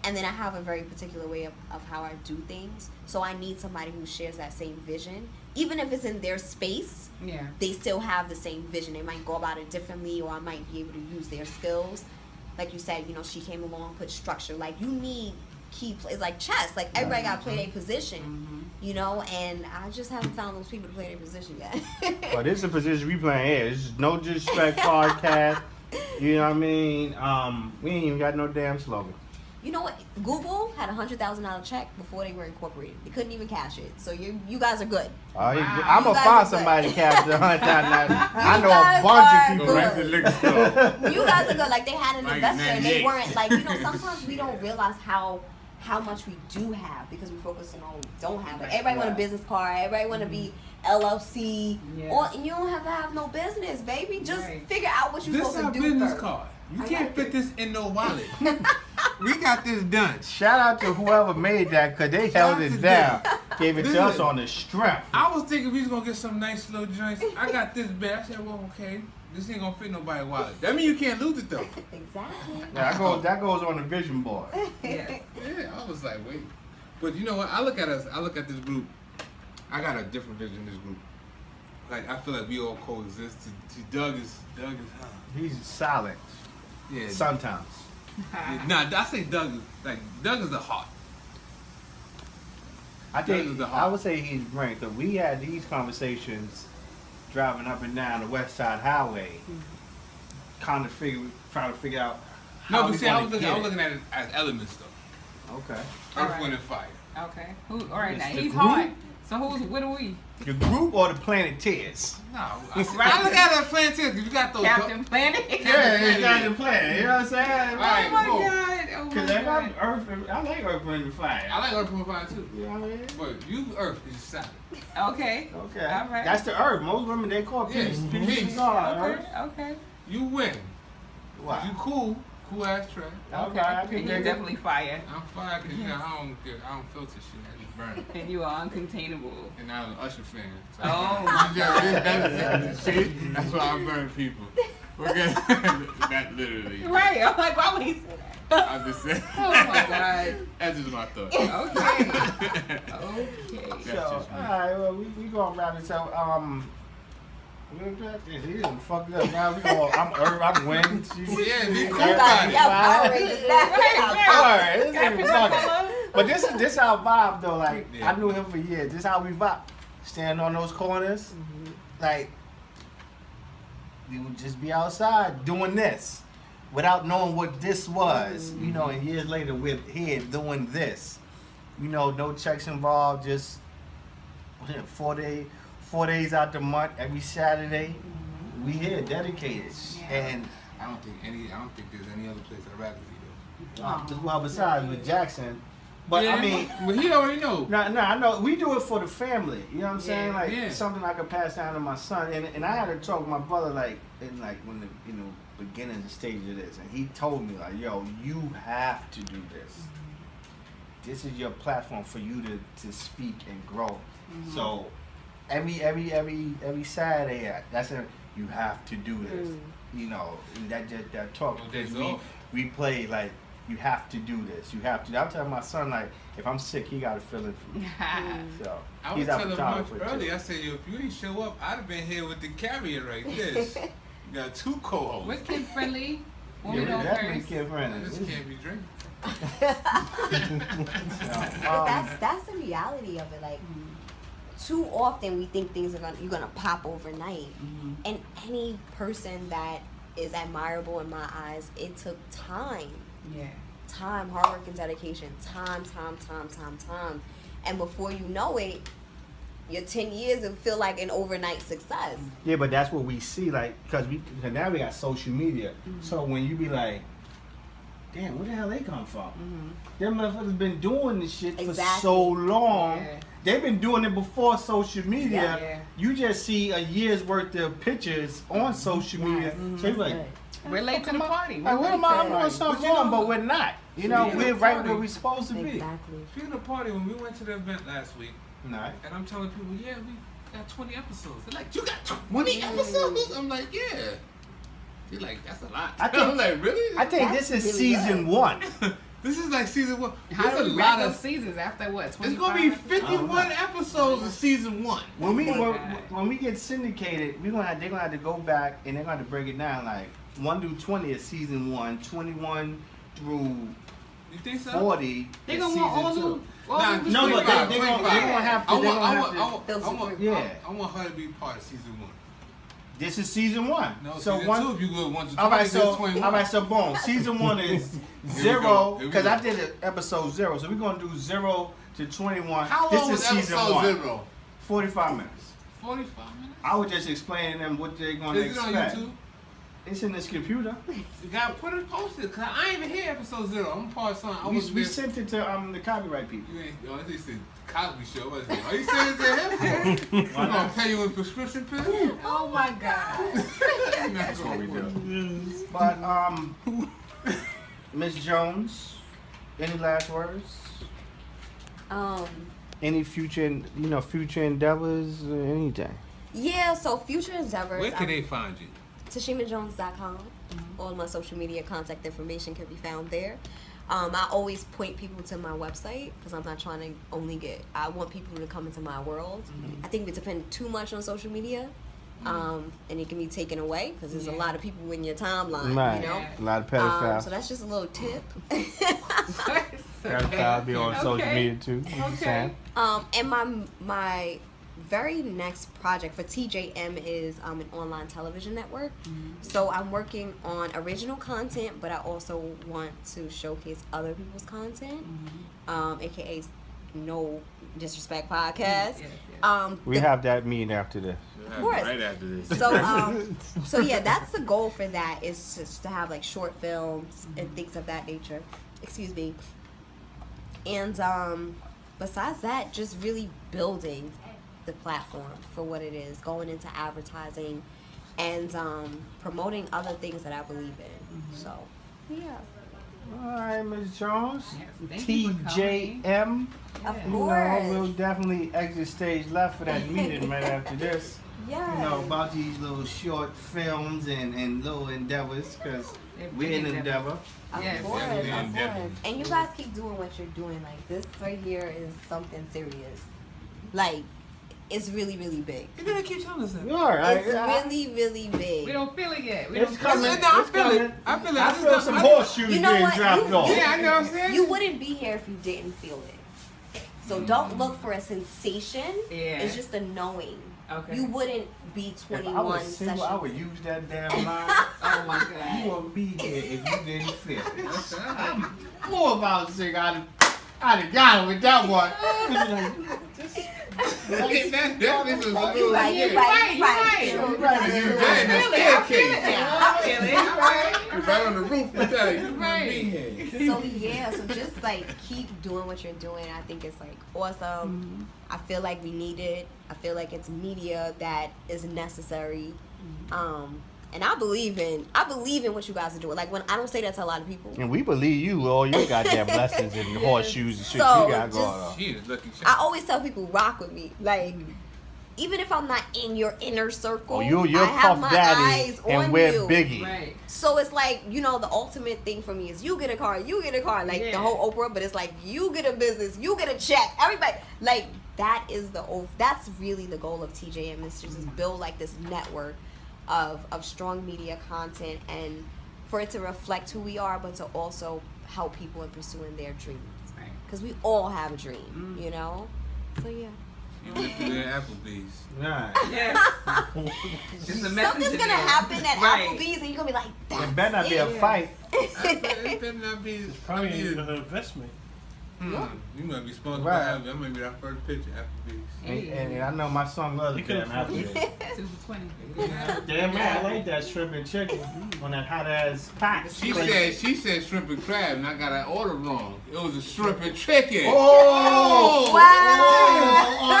And then I have a very particular way of how I do things. So I need somebody who shares that same vision. Even if it's in their space, they still have the same vision. They might go about it differently, or I might be able to use their skills. Like you said, you know, she came along, put structure. Like you need key plays, like chess. Like everybody got to play their position, you know. And I just haven't found those people to play their position yet. Well, this is a position we playing here. This is No Disrespect podcast. You know what I mean? We ain't even got no damn slogan. You know what? Google had $100,000 check before they were incorporated. They couldn't even cash it. So you guys are good. I'm You gonna guys find are somebody to cash the $100,000. I know guys a bunch are of people. good. Right to the liquor store. You guys are good. Like they had an Like investor and they 98. weren't like, you know, sometimes we don't realize how much we do have because we're focusing on what we don't have. Like everybody want a business card, everybody want to be LLC, or and you don't have to have no business, baby. Just figure out what you're This supposed our to do business first. card. You I can't like fit it. this in no wallet. We got this done. Shout out to whoever made that because they held it down. Gave it to us on the strength. I was thinking we was gonna get some nice little joints. I got this bag. I said, well, okay, this ain't gonna fit nobody's wallet. That means you can't lose it though. Exactly. That goes on the vision board. Yeah, I was like, wait. But you know what? I look at this group. I got a different vision in this group. Like I feel like we all coexist. Doug is He's silent yeah. sometimes. Nah, I say Doug is the heart. I Doug is think the I heart. would say he's brain because we had these conversations driving up and down the West Side Highway, trying to figure out how No, we but see, I gonna was get looking at it as elements though. Okay. Earth, Wind, and Fire. Okay. All right, now It's the he's group. hard. So what are we? The group or the Planeteers? No, I Right. look at it as Planet because you got those. Captain Planet? Yeah, you got the plan. You know what I'm saying? Oh Right. my Whoa. god. Oh Because my I got god. Earth. I like Earth, Wind, and Fire. I like Earth, Wind, and Fire too. You know what I mean? But you, Earth, is solid. Okay. Okay. All right. That's the Earth. Most women they call Yeah, peace. peace. Peace and God, Okay. Earth. Okay. You win. Wow. You cool ass track. Okay. I And can you're dig it. definitely fire. I'm fire because you know I don't filter shit. I just burn it. And you are uncontainable. And I'm an Usher fan. So Oh my yeah, see, that's why I burn people. Okay, that literally. Right. I'm like, why would he say that? I'm just saying. Oh my god. That's just my thought. Okay. That's Okay. So, just me. alright, well, we gonna wrap it. So, he done fucked it up. Now we going. I'm Earth. I'm winning. Yeah, be cool You about got it. Power Rangers now. Alright, this ain't fucking. But this our vibe though. Like Yeah. I knew him for years. This how we vibe. Stand on those corners, like we would just be outside doing this, without knowing what this was. You know, and years later we're here doing this. You know, no checks involved. Just 4 days out the month, every Saturday. We here, dedicated, and I don't think there's any other place I'd rather be well, besides with Jackson. But though. I mean, but he already know. no, I know we do it for the family. You know what I'm saying? Yeah, Like yeah. something I could pass down to my son. And I had to talk to my brother like in like when the beginning stage of this, and he told me like, yo, you have to do this. This is your platform for you to speak and grow. So every Saturday, that's a you have to do this. You know, and that talk No days because off. we play like you have to do this. You have to. I'm telling my son, like, if I'm sick, he got to fill in for me. So I was he's our telling him photographer earlier. too. I said, yo, if you ain't show up, I'd have been here with the carrier right this. You got 2 co-hosts. We're kid friendly. When Yeah, we we don't definitely curse. kid I friendly. just can't be drinking. But that's the reality of it. Like, too often we think things you're gonna pop overnight, and any person that is admirable in my eyes, it took time, Yeah. hard work and dedication, time, and before you know it, your 10 years will feel like an overnight success. Yeah, but that's what we see, like, cause now we got social media. So when you be like, damn, where the hell they come from? Them motherfuckers been doing this shit for Exactly. so long. Yeah. They've been doing it before social media. Yeah. You just see a year's worth of pictures on social media. So you're like, We're late to the party. like, what am I? I'm doing But something you wrong, know- but we're not. You know, Yeah. we're right Party. where we're supposed to be. Exactly. Speaking of party, when we went to the event last week, Right. and I'm telling people, yeah, we got 20 episodes. They're like, you got 20 episodes? I'm like, yeah. They're like, that's a lot. I think- I'm like, really? I think That's this is really season good. 1. This is like season 1. How There's do a we wrap lot those of. seasons after what? It's 25? gonna be 51 episodes of season 1. When we Oh my God. when we get syndicated, they're gonna have to go back and they're gonna have to break it down. Like 1 through 20 is season 1, 21 through You think so? 40 They is gonna season want all 2. new. Nah, new no, but 25, they gonna 25. have to. I They want, gonna I have want, to. I want, Those I want, super- Yeah. I want her to be part of season 1. This is season 1. No, so season 1. 2 if you go 1 to 20, All right, so 21. all right, so boom. Season 1 is we go. 0 Here we because go. I did an episode 0, so we're gonna do 0 to 21. How this long is was season episode 1. 0? 45 minutes. 45 minutes? I was just explaining them what they're gonna Is it on expect. YouTube? It's in this computer. You gotta put it posted, cause I ain't even hear episode 0. I'm part of something. I We, was we there. sent it to the copyright people. You ain't, oh, they said Cosby Show. What is it? Are you saying it to him for? We gonna pay you in prescription pills? Oh my God. That's what we do. But Miss Jones, any last words? Any future endeavors or anything? Yeah, so future endeavors. Where can they find you? TashimaJones.com. All my social media contact information can be found there. I always point people to my website because I'm not trying to only I want people to come into my world. I think we depend too much on social media, and it can be taken away because there's a lot of people in your timeline, Right. you know? A lot of pedophiles. So that's just a little tip. Pedophiles be on social Okay. media too. You know what I'm saying? And my very next project for TJM is an online television network. So I'm working on original content, but I also want to showcase other people's content, aka No Disrespect Podcast. Yes, yes. We have that meeting after this. Of course. Right after this. So yeah, that's the goal for that is just to have like short films and things of that nature. Excuse me. And besides that, just really building the platform for what it is, going into advertising and promoting other things that I believe in. So yeah. All right, Ms. Jones. Yes, thank you for coming. TJM. Of You know, course. we'll definitely exit stage left for that meeting right after this. Yeah. You know, about these little short films and little endeavors, because They're we're in big endeavor. Of Yes, course, definitely of endeavor. course. And you guys keep doing what you're doing. Like this right here is something serious. Like it's really, really big. You gotta keep telling us that. All right. It's really, really big. We don't feel it yet. We It's don't coming. No, I It's feel coming. it. I feel it. I I just feel don't- some I- horseshoes You know being what? dropped off. Yeah, I know what I'm saying. You wouldn't be here if you didn't feel it. So don't look for a sensation. Yeah. It's just a knowing. Okay. You wouldn't be If I 21 was single, I would sessions. use that damn line. Oh my You God. wouldn't be here if you didn't feel it. More about single, I'd have got it with that one. That definitely was a You little right, you weird. right, you right. right. Right, You you right, that's staircase. I feel it. All right. You're right on the roof with that. You Right. be here. So yeah, so just like keep doing what you're doing. I think it's like awesome. I feel like we need it. I feel like it's media that is necessary. And I believe in what you guys are doing. Like when I don't say that to a lot of people. And we believe you, all your goddamn blessings and horseshoes and shit So, you got going just- on. She is lucky. I always tell people rock with me. Like even if I'm not in your inner circle, Oh, you're I have Puff my Daddy eyes and on we're you. Biggie. Right. So it's like, you know, the ultimate thing for me is you get a car, like the Yeah. whole Oprah, but it's like you get a business, you get a check, everybody, like that is that's really the goal of TJM, is to just build like this network of strong media content, and for it to reflect who we are, but to also help people in pursuing their dreams, Right. because we all have a dream, you know. So yeah, Even if you're at Applebee's. Right. Yes. It's a message something's in gonna there. happen at Right. Applebee's, and you're gonna be like, that's It better not be a it. fight. It better not be. Probably an investment. You might be sponsored Right. by Applebee's. That might be our first picture, Applebee's. And I know my son loves You damn could've afforded Applebee's. Super 20. Damn right, I like that shrimp and chicken on that hot ass pot. She said shrimp and crab, and I got that order wrong. It was a shrimp and chicken. Oh! Wow.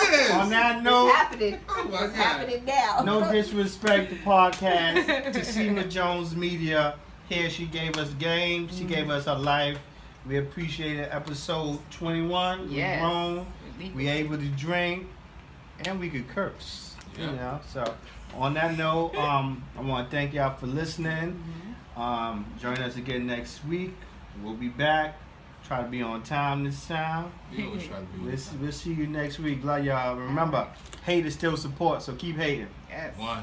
Look at this. On that It's note, happening. Oh my It's God. happening now. no disrespect to podcast. Tashima Jones Media. Here she gave us game. She gave us her life. We appreciated episode 21. Yes. We grown. We able to drink, and we could curse. Yeah. You know. So on that note, I want to thank y'all for listening. Join us again next week. We'll be back. Try to be on time this time. We always try to be We'll see you next week. Love y'all. Remember, hate is still support, so keep hating. Yes. one.